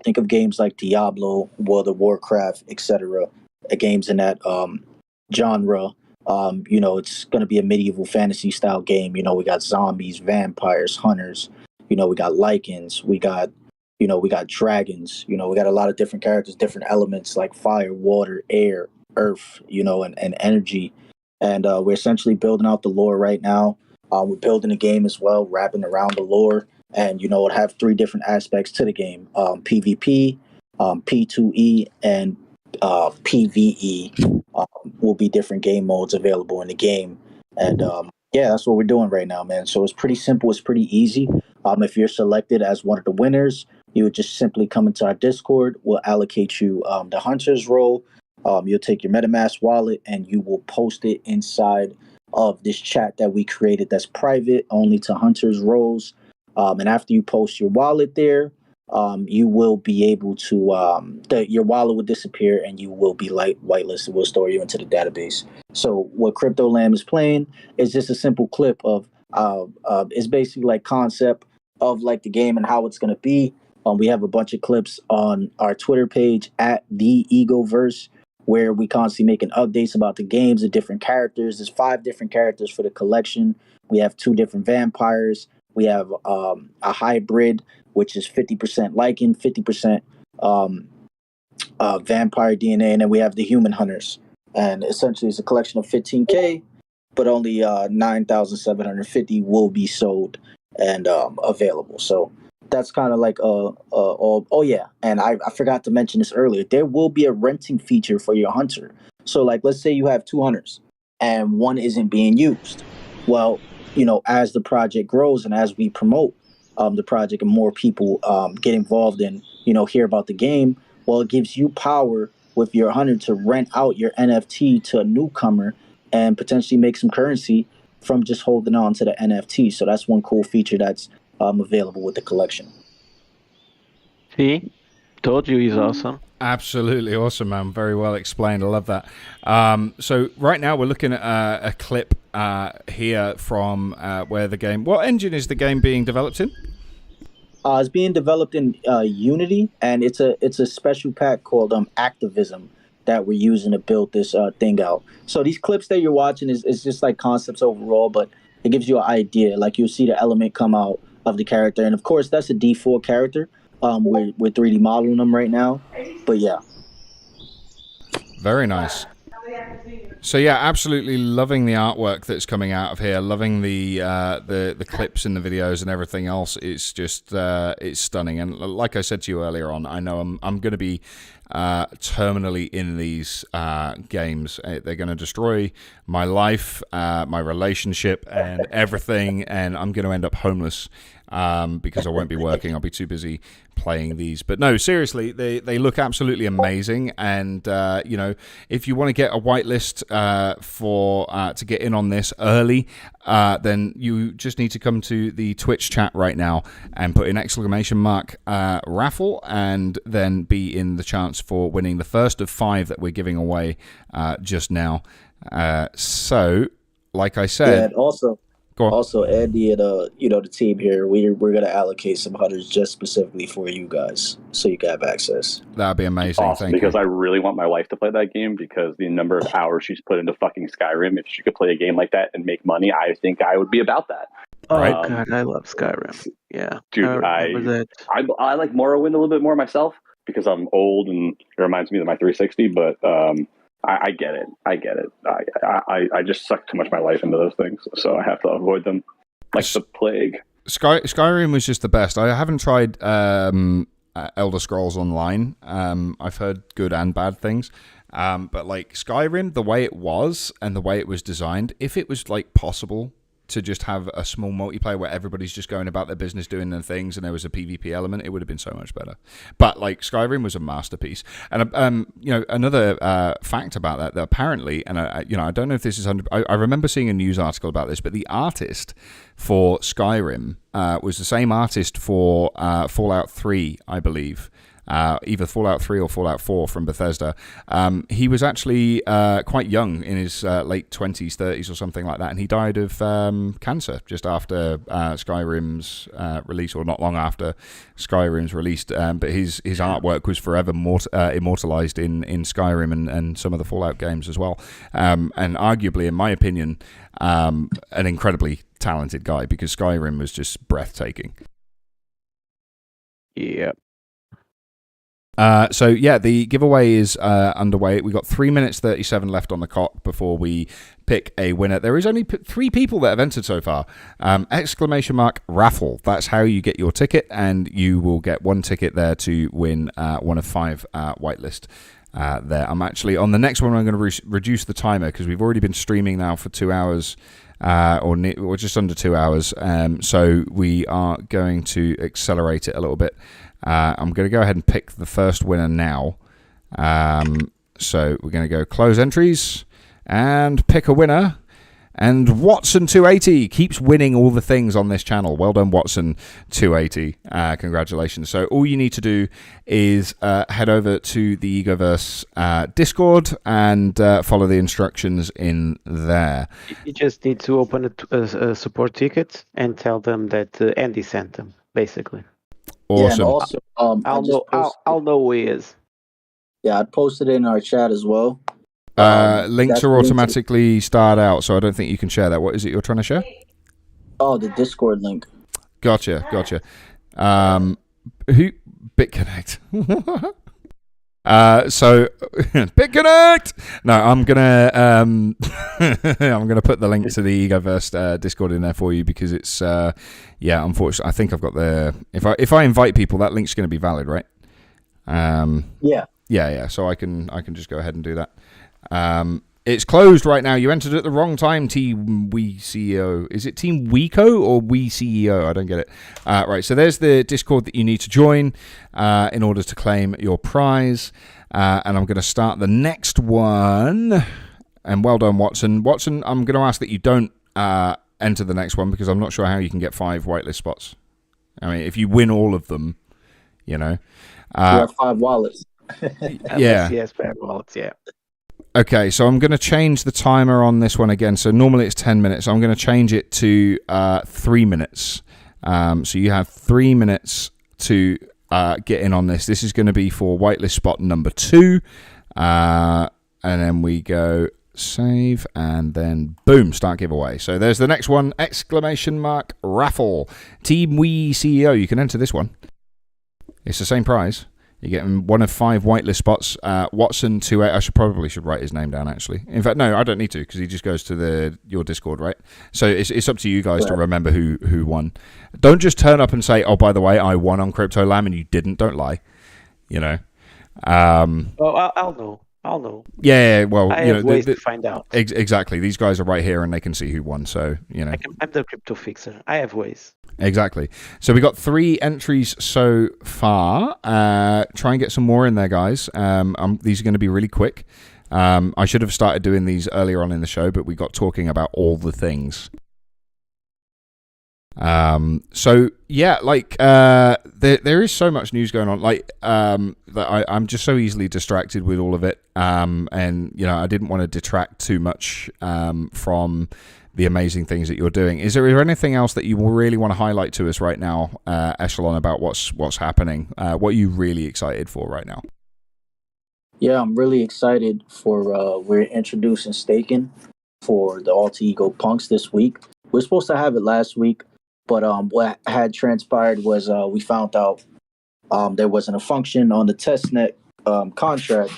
Think of games like Diablo, World of Warcraft, etc. Games in that genre. It's going to be a medieval fantasy style game. We got zombies, vampires, hunters. We got lycans. We got dragons. We got a lot of different characters, different elements like fire, water, air, earth. And energy. And we're essentially building out the lore right now. We're building a game as well, wrapping around the lore. And, it'll have 3 different aspects to the game. PvP, P2E, and PvE will be different game modes available in the game. And, that's what we're doing right now, man. So it's pretty simple. It's pretty easy. If you're selected as one of the winners, you would just simply come into our Discord. We'll allocate you the hunter's role. You'll take your MetaMask wallet, and you will post it inside of this chat that we created that's private only to hunters' roles. And after you post your wallet there, you will be able to, your wallet will disappear and you will be whitelisted. We'll store you into the database. So what Crypto Lamb is playing is just a simple clip of, it's basically like concept of like the game and how it's going to be. We have a bunch of clips on our Twitter page at the EgoVerse, where we constantly making updates about the games, the different characters. There's 5 different characters for the collection. We have 2 different vampires. We have a hybrid, which is 50% lichen, 50% vampire DNA, and then we have the human hunters. And essentially, it's a collection of 15K, but only 9,750 will be sold and available. So that's kind of like all. Oh yeah, and I forgot to mention this earlier. There will be a renting feature for your hunter. So like, let's say you have 2 hunters, and one isn't being used. Well, as the project grows and as we promote the project and more people get involved and, hear about the game, well, it gives you power with your hunter to rent out your NFT to a newcomer and potentially make some currency from just holding on to the NFT. So that's one cool feature that's available with the collection. See? Told you he's awesome. Absolutely awesome, man. Very well explained. I love that. So right now we're looking at a clip here from where the game... What engine is the game being developed in? It's being developed in Unity, and it's a special pack called Activism that we're using to build this thing out. So these clips that you're watching is just like concepts overall, but it gives you an idea. Like you'll see the element come out of the character, and of course that's a D4 character. We're 3D modeling them right now, but yeah. Very nice. So yeah, absolutely loving the artwork that's coming out of here. Loving the clips and the videos and everything else. It's just it's stunning. And like I said to you earlier on, I know I'm going to be terminally in these games. They're going to destroy my life, my relationship, and everything, and I'm going to end up homeless because I won't be working. I'll be too busy playing these. But no, seriously, they look absolutely amazing, and you know, if you want to get a whitelist to get in on this early, then you just need to come to the Twitch chat right now and put in ! Raffle, and then be in the chance for winning the first of 5 that we're giving away just now. So, like I said, and also Andy and the team here, we're gonna allocate some hunters just specifically for you guys, so you can have access. That'd be amazing. Awesome, because I really want my wife to play that game, because the number of hours she's put into fucking Skyrim, if she could play a game like that and make money, I think I would be about that. Oh god, I love Skyrim. Yeah, dude, I like Morrowind a little bit more myself because I'm old and it reminds me of my 360. But I get it. I just suck too much of my life into those things, so I have to avoid them like the plague. Skyrim was just the best. I haven't tried Elder Scrolls Online. I've heard good and bad things. But like Skyrim, the way it was and the way it was designed, if it was like possible to just have a small multiplayer where everybody's just going about their business, doing their things, and there was a PvP element, it would have been so much better. But like Skyrim was a masterpiece. And you know, another fact about that apparently, and I don't know if this is I remember seeing a news article about this, but the artist for Skyrim was the same artist for Fallout 3, I believe. Either Fallout 3 or Fallout 4 from Bethesda. He was actually quite young, in his late 20s, 30s or something like that, and he died of cancer just after Skyrim's release, or not long after Skyrim's released. But his artwork was forever immortalized in Skyrim and some of the Fallout games as well. And arguably, in my opinion, an incredibly talented guy, because Skyrim was just breathtaking. Yep. So yeah, the giveaway is underway. We've got 3 minutes 37 left on the clock before we pick a winner. There is only 3 people that have entered so far. ! Raffle. That's how you get your ticket, and you will get 1 ticket there to win one of 5 whitelist. There. I'm actually on the next one. I'm going to reduce the timer because we've already been streaming now for 2 hours. Or just under 2 hours. So we are going to accelerate it a little bit. I'm going to go ahead and pick the first winner now. So we're going to go close entries and pick a winner. And Watson280 keeps winning all the things on this channel. Well done, Watson280. Congratulations. So all you need to do is head over to the EgoVerse Discord and follow the instructions in there. You just need to open a support ticket and tell them that Andy sent them, basically. Awesome. Yeah, and also, I'll know who he is. Yeah, I posted it in our chat as well. Links are automatically starred out, so I don't think you can share that. What is it you're trying to share? Oh, the Discord link. Gotcha. Who? BitConnect. So BitConnect. No, I'm gonna put the link to the EgoVerse Discord in there for you, because it's unfortunately, I think I've got the if I invite people, that link's going to be valid, right? Yeah. So I can just go ahead and do that. It's closed right now. You entered at the wrong time, Team We CEO. Is it Team Weco or We CEO? I don't get it. Right, so there's the Discord that you need to join in order to claim your prize. And I'm going to start the next one. And well done, Watson. Watson, I'm going to ask that you don't enter the next one, because I'm not sure how you can get 5 whitelist spots. I mean, if you win all of them, you know. You have 5 wallets. Yeah. Yes, 5 wallets, yeah. Okay, so I'm going to change the timer on this one again. So normally it's 10 minutes. I'm going to change it to 3 minutes. So you have 3 minutes to get in on this. This is going to be for whitelist spot number 2. And then we go save, and then boom, start giveaway. So there's the next one, ! Raffle. Team We CEO, you can enter this one. It's the same prize. You're getting one of 5 whitelist spots. Watson280. I should write his name down, actually. In fact, no, I don't need to, because he just goes to your Discord, right? So it's up to you guys to remember who won. Don't just turn up and say, oh, by the way, I won on CryptoLam, and you didn't. Don't lie. You know. I'll know. Yeah, well, I have ways to find out. Exactly. These guys are right here, and they can see who won. So I'm the crypto fixer. I have ways. Exactly. So we got 3 entries so far. Try and get some more in there, guys. These are going to be really quick. I should have started doing these earlier on in the show, but we got talking about all the things. So yeah, like there is so much news going on, like that I'm just so easily distracted with all of it, and I didn't want to detract too much from the amazing things that you're doing. Is there anything else that you really want to highlight to us right now, Echelon, about what's happening? What are you really excited for right now? Yeah, I'm really excited for we're introducing staking for the alter ego punks this week. We're supposed to have it last week, but what had transpired was we found out there wasn't a function on the testnet contract.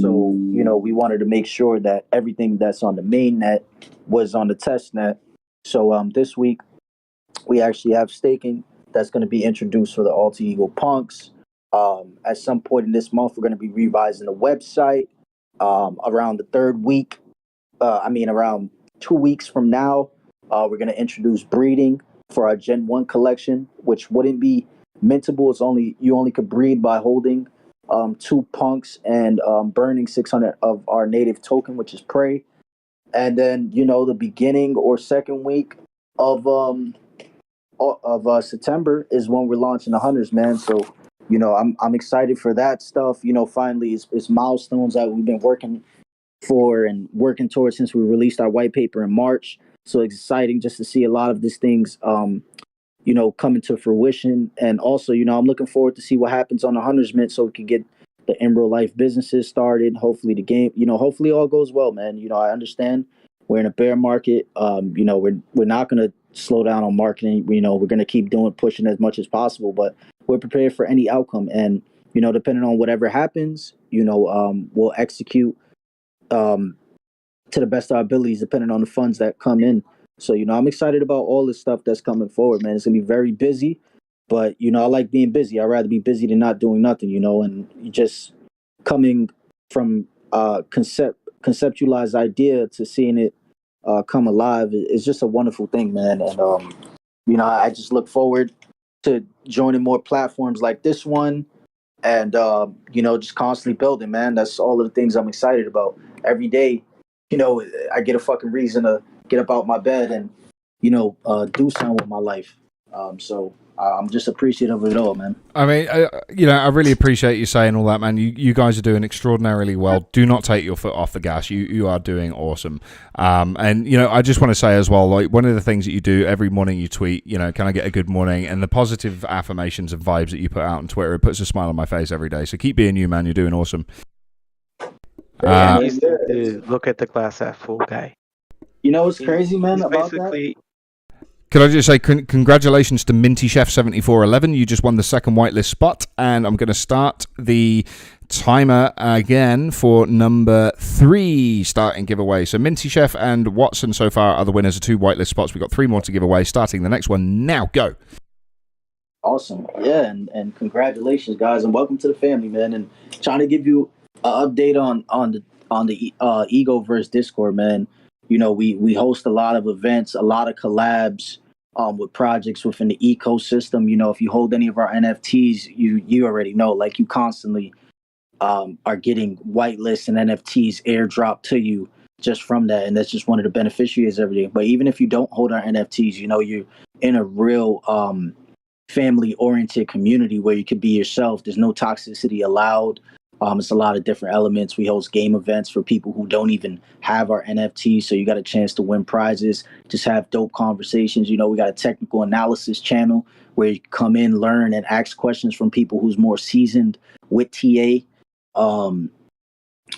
So, we wanted to make sure that everything that's on the main net was on the testnet. So this week we actually have staking that's going to be introduced for the alter ego punks. At some point in this month, we're going to be revising the website. Around the third week, around 2 weeks from now, we're going to introduce breeding for our Gen 1 collection, which wouldn't be mintable. You only could breed by holding 2 punks and burning 600 of our native token, which is prey. And then, the beginning or second week of September is when we're launching the hunters, man. So, I'm excited for that stuff. Finally, it's milestones that we've been working for and working towards since we released our white paper in March. So exciting just to see a lot of these things, coming to fruition. And also, I'm looking forward to see what happens on the Hunters Mint so we can get the Emerald Life businesses started. Hopefully the game, hopefully all goes well, man. I understand we're in a bear market. We're not going to slow down on marketing. We're going to keep pushing as much as possible, but we're prepared for any outcome. And, depending on whatever happens, we'll execute to the best of our abilities, depending on the funds that come in. So, I'm excited about all this stuff that's coming forward, man. It's going to be very busy, but, I like being busy. I'd rather be busy than not doing nothing, and just coming from conceptualized idea to seeing it come alive is just a wonderful thing, man. And, I just look forward to joining more platforms like this one and, just constantly building, man. That's all of the things I'm excited about. Every day, I get a fucking reason to get up out my bed and, do something with my life. So I'm just appreciative of it all, man. I mean, I really appreciate you saying all that, man. You guys are doing extraordinarily well. Do not take your foot off the gas. You are doing awesome. And, I just want to say as well, like, one of the things that you do every morning, you tweet, can I get a good morning? And the positive affirmations and vibes that you put out on Twitter, it puts a smile on my face every day. So keep being you, man. You're doing awesome. Look at the glass half full guy. What's crazy, man, about that? Could I just say congratulations to Minty Chef 7411. You just won the second whitelist spot, and I'm going to start the timer again for number 3 starting giveaway. So Minty Chef and Watson so far are the winners of 2 whitelist spots. We've got 3 more to give away, starting the next one now. Go. Awesome. Yeah, and congratulations, guys, and welcome to the family, man. And trying to give you an update on the EgoVerse Discord, man. We host a lot of events, a lot of collabs with projects within the ecosystem. If you hold any of our NFTs, you already know, like, you constantly are getting whitelists and NFTs airdropped to you just from that. And that's just one of the beneficiaries of everything. But even if you don't hold our NFTs, you're in a real family-oriented community where you could be yourself. There's no toxicity allowed. It's a lot of different elements. We host game events for people who don't even have our NFTs, so you got a chance to win prizes, just have dope conversations. We got a technical analysis channel where you come in, learn, and ask questions from people who's more seasoned with TA.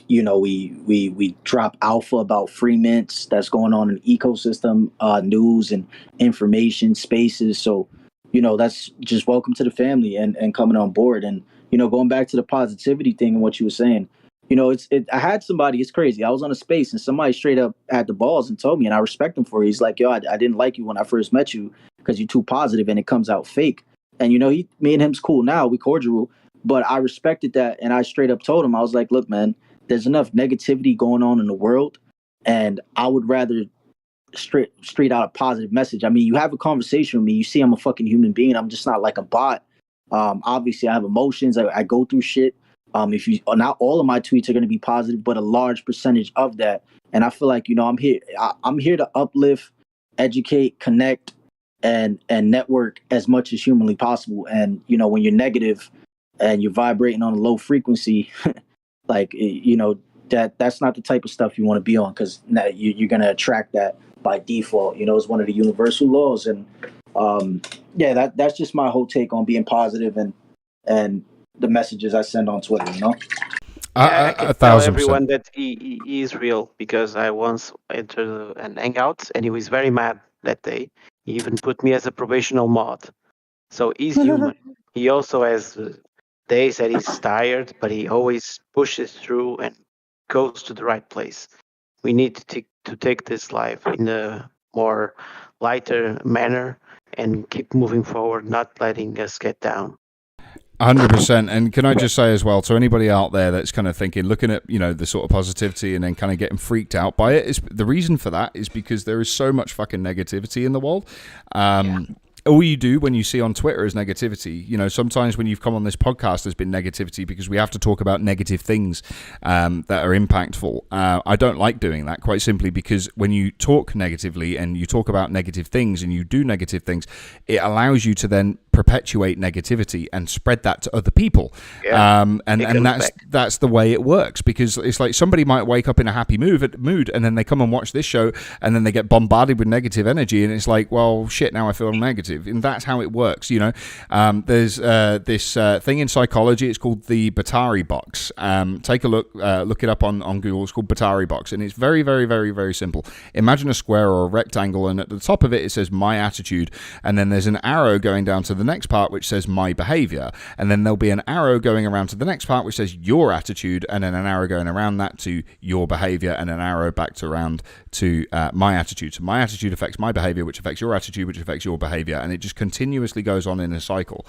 We drop alpha about free mints that's going on in the ecosystem, news and information spaces. So, that's just welcome to the family and coming on board. And, going back to the positivity thing and what you were saying, I had somebody, it's crazy. I was on a space and somebody straight up had the balls and told me, and I respect him for it. He's like, yo, I didn't like you when I first met you because you're too positive and it comes out fake. And, me and him's cool now. We cordial. But I respected that, and I straight up told him, I was like, look, man, there's enough negativity going on in the world, and I would rather straight out a positive message. I mean, you have a conversation with me, you see I'm a fucking human being. I'm just not like a bot. Obviously, I have emotions. I go through shit. If you not all of my tweets are going to be positive, but a large percentage of that. And I feel like, you know, I'm here to uplift, educate, connect, and network as much as humanly possible. And you know, when you're negative and you're vibrating on a low frequency, like you know, that's not the type of stuff you want to be on, because you're going to attract that by default. You know, it's one of the universal laws. And yeah, that's just my whole take on being positive and the messages I send on Twitter. You know. I can tell everyone that he is real, because I once entered an hangout and he was very mad that day. He even put me as a probational mod. So he's human. He also has days that he's tired, but he always pushes through and goes to the right place. We need to take this life in a more lighter manner and keep moving forward, not letting us get down. 100%. And can I just say as well, to anybody out there that's kind of thinking, looking at, you know, the sort of positivity and then kind of getting freaked out by it, is the reason for that is because there is so much fucking negativity in the world. All you do when you see on Twitter is negativity. You know, sometimes when you've come on this podcast, there's been negativity because we have to talk about negative things that are impactful. I don't like doing that, quite simply because when you talk negatively and you talk about negative things and you do negative things, it allows you to then perpetuate negativity and spread that to other people. And that's the way it works, because it's like somebody might wake up in a happy mood and then they come and watch this show and then they get bombarded with negative energy, and it's like, well, shit, now I feel negative. And that's how it works, you know. There's this thing in psychology. It's called the Batari box. Take a look it up on Google. It's called Batari box, and it's very, very, very, very simple. Imagine a square or a rectangle, and at the top of it says my attitude, and then there's an arrow going down to the next part which says my behavior, and then there'll be an arrow going around to the next part which says your attitude, and then an arrow going around that to your behavior, and an arrow back to around to my attitude. So my attitude affects my behavior, which affects your attitude, which affects your behavior, and it just continuously goes on in a cycle.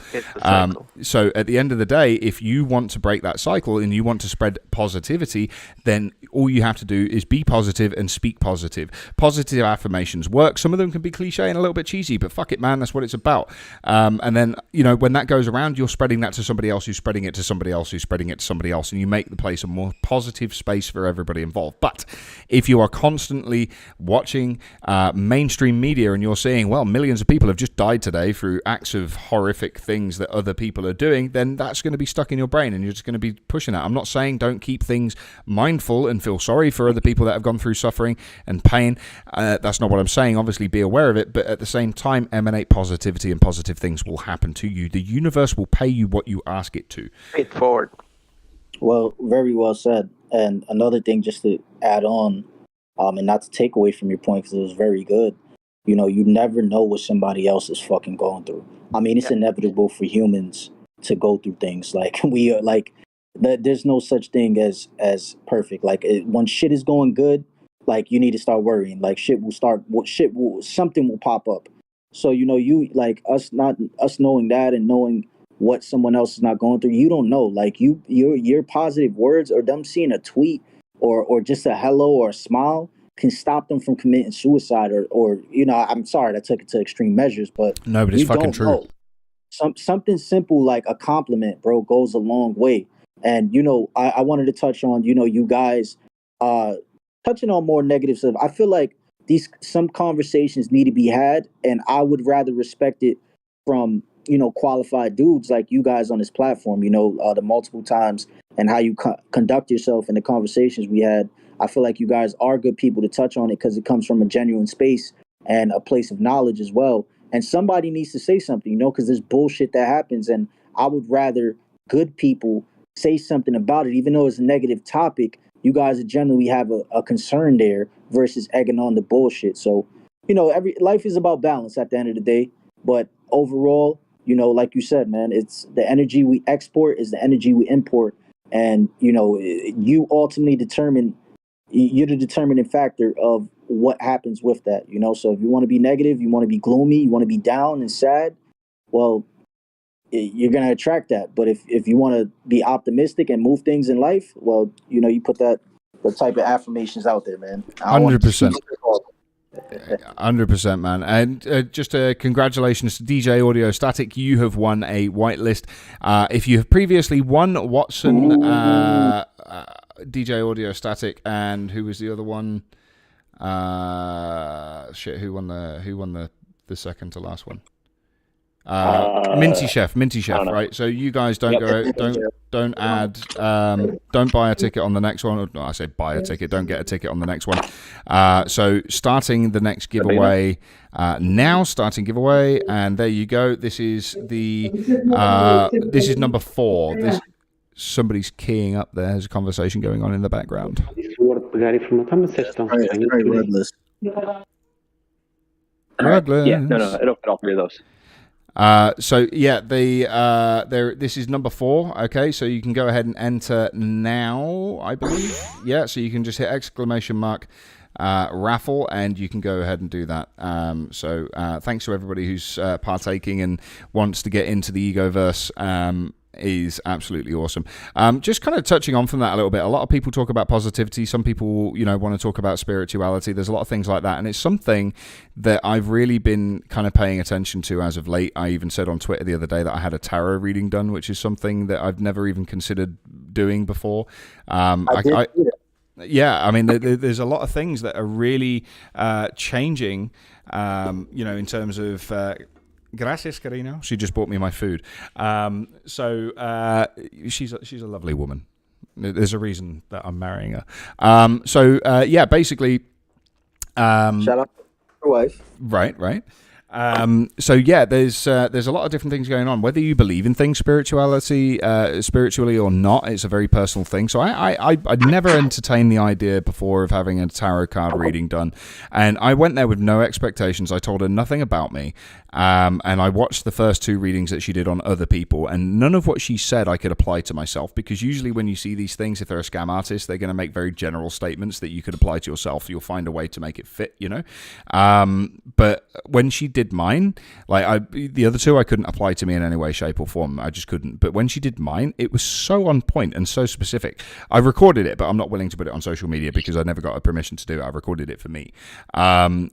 So at the end of the day, if you want to break that cycle and you want to spread positivity, then all you have to do is be positive and speak positive. Positive affirmations work. Some of them can be cliche and a little bit cheesy, but fuck it, man, that's what it's about. And then, you know, when that goes around, you're spreading that to somebody else who's spreading it to somebody else who's spreading it to somebody else, and you make the place a more positive space for everybody involved. But if you are constantly watching mainstream media and you're seeing, well, millions of people have just died today through acts of horrific things that other people are doing, then that's going to be stuck in your brain and you're just going to be pushing that. I'm not saying don't keep things mindful and feel sorry for other people that have gone through suffering and pain. That's not what I'm saying. Obviously, be aware of it, but at the same time, emanate positivity, and positive things will happen to you. The universe will pay you what you ask it to. Straight forward. Well, very well said. And another thing, just to add on, and not to take away from your point, because it was very good. You know, you never know what somebody else is fucking going through. I mean, it's inevitable for humans to go through things. Like, we are like, there's no such thing as perfect. Like, when shit is going good, like, you need to start worrying. Like, something will pop up. So, you know, you, like, us knowing that and knowing what someone else is not going through, you don't know. Like, your positive words, or them seeing a tweet or just a hello or a smile, can stop them from committing suicide, or you know, I'm sorry that took it to extreme measures, but no, but it's fucking true. Know. Something simple like a compliment, bro, goes a long way. And you know, I wanted to touch on, you know, you guys touching on more negative stuff. I feel like some conversations need to be had, and I would rather respect it from, you know, qualified dudes like you guys on this platform. You know, the multiple times and how you conduct yourself in the conversations we had. I feel like you guys are good people to touch on it, because it comes from a genuine space and a place of knowledge as well. And somebody needs to say something, you know, because there's bullshit that happens. And I would rather good people say something about it, even though it's a negative topic. You guys generally have a concern there versus egging on the bullshit. So, you know, life is about balance at the end of the day. But overall, you know, like you said, man, it's the energy we export is the energy we import. And, you know, you ultimately you're the determining factor of what happens with that, you know. So if you want to be negative, you want to be gloomy, you want to be down and sad, well, you're gonna attract that. But if you want to be optimistic and move things in life, well, you put the type of affirmations out there, man. 100%. 100%, man. And just congratulations to DJ Audio Static. You have won a whitelist. If you have previously won Watson, DJ Audio Static, and who was the other one? Who won the second to last one? Minty Chef, right? So you guys don't don't buy a ticket on the next one. No, I say buy a ticket, don't get a ticket on the next one. So starting the next giveaway, and there you go. This is this is number 4. Somebody's keying up there. There's a conversation going on in the background. Rugless. Yeah, no, it'll fit all 3 of those. So yeah, this is number 4. Okay, so you can go ahead and enter now, I believe. Yeah, so you can just hit !raffle, and you can go ahead and do that. So thanks to everybody who's partaking and wants to get into the EgoVerse. Is absolutely awesome. Just kind of touching on from that a little bit. A lot of people talk about positivity. Some people, want to talk about spirituality. There's a lot of things like that, and it's something that I've really been kind of paying attention to as of late. I even said on Twitter the other day that I had a tarot reading done, which is something that I've never even considered doing before. Yeah, I mean, there's a lot of things that are really changing. In terms of. Gracias, Carino. She just bought me my food. So she's a lovely woman. There's a reason that I'm marrying her. Basically. Shout out to your wife. Right. So yeah, there's a lot of different things going on. Whether you believe in things spiritually or not, it's a very personal thing. So I'd never entertained the idea before of having a tarot card reading done, and I went there with no expectations. I told her nothing about me, and I watched the first 2 readings that she did on other people, and none of what she said I could apply to myself, because usually when you see these things, if they're a scam artist, they're going to make very general statements that you could apply to yourself. You'll find a way to make it fit, But when she did mine, the other 2 I couldn't apply to me in any way, shape or form. I just couldn't. But when she did mine, it was so on point and so specific. I recorded it, but I'm not willing to put it on social media because I never got a permission to do it. I recorded it for me. The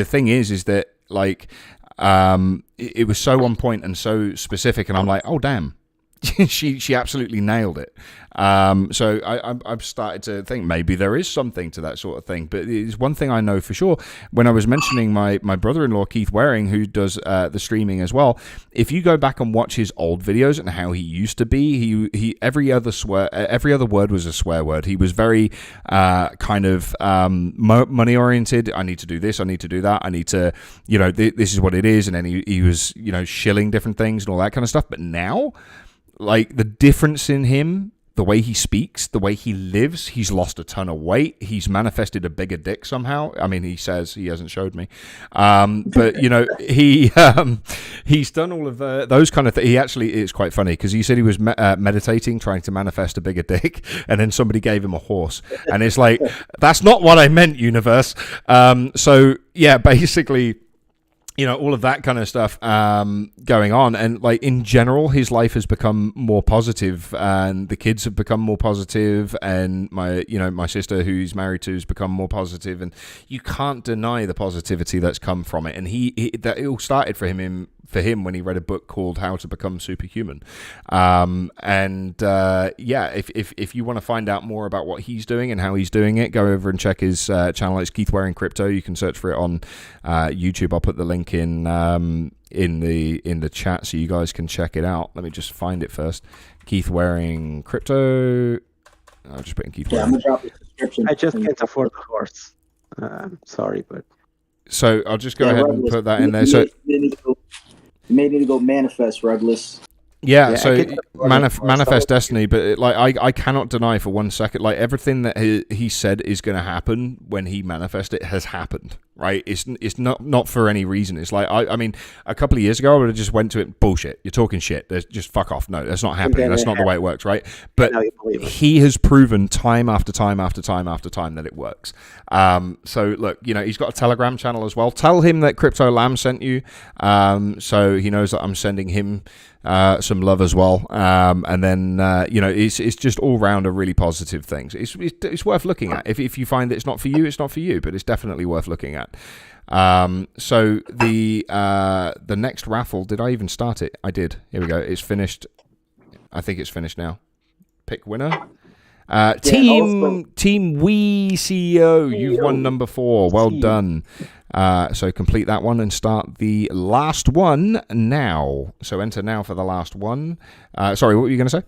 thing is that it was so on point and so specific, and I'm like, oh damn. she absolutely nailed it. So I've started to think maybe there is something to that sort of thing. But it's one thing I know for sure. When I was mentioning my brother-in-law, Keith Waring, who does the streaming as well, if you go back and watch his old videos and how he used to be, he every other word was a swear word. He was very money-oriented. I need to do this. I need to do that. I need to, this is what it is. And then he was, shilling different things and all that kind of stuff. But now, the difference in him, the way he speaks, the way he lives, he's lost a ton of weight. He's manifested a bigger dick somehow. I mean, he says, he hasn't showed me. But, he's done all of those kind of things. He actually, it's quite funny because he said he was meditating, trying to manifest a bigger dick. And then somebody gave him a horse. And it's like, that's not what I meant, universe. So, yeah, basically, all of that kind of stuff going on. And in general, his life has become more positive, and the kids have become more positive, and my sister, who he's married to, has become more positive, and you can't deny the positivity that's come from it. And it all started for him when he read a book called How to Become Superhuman. If you want to find out more about what he's doing and how he's doing it, go over and check his channel. It's Keith Waring Crypto. You can search for it on YouTube. I'll put the link in the chat so you guys can check it out. Let me just find it first. Keith Waring Crypto. I'll just put in Keith Waring. I'm gonna drop the description. I just can't afford the horse. Sorry, but so I'll just go ahead and put that in there. So you may need to go manifest, Rugless. Yeah, so manifest destiny, but I cannot deny for 1 second, everything that he said is going to happen when he manifests it has happened. right? It's not for any reason. It's like, I mean, a couple of years ago, I would have just went to it, bullshit, you're talking shit. There's just fuck off. No, that's not happening. That's not the way it works, right? But he has proven time after time after time after time that it works. So look, he's got a Telegram channel as well. Tell him that Crypto Lamb sent you, so he knows that I'm sending him some love as well. And then it's just all round a really positive things. It's worth looking at. If you find that it's not for you, it's not for you, but it's definitely worth looking at. So the next raffle, did I even start it? I did. Here we go. It's finished. I think it's finished now. Pick winner. Team We CEO, you've won number 4. Well done. So complete that one and start the last one now. So enter now for the last one. Sorry, what were you going to say?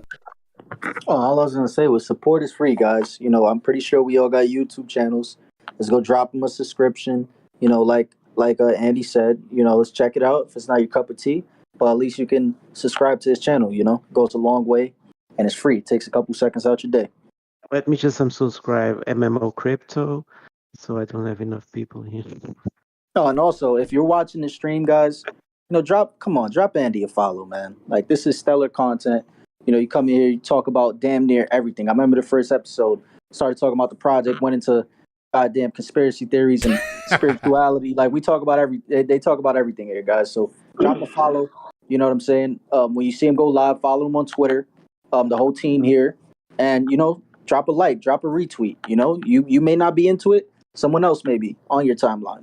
Oh, all I was going to say was support is free, guys. I'm pretty sure we all got YouTube channels. Let's go drop them a subscription. Like Andy said, let's check it out. If it's not your cup of tea, but at least you can subscribe to his channel. It goes a long way and it's free. It takes a couple seconds out your day. Let me just unsubscribe MMO Crypto, so I don't have enough people here. Oh, and also, if you're watching the stream, guys, drop Andy a follow, man. Like, this is stellar content. You come here, you talk about damn near everything. I remember the first episode, started talking about the project, went into goddamn conspiracy theories and spirituality. Like, we talk about they talk about everything here, guys. So drop a follow. You know what I'm saying? When you see him go live, follow him on Twitter. The whole team here, and drop a like, drop a retweet. You may not be into it, someone else may be on your timeline.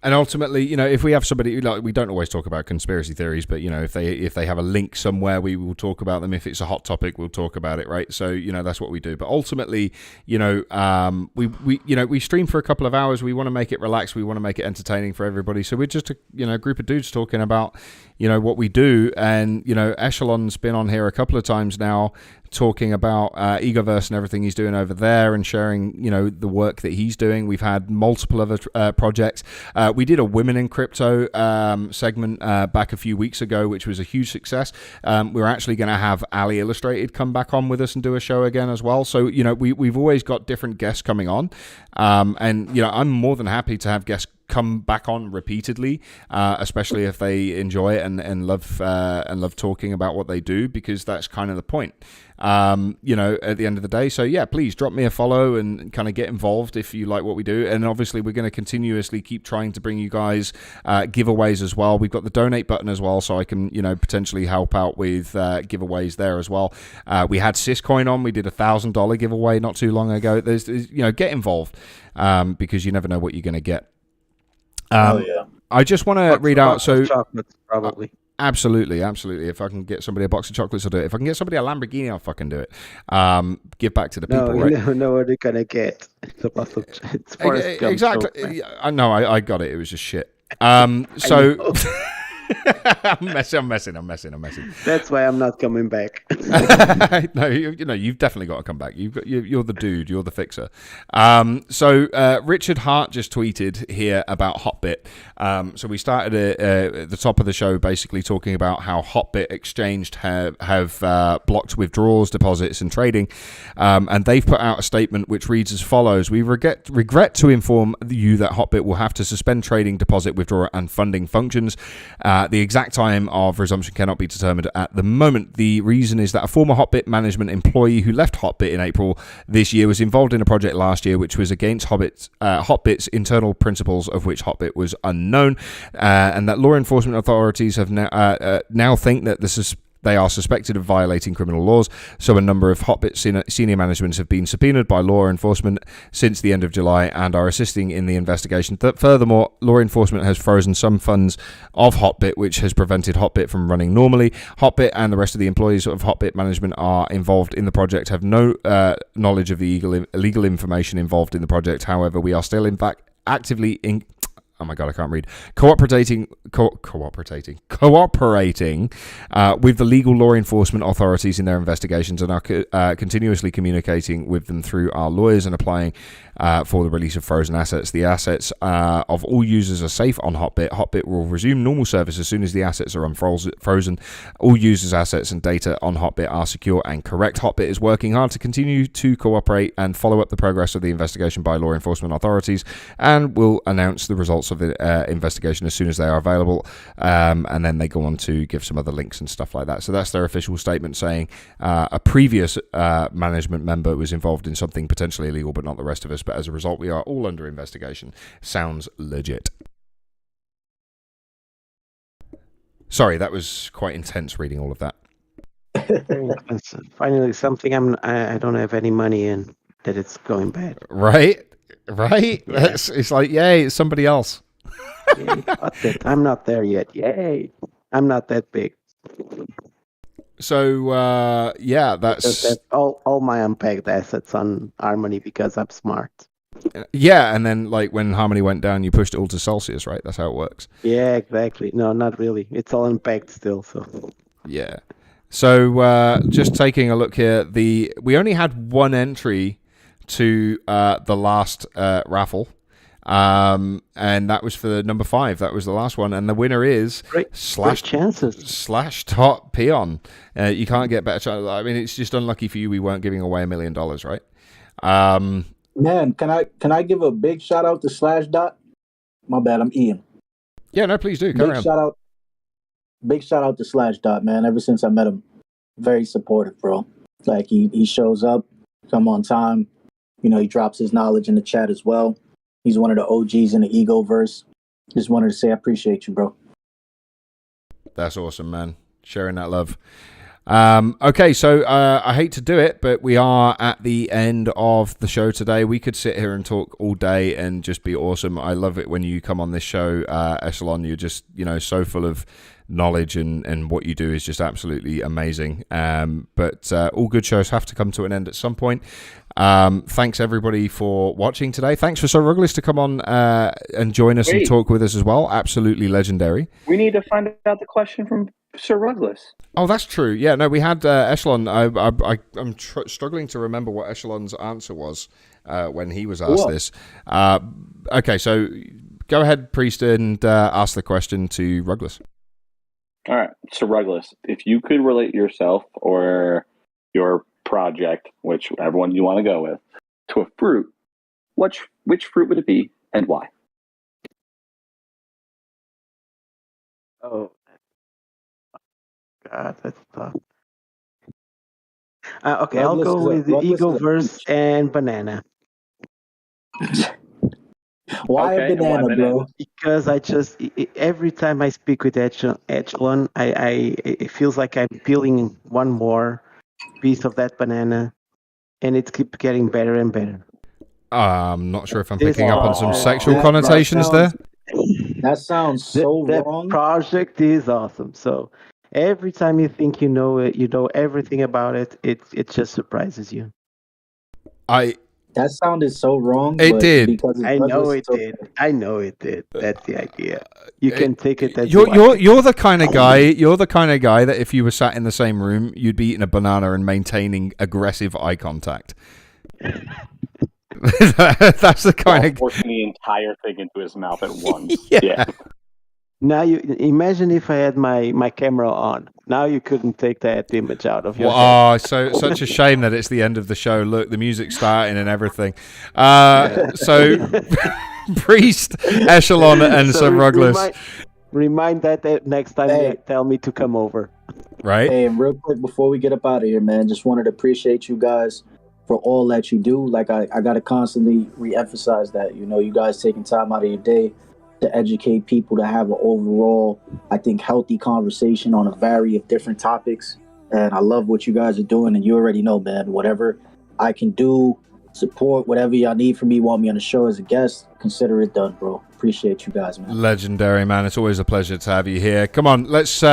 And ultimately, if we have somebody, like, we don't always talk about conspiracy theories, but if they have a link somewhere, we will talk about them. If it's a hot topic, we'll talk about it, right? So that's what we do. But ultimately, we stream for a couple of hours. We want to make it relaxed. We want to make it entertaining for everybody. So we're just a group of dudes talking about what we do. And Echelon's been on here a couple of times now, talking about EgoVerse and everything he's doing over there and sharing, the work that he's doing. We've had multiple other projects. We did a Women in Crypto segment back a few weeks ago, which was a huge success. We're actually going to have Ali Illustrated come back on with us and do a show again as well. So, we've always got different guests coming on. And I'm more than happy to have guests come back on repeatedly, especially if they enjoy it and love talking about what they do, because that's kind of the point, at the end of the day. So yeah, please drop me a follow and kind of get involved if you like what we do. And obviously we're going to continuously keep trying to bring you guys giveaways as well. We've got the donate button as well, so I can potentially help out with giveaways there as well. We had Syscoin on. We did $1,000 giveaway not too long ago. There's get involved, because you never know what you're going to get. Oh yeah. I just want to read out. So chocolates, probably. Absolutely. If I can get somebody a box of chocolates, I'll do it. If I can get somebody a Lamborghini, I'll fucking do it. Give back to the people. No, right? you never know what they're gonna get. It's exactly. I know. I got it. It was just shit. So. I'm messing. That's why I'm not coming back. No, you've definitely got to come back. You're the dude. You're the fixer. So Richard Hart just tweeted here about Hotbit. So we started at the top of the show, basically talking about how Hotbit Exchanged have blocked withdrawals, deposits, and trading, and they've put out a statement which reads as follows: "We regret to inform you that Hotbit will have to suspend trading, deposit, withdrawal, and funding functions. The exact time of resumption cannot be determined at the moment. The reason is that a former Hotbit management employee who left Hotbit in April this year was involved in a project last year which was against Hotbit's internal principles, of which Hotbit was unknown, and that law enforcement authorities have now think that they are suspected of violating criminal laws. So a number of Hotbit senior managements have been subpoenaed by law enforcement since the end of July and are assisting in the investigation. Furthermore, law enforcement has frozen some funds of Hotbit, which has prevented Hotbit from running normally. Hotbit and the rest of the employees of Hotbit management are involved in the project, have no knowledge of the illegal information involved in the project. However, we are still, in fact, actively oh my god, I can't read. Cooperating with the legal law enforcement authorities in their investigations, and are continuously communicating with them through our lawyers and applying for the release of frozen assets. The assets of all users are safe on Hotbit. Hotbit will resume normal service as soon as the assets are unfrozen. All users' assets and data on Hotbit are secure and correct. Hotbit is working hard to continue to cooperate and follow up the progress of the investigation by law enforcement authorities, and will announce the results of the investigation as soon as they are available. And then they go on to give some other links and stuff like that. So that's their official statement, saying a previous management member was involved in something potentially illegal, but not the rest of us. But as a result, we are all under investigation. Sounds legit. Sorry, that was quite intense reading all of that. Very expensive. Finally, something I don't have any money in, that it's going bad. Right? Yeah. It's like, yay, it's somebody else. Yay, I'm not there yet. Yay. I'm not that big. So, yeah, that's all my unpacked assets on Harmony because I'm smart. Yeah, and then like when Harmony went down, you pushed it all to Celsius, right? That's how it works. Yeah, exactly. No, not really. It's all unpacked still, so... Yeah. So just taking a look here, we only had one entry to the last raffle, and that was for number 5. That was the last one, and the winner is great chances /top peon. You can't get better chances. I mean, it's just unlucky for you. We weren't giving away $1 million, right? Man, can I give a big shout out to /dot? My bad, I'm Ian. Yeah, no, please do. Carry on. Big shout out to /dot, man. Ever since I met him, very supportive, bro. Like he shows up, come on time. You know, he drops his knowledge in the chat as well. He's one of the OGs in the EgoVerse. Just wanted to say I appreciate you, bro. That's awesome, man. Sharing that love. Okay, so I hate to do it, but we are at the end of the show today. We could sit here and talk all day and just be awesome. I love it when you come on this show, Echelon. You're just, so full of knowledge, and what you do is just absolutely amazing. But all good shows have to come to an end at some point. Thanks everybody for watching today. Thanks for Sir Ruggles to come on and join us and talk with us as well. Absolutely legendary. We need to find out the question from Sir Ruggles. Oh, that's true. Yeah, no, we had Echelon. I'm struggling to remember what Echelon's answer was when he was asked this. Okay, so go ahead, Priest, and ask the question to Ruggles. All right, so Ruggles, if you could relate yourself or your project, whichever one you want to go with, to a fruit, which fruit would it be and why? Oh, God, that's tough. Okay, I'll go with the EgoVerse and banana. Why a banana, bro? Because every time I speak with Echelon, it feels like I'm peeling one more piece of that banana, and it keeps getting better and better. I'm not sure if I'm picking up on some sexual connotations there. That sounds so wrong. That project is awesome. So every time you think you know it, you know everything about it, it just surprises you. That sounded so wrong. It did. I know it did. I know it did. That's the idea. You can take it as you're the kind of guy. You're the kind of guy that if you were sat in the same room, you'd be eating a banana and maintaining aggressive eye contact. That's the kind of forcing the entire thing into his mouth at once. Yeah. Now you imagine if I had my camera on. Now you couldn't take that image out of your head. Oh, such a shame that it's the end of the show. Look, the music's starting and everything. So Priest, Echelon, and Sir Ruggles. Remind that next time you tell me to come over. Right. Hey, and real quick before we get up out of here, man, just wanted to appreciate you guys for all that you do. Like I gotta constantly re-emphasize that, you guys taking time out of your day to educate people, to have an overall, I think, healthy conversation on a variety of different topics. And I love what you guys are doing. And you already know, man, whatever I can do, support, whatever y'all need from me, want me on the show as a guest, consider it done, bro. Appreciate you guys, man. Legendary, man. It's always a pleasure to have you here. Come on, let's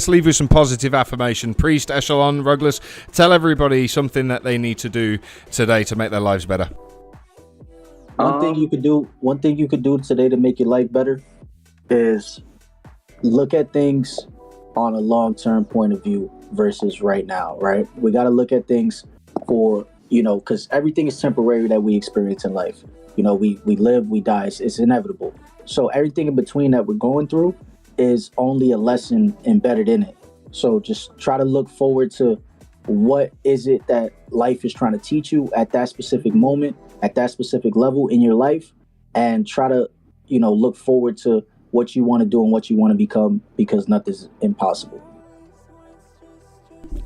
leave with some positive affirmation. Priest, Echelon, Ruggles, tell everybody something that they need to do today to make their lives better. One thing you could do today to make your life better is look at things on a long-term point of view versus right now, right? We got to look at things for, because everything is temporary that we experience in life. We live, we die, it's inevitable. So everything in between that we're going through is only a lesson embedded in it. So just try to look forward to what is it that life is trying to teach you at that specific moment, at that specific level in your life, and try to, look forward to what you want to do and what you want to become, because nothing's impossible.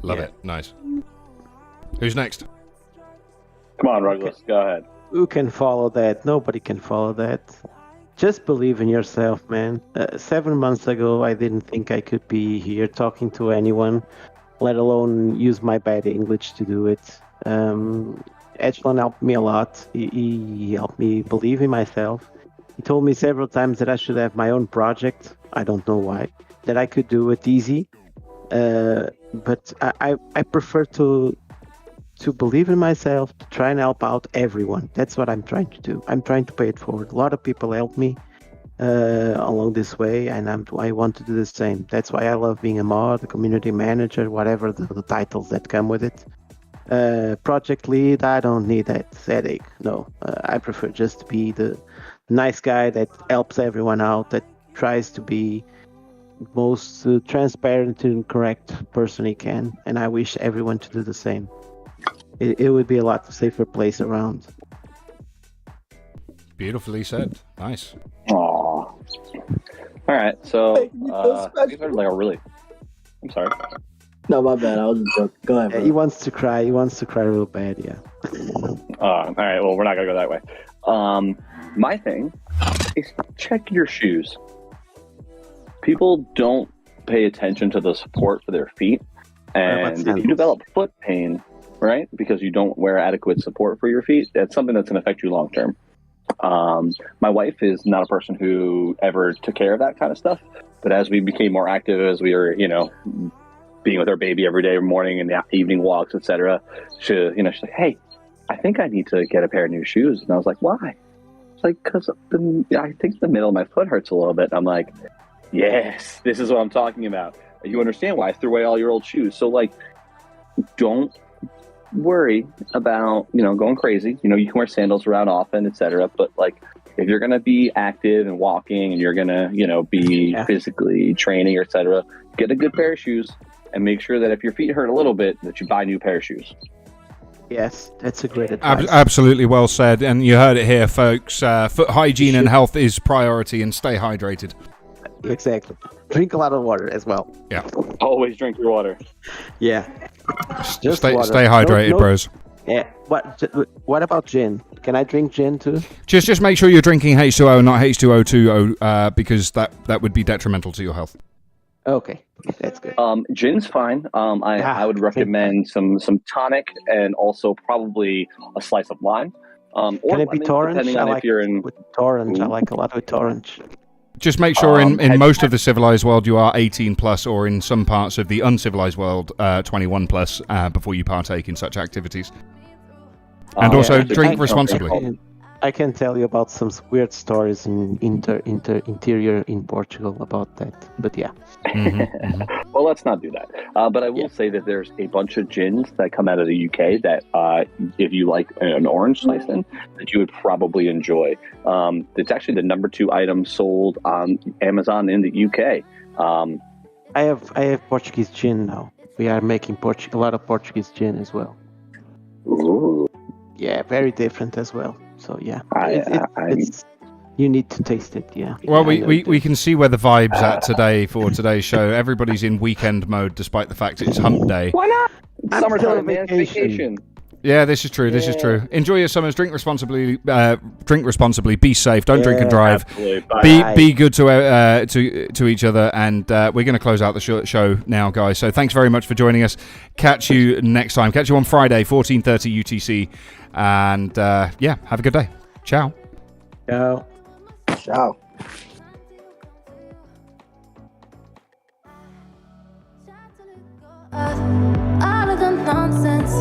Love it. Nice. Who's next? Come on, Rugless. Go ahead. Who can follow that? Nobody can follow that. Just believe in yourself, man. 7 months ago, I didn't think I could be here talking to anyone, let alone use my bad English to do it. Echelon helped me a lot. He helped me believe in myself. He told me several times that I should have my own project. I don't know why. That I could do it easy. But I prefer to believe in myself, to try and help out everyone. That's what I'm trying to do. I'm trying to pay it forward. A lot of people help me along this way, and I want to do the same. That's why I love being a mod, a community manager, whatever the titles that come with it. Project lead, I don't need that headache. No, I prefer just to be the nice guy that helps everyone out, that tries to be most transparent and correct person he can, and I wish everyone to do the same. It would be a lot safer place around. Beautifully said. Nice. Aww. All right, so these are like a really. I'm sorry. No, my bad. I was a joke. Go ahead. Yeah, he wants to cry. He wants to cry real bad. Yeah. All right. Well, we're not gonna go that way. My thing is check your shoes. People don't pay attention to the support for their feet, and if you develop foot pain, right, because you don't wear adequate support for your feet, that's something that's going to affect you long term. My wife is not a person who ever took care of that kind of stuff, but as we became more active, as we were, being with our baby every day, morning and evening walks, etc., she's like, "Hey, I think I need to get a pair of new shoes." And I was like, "Why?" It's like, "Because I think the middle of my foot hurts a little bit." And I'm like, "Yes, this is what I'm talking about. You understand why I threw away all your old shoes." So like, don't worry about going crazy. You can wear sandals around often, etc., but like if you're gonna be active and walking and you're gonna be physically training, etc., get a good pair of shoes and make sure that if your feet hurt a little bit that you buy new pair of shoes. Yes, that's a great advice. Absolutely well said, and you heard it here, folks. Foot hygiene and health is priority, and stay hydrated. Exactly. Drink a lot of water as well. Yeah. Always drink your water. Yeah. Just stay hydrated, bros. Yeah. What about gin? Can I drink gin too? Just make sure you're drinking H2O, not H2O2O, because that would be detrimental to your health. Okay, that's good. Gin's fine. I would recommend some tonic and also probably a slice of lime. Or can it be orange? Depending on if you're in with orange. I like a lot with orange. Just make sure in most of the civilized world you are 18 plus, or in some parts of the uncivilized world 21 plus before you partake in such activities. And also drink responsibly. I can tell you about some weird stories in interior in Portugal about that, but yeah. Well, let's not do that. But I will say that there's a bunch of gins that come out of the UK that if you like an orange slice in, that you would probably enjoy. It's actually the number 2 item sold on Amazon in the UK. I have Portuguese gin now. We are making a lot of Portuguese gin as well. Ooh. Yeah, very different as well. So yeah, you need to taste it. Yeah. Well, we can see where the vibe's at today for today's show. Everybody's in weekend mode, despite the fact it's hump day. Why not? Summertime, man. Vacation. Yeah, this is true. This is true. Enjoy your summers. Drink responsibly. Be safe. Don't drink and drive. Be good to each other. And we're going to close out the show now, guys. So thanks very much for joining us. Catch you next time. Catch you on Friday, 14:30 UTC. And have a good day. Ciao. Ciao. Ciao. All of the nonsense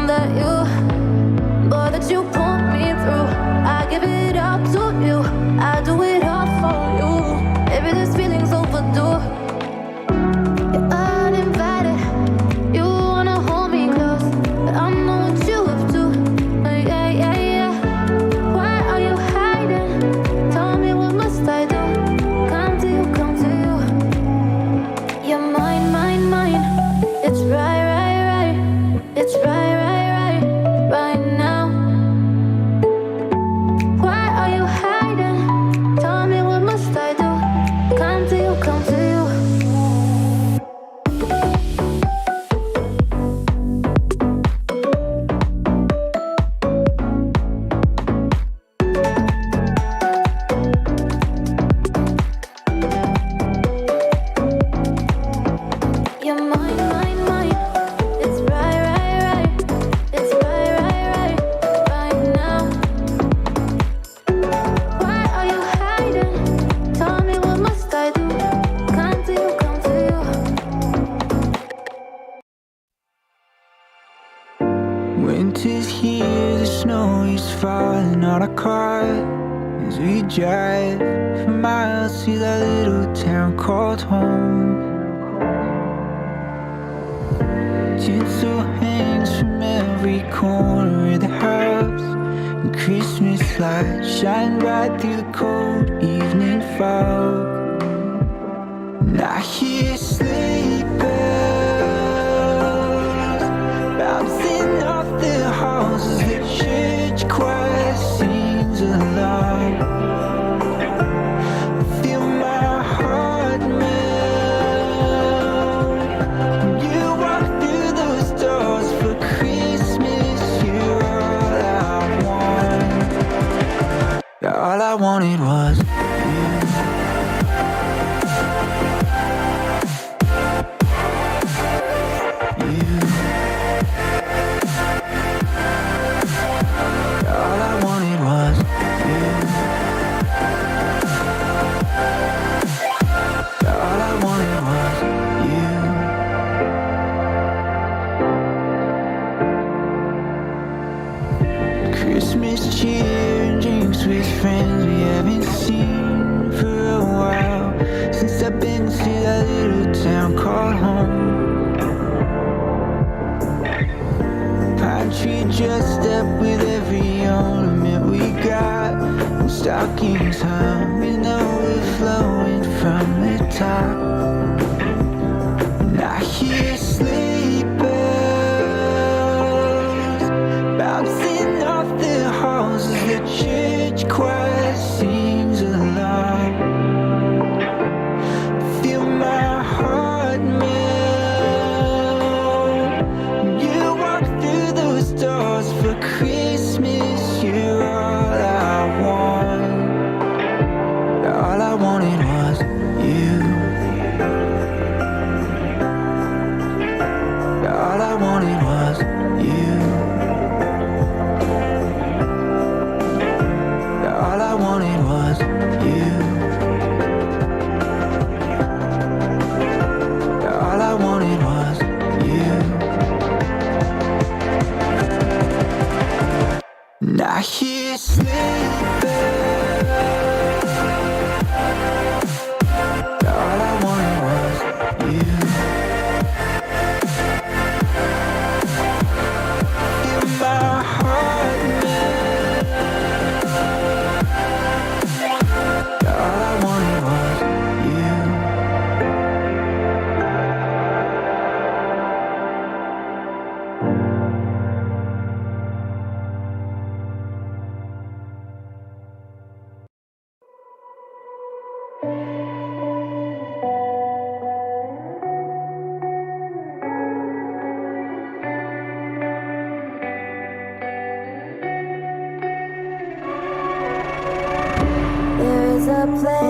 that you put me through, I we drive for miles to that little town called home. Tinsel hangs from every corner of the house, and Christmas lights shine bright through the cold evening fog. And I hear sleigh bells bouncing off the halls as the church choir sings along. I feel my heart melt when you walk through those doors for Christmas. You're all I want. All I wanted was you. Christmas cheer and drinks with friends we haven't seen for a while, since I've been to that little town called home. Pine tree dressed up with every ornament we got, and stockings hung with overflowing from the top. And I hear sleigh bells bouncing off the halls as the church choir sings along. Feel my heart melt when you walk through those doors for Christmas. You're all I want. All I wanted was you. All I wanted was you. All I wanted was you. All I wanted was you. And I hear sleigh bells. All I wanted was you. Feel my heart melt. All I wanted was you. There is a place